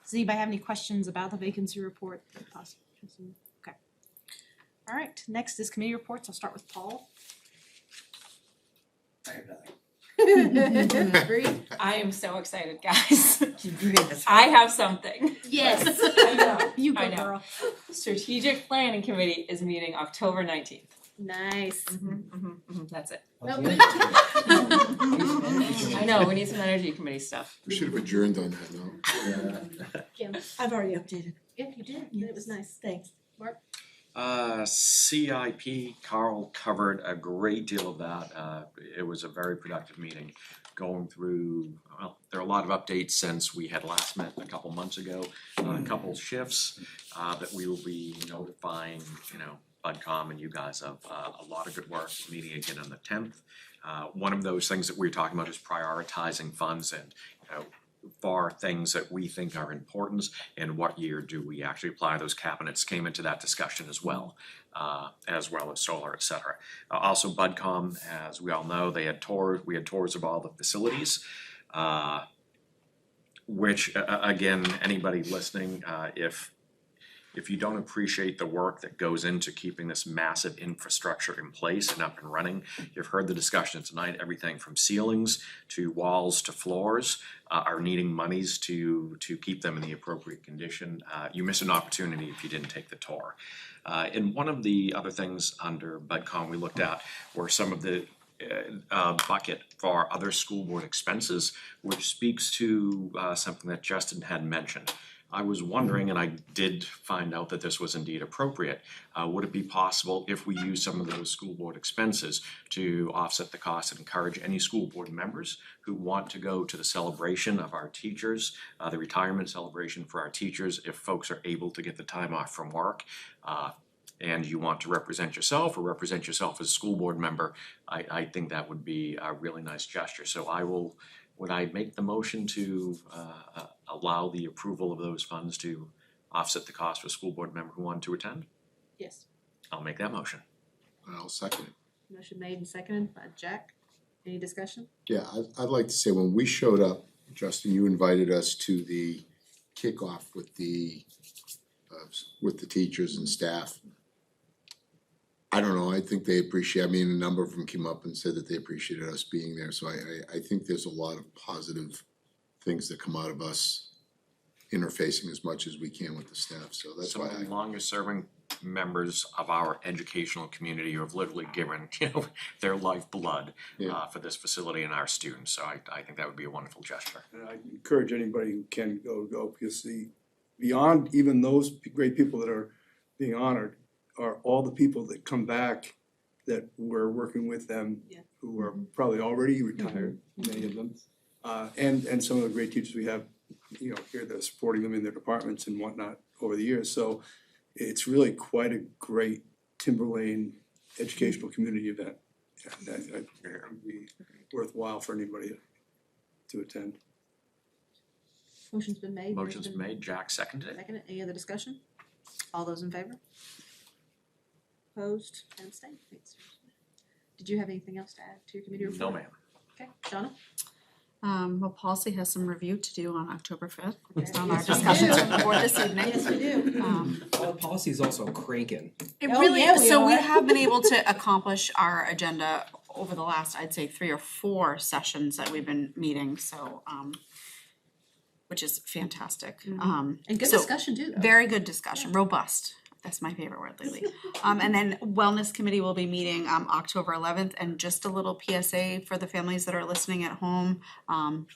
Does anybody have any questions about the vacancy report? Okay. All right, next is committee reports. I'll start with Paul. I have nothing. Bree? I am so excited, guys. I have something. Yes. I know. You go, I know. girl. Strategic Planning Committee is meeting October 19th. Nice. That's it. Nope. I know, we need some energy committee stuff. We should have adjourned on that note. Kim. I've already updated. Yeah, you did. It was nice. Thanks. Mark? CIP, Carl covered a great deal of that. It was a very productive meeting, going through, well, there are a lot of updates since we had last met a couple months ago, a couple shifts that we will be notifying, BudCom and you guys of a lot of good work, meeting again on the 10th. One of those things that we're talking about is prioritizing funds and, for things that we think are important, and what year do we actually apply those cabinets came into that discussion as well as solar, et cetera. Also BudCom, as we all know, we had tours of all the facilities, which again, anybody listening, if you don't appreciate the work that goes into keeping this massive infrastructure in place and up and running, you've heard the discussion tonight, everything from ceilings to walls to floors are needing monies to keep them in the appropriate condition. You miss an opportunity if you didn't take the tour. And one of the other things under BudCom we looked at were some of the bucket for other school board expenses, which speaks to something that Justin had mentioned. I was wondering, and I did find out that this was indeed appropriate, would it be possible if we use some of those school board expenses to offset the cost and encourage any school board members who want to go to the celebration of our teachers, the retirement celebration for our teachers, if folks are able to get the time off from work, and you want to represent yourself or represent yourself as a school board member, I think that would be a really nice gesture. So would I make the motion to allow the approval of those funds to offset the cost for a school board member who wanted to attend? Yes. I'll make that motion. I'll second it. Motion made and seconded by Jack. Any discussion? Yeah, I'd like to say, when we showed up, Justin, you invited us to the kickoff with the teachers and staff. I don't know, I think they appreciate, a number of them came up and said that they appreciated us being there, so I think there's a lot of positive things that come out of us interfacing as much as we can with the staff, so that's Some why of the longest serving members of our educational community who have literally given, their lifeblood for this facility and our students, so I think that would be a wonderful gesture. And I encourage anybody who can go, because beyond even those great people that are being honored, are all the people that come back that we're working with them, who are probably already retired, many of them. And some of the great teachers we have, here that are supporting them in their departments and whatnot over the years. So it's really quite a great Timberlane educational community event. And I think it would be worthwhile for anybody to attend. Motion's been made. Motion's been made, Jack seconded it. Seconded. Any other discussion? All those in favor? Opposed and abstained. Thanks. Did you have anything else to add to your committee report? No, ma'am. Okay, Shauna? Well, policy has some review to do on October 5th, based on our Yes, we discussions do. with the board this evening. Yes, we do. Well, the policy is also cranking. It Oh, really yeah, is. we So we are. have been able to accomplish our agenda over the last, I'd say, 3 or 4 sessions that we've been meeting, so which is fantastic. And good So discussion too, though. very good discussion, robust. That's my favorite word lately. And then Wellness Committee will be meeting October 11th, and just a little PSA for the families that are listening at home.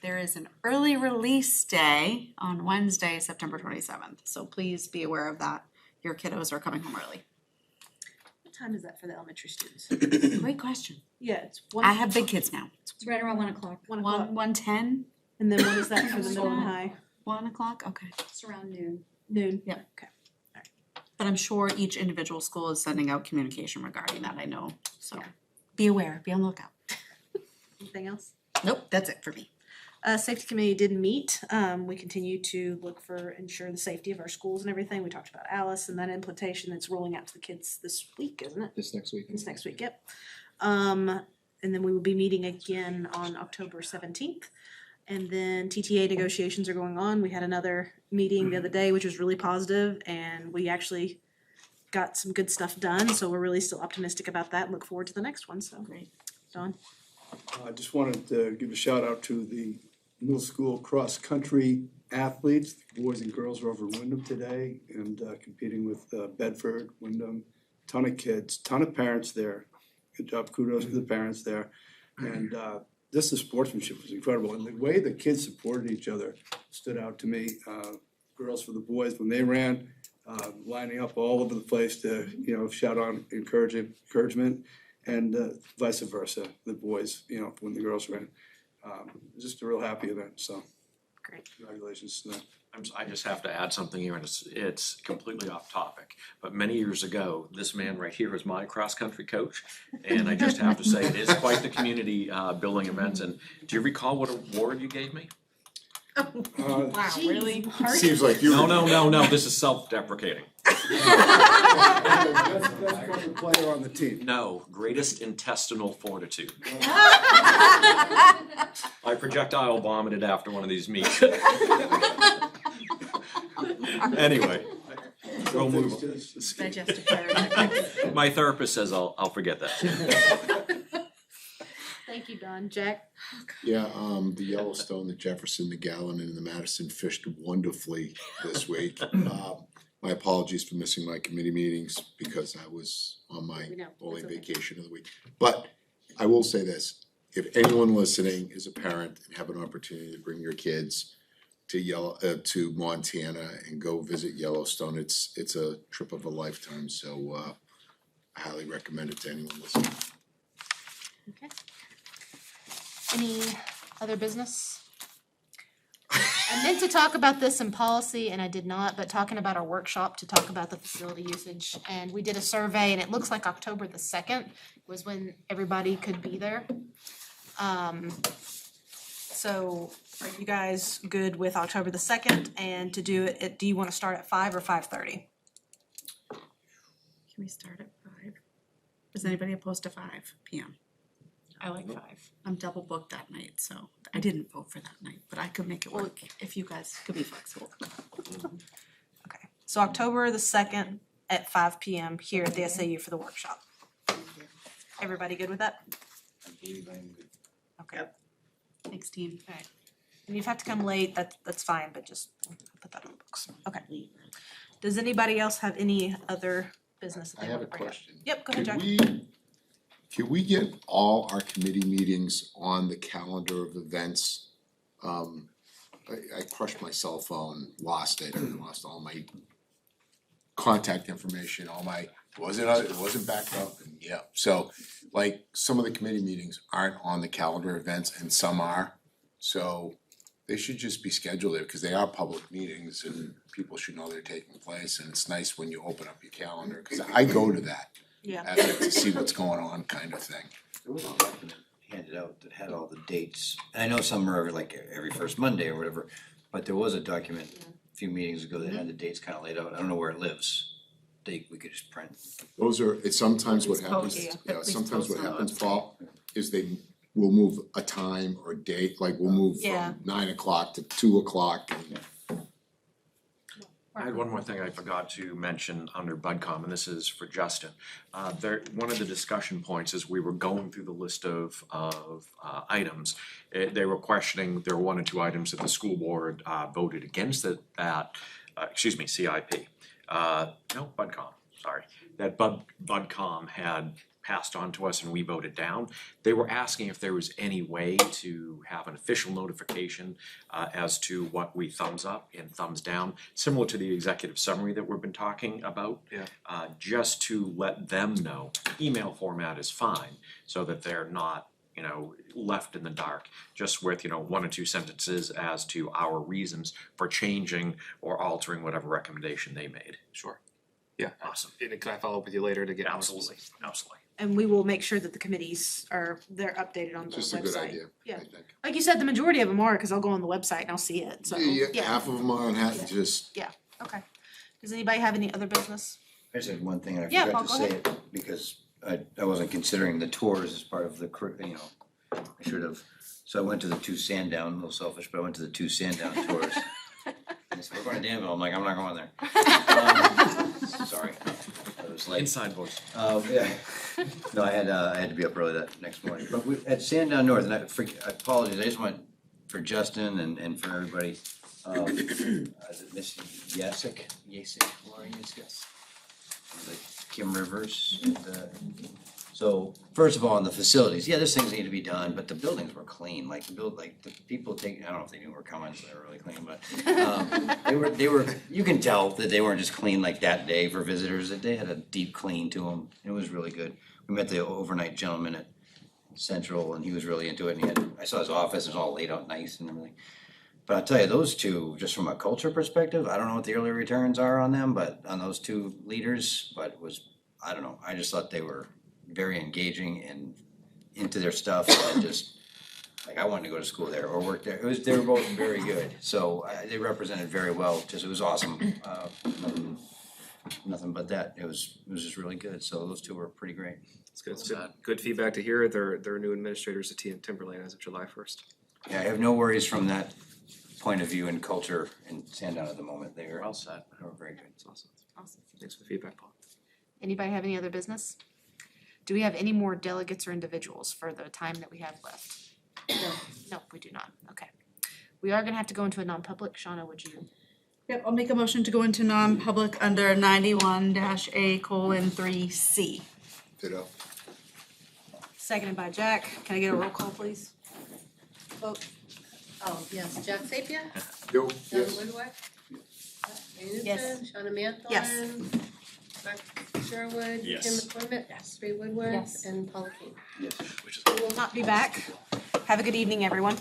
There is an early release day on Wednesday, September 27th, so please be aware of that. Your kiddos are coming home early. What time is that for the elementary students? Great question. Yeah, it's I have big kids now. It's right around 1 o'clock. 1:10. And then what is that for the middle and high? 1 o'clock, okay. It's around noon. Noon? Yeah. Okay. But I'm sure each individual school is sending out communication regarding that, I know, so be aware, be on the lookout. Anything else? Nope, that's it for me. Safety committee did meet. We continue to look for, ensure the safety of our schools and everything. We talked about Alice and that implementation that's rolling out to the kids this week, isn't it? This next week. This next week, yep. And then we will be meeting again on October 17th. And then TTA negotiations are going on. We had another meeting the other day, which was really positive, and we actually got some good stuff done, so we're really still optimistic about that and look forward to the next one, so. Great. Don? I just wanted to give a shout out to the middle school cross-country athletes. Boys and girls are over in Wyndham today and competing with Bedford, Wyndham. Ton of kids, ton of parents there. Good job, kudos to the parents there. And this is sportsmanship was incredible. And the way the kids supported each other stood out to me. Girls for the boys, when they ran, lining up all over the place to, shout on encouragement. And vice versa, the boys, when the girls ran. Just a real happy event, so. Great. Congratulations to them. I just have to add something here, and it's completely off topic. But many years ago, this man right here was my cross-country coach. And I just have to say, it is quite the community building event. And do you recall what award you gave me? Wow, really? Seems like you. No, this is self-deprecating. Best cover player on the team. No, greatest intestinal fortitude. I projectile vomited after one of these meets. Anyway, we'll move on. Digestive paradigm. My therapist says I'll forget that. Thank you, Don. Jack? Yeah, the Yellowstone, the Jefferson, the Gallon, and the Madison fished wonderfully this week. My apologies for missing my committee meetings because I was on my only vacation of the week. But I will say this, if anyone listening is a parent and have an opportunity to bring your kids to Montana and go visit Yellowstone, it's a trip of a lifetime, so I highly recommend it to anyone listening. Okay. Any other business? I meant to talk about this in policy and I did not, but talking about our workshop to talk about the facility usage. And we did a survey and it looks like October the 2nd was when everybody could be there. So are you guys good with October the 2nd? And to do it, do you want to start at 5 or 5:30? Can we start at 5? Is anybody opposed to 5 p.m.? I like 5. I'm double booked that night, so I didn't vote for that night, but I could make it work if you guys could be flexible. Okay, so October the 2nd at 5 p.m. here at the SAU for the workshop. Everybody good with that? Okay. Thanks, team. Alright, and if you have to come late, that's fine, but just put that on the books. Okay. Does anybody else have any other business that I they have want a to bring up? question. Yep, go ahead, Jack. Can we get all our committee meetings on the calendar of events? I crushed my cell phone, lost it, and lost all my contact information, it wasn't backed up, and yeah. So, like, some of the committee meetings aren't on the calendar events and some are. So they should just be scheduled there, because they are public meetings and people should know they're taking place, and it's nice when you open up your calendar, because I go to that. Yeah. To see what's going on kind of thing. There was a document handed out that had all the dates, and I know some are every first Monday or whatever, but there was a document a few meetings ago that had the dates kind of laid out. I don't know where it lives. We could just print. Those are, it's sometimes what Please happens, post, sometimes what on the happens, website. Paul, is we'll move a time or date, like we'll move Yeah. from 9 o'clock to 2 o'clock. And I had one more thing I forgot to mention under BudCom, and this is for Justin. One of the discussion points as we were going through the list of items, they were questioning, there were 1 or 2 items that the school board voted against CIP. No, BudCom. BudCom had passed on to us and we voted down. They were asking if there was any way to have an official notification as to what we thumbs up and thumbs down, similar to the executive summary that we've been talking about. Yeah. Just to let them know, email format is fine, so that they're not, you know, left in the dark, just with, you know, 1 or 2 sentences as to our reasons for changing or altering whatever recommendation they made. Sure. Yeah. Awesome. And can I follow up with you later to get more Absolutely, specific? absolutely. And we will make sure that the committees they're updated on the website. Just a good idea, Yeah. I think. Like you said, the majority of them are, cause I'll go on the website and I'll see it, so, Yeah, half of them are on, just. Yeah, okay. Does anybody have any other business? I just had one thing, and I Yeah, forgot Paul, to go say it, because I wasn't considering the tours as part of the you know, I should have. So I went to the 2 Sandown, a little selfish, but I went to the 2 Sandown tours. They said, we're going to Danville, I'm like, I'm not going there. Sorry, I was late. Inside voice. Yeah, no, I had to be up early that next morning, but at Sandown North, and I apologize, I just want, for Justin and for everybody, Miss Yasik, Laura Yasik, Kim Rivers, and, so, first of all, on the facilities, yeah, there's things that need to be done, but the buildings were clean, like the people take, I don't know if they knew we were coming, so they were really clean, but they were, you can tell that they weren't just clean like that day for visitors, that they had a deep clean to them, it was really good. We met the overnight gentleman at Central, and he was really into it, and I saw his office, it was all laid out nice and everything. But I'll tell you, those two, just from a culture perspective, I don't know what the early returns are on them, but on those 2 leaders, but it was, I don't know, I just thought they were very engaging and into their stuff, and just, like, I wanted to go to school there or work there. They were both very good, so they represented very well, just, it was awesome. Nothing but that, it was just really good, so those 2 were pretty great. It's good, it's good feedback to hear. They're new administrators at Timberlane as of July 1st. Yeah, I have no worries from that point of view and culture in Sandown at the moment. They were well said. They were very good. It's awesome. Awesome. Thanks for the feedback, Paul. Anybody have any other business? Do we have any more delegates or individuals for the time that we have left? No, we do not, okay. We are gonna have to go into a non-public, Shauna, would you? Yep, I'll make a motion to go into non-public under 91-A:3C. Ditto. Seconded by Jack, can I get a roll call, please? Vote. Oh, yes, Jack Sapia? Yo, Doug yes. Woodward? Ray Yes. Newton, Shauna Manthorn? Yes. Mark Sherwood? Yes. Kim McCormick? Yes. Ray Woodward? Yes. And Paula Kane. Yes. We will not be back. Have a good evening, everyone.